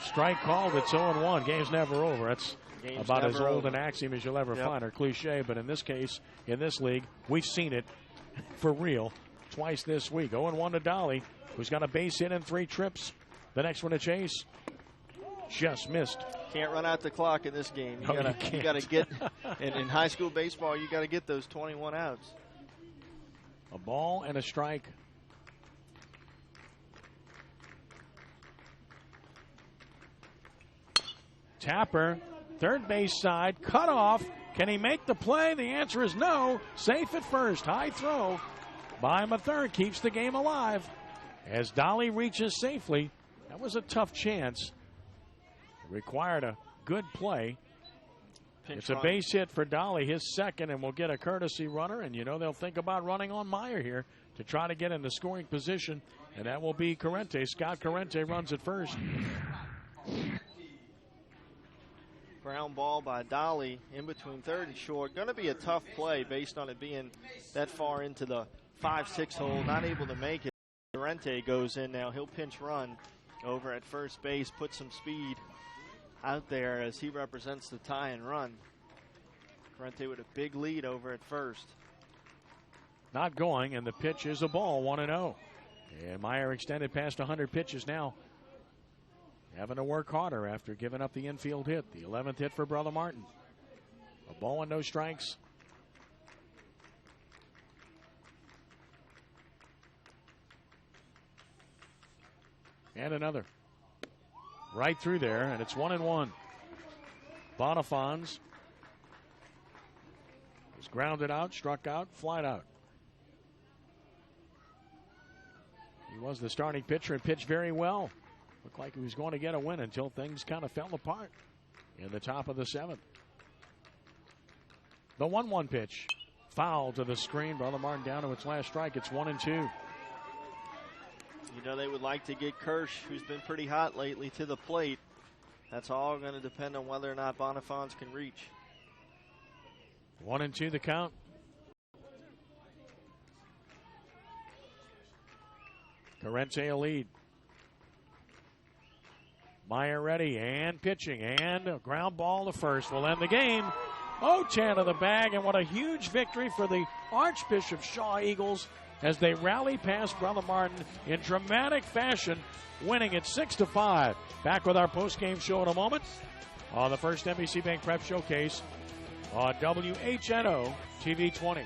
Strike called. It's 0-1. Game's never over. That's about as old an axiom as you'll ever find, or cliche. But in this case, in this league, we've seen it for real twice this week. 0-1 to Dolly, who's got a base hit in 3 trips. The next one to Chase just missed. Can't run out the clock in this game. You gotta get in high school baseball. You gotta get those 21 outs. A ball and a strike. Tapper, third base side, cut off. Can he make the play? The answer is no. Safe at first. High throw by Mathur keeps the game alive as Dolly reaches safely. That was a tough chance. It required a good play. It's a base hit for Dolly, his second, and we'll get a courtesy runner. And you know they'll think about running on Meyer here to try to get in the scoring position, and that will be Corrente. Scott Corrente runs at first. Ground ball by Dolly in between third and short. Going to be a tough play based on it being that far into the 5-6 hole. Not able to make it. Corrente goes in now. He'll pinch run over at first base. Put some speed out there as he represents the tie and run. Corrente with a big lead over at first. Not going, and the pitch is a ball, 1-0. And Meyer extended past 100 pitches now. Having to work harder after giving up the infield hit. The 11th hit for Brother Martin. A ball and no strikes. And another. Right through there, and it's 1-1. Bonifans was grounded out, struck out, flied out. He was the starting pitcher and pitched very well. Looked like he was going to get a win until things kind of fell apart in the top of the 7th. The 1-1 pitch. Foul to the screen. Brother Martin down to its last strike. It's 1-2. You know they would like to get Kirsch, who's been pretty hot lately, to the plate. That's all going to depend on whether or not Bonifans can reach. 1-2 the count. Corrente a lead. Meyer ready and pitching, and a ground ball to first will end the game. 0-10 to the bag, and what a huge victory for the Archbishop Shaw Eagles as they rally past Brother Martin in dramatic fashion, winning it 6-5. Back with our post-game show in a moment on the first NBC Bank Prep Showcase on WHNO TV 20.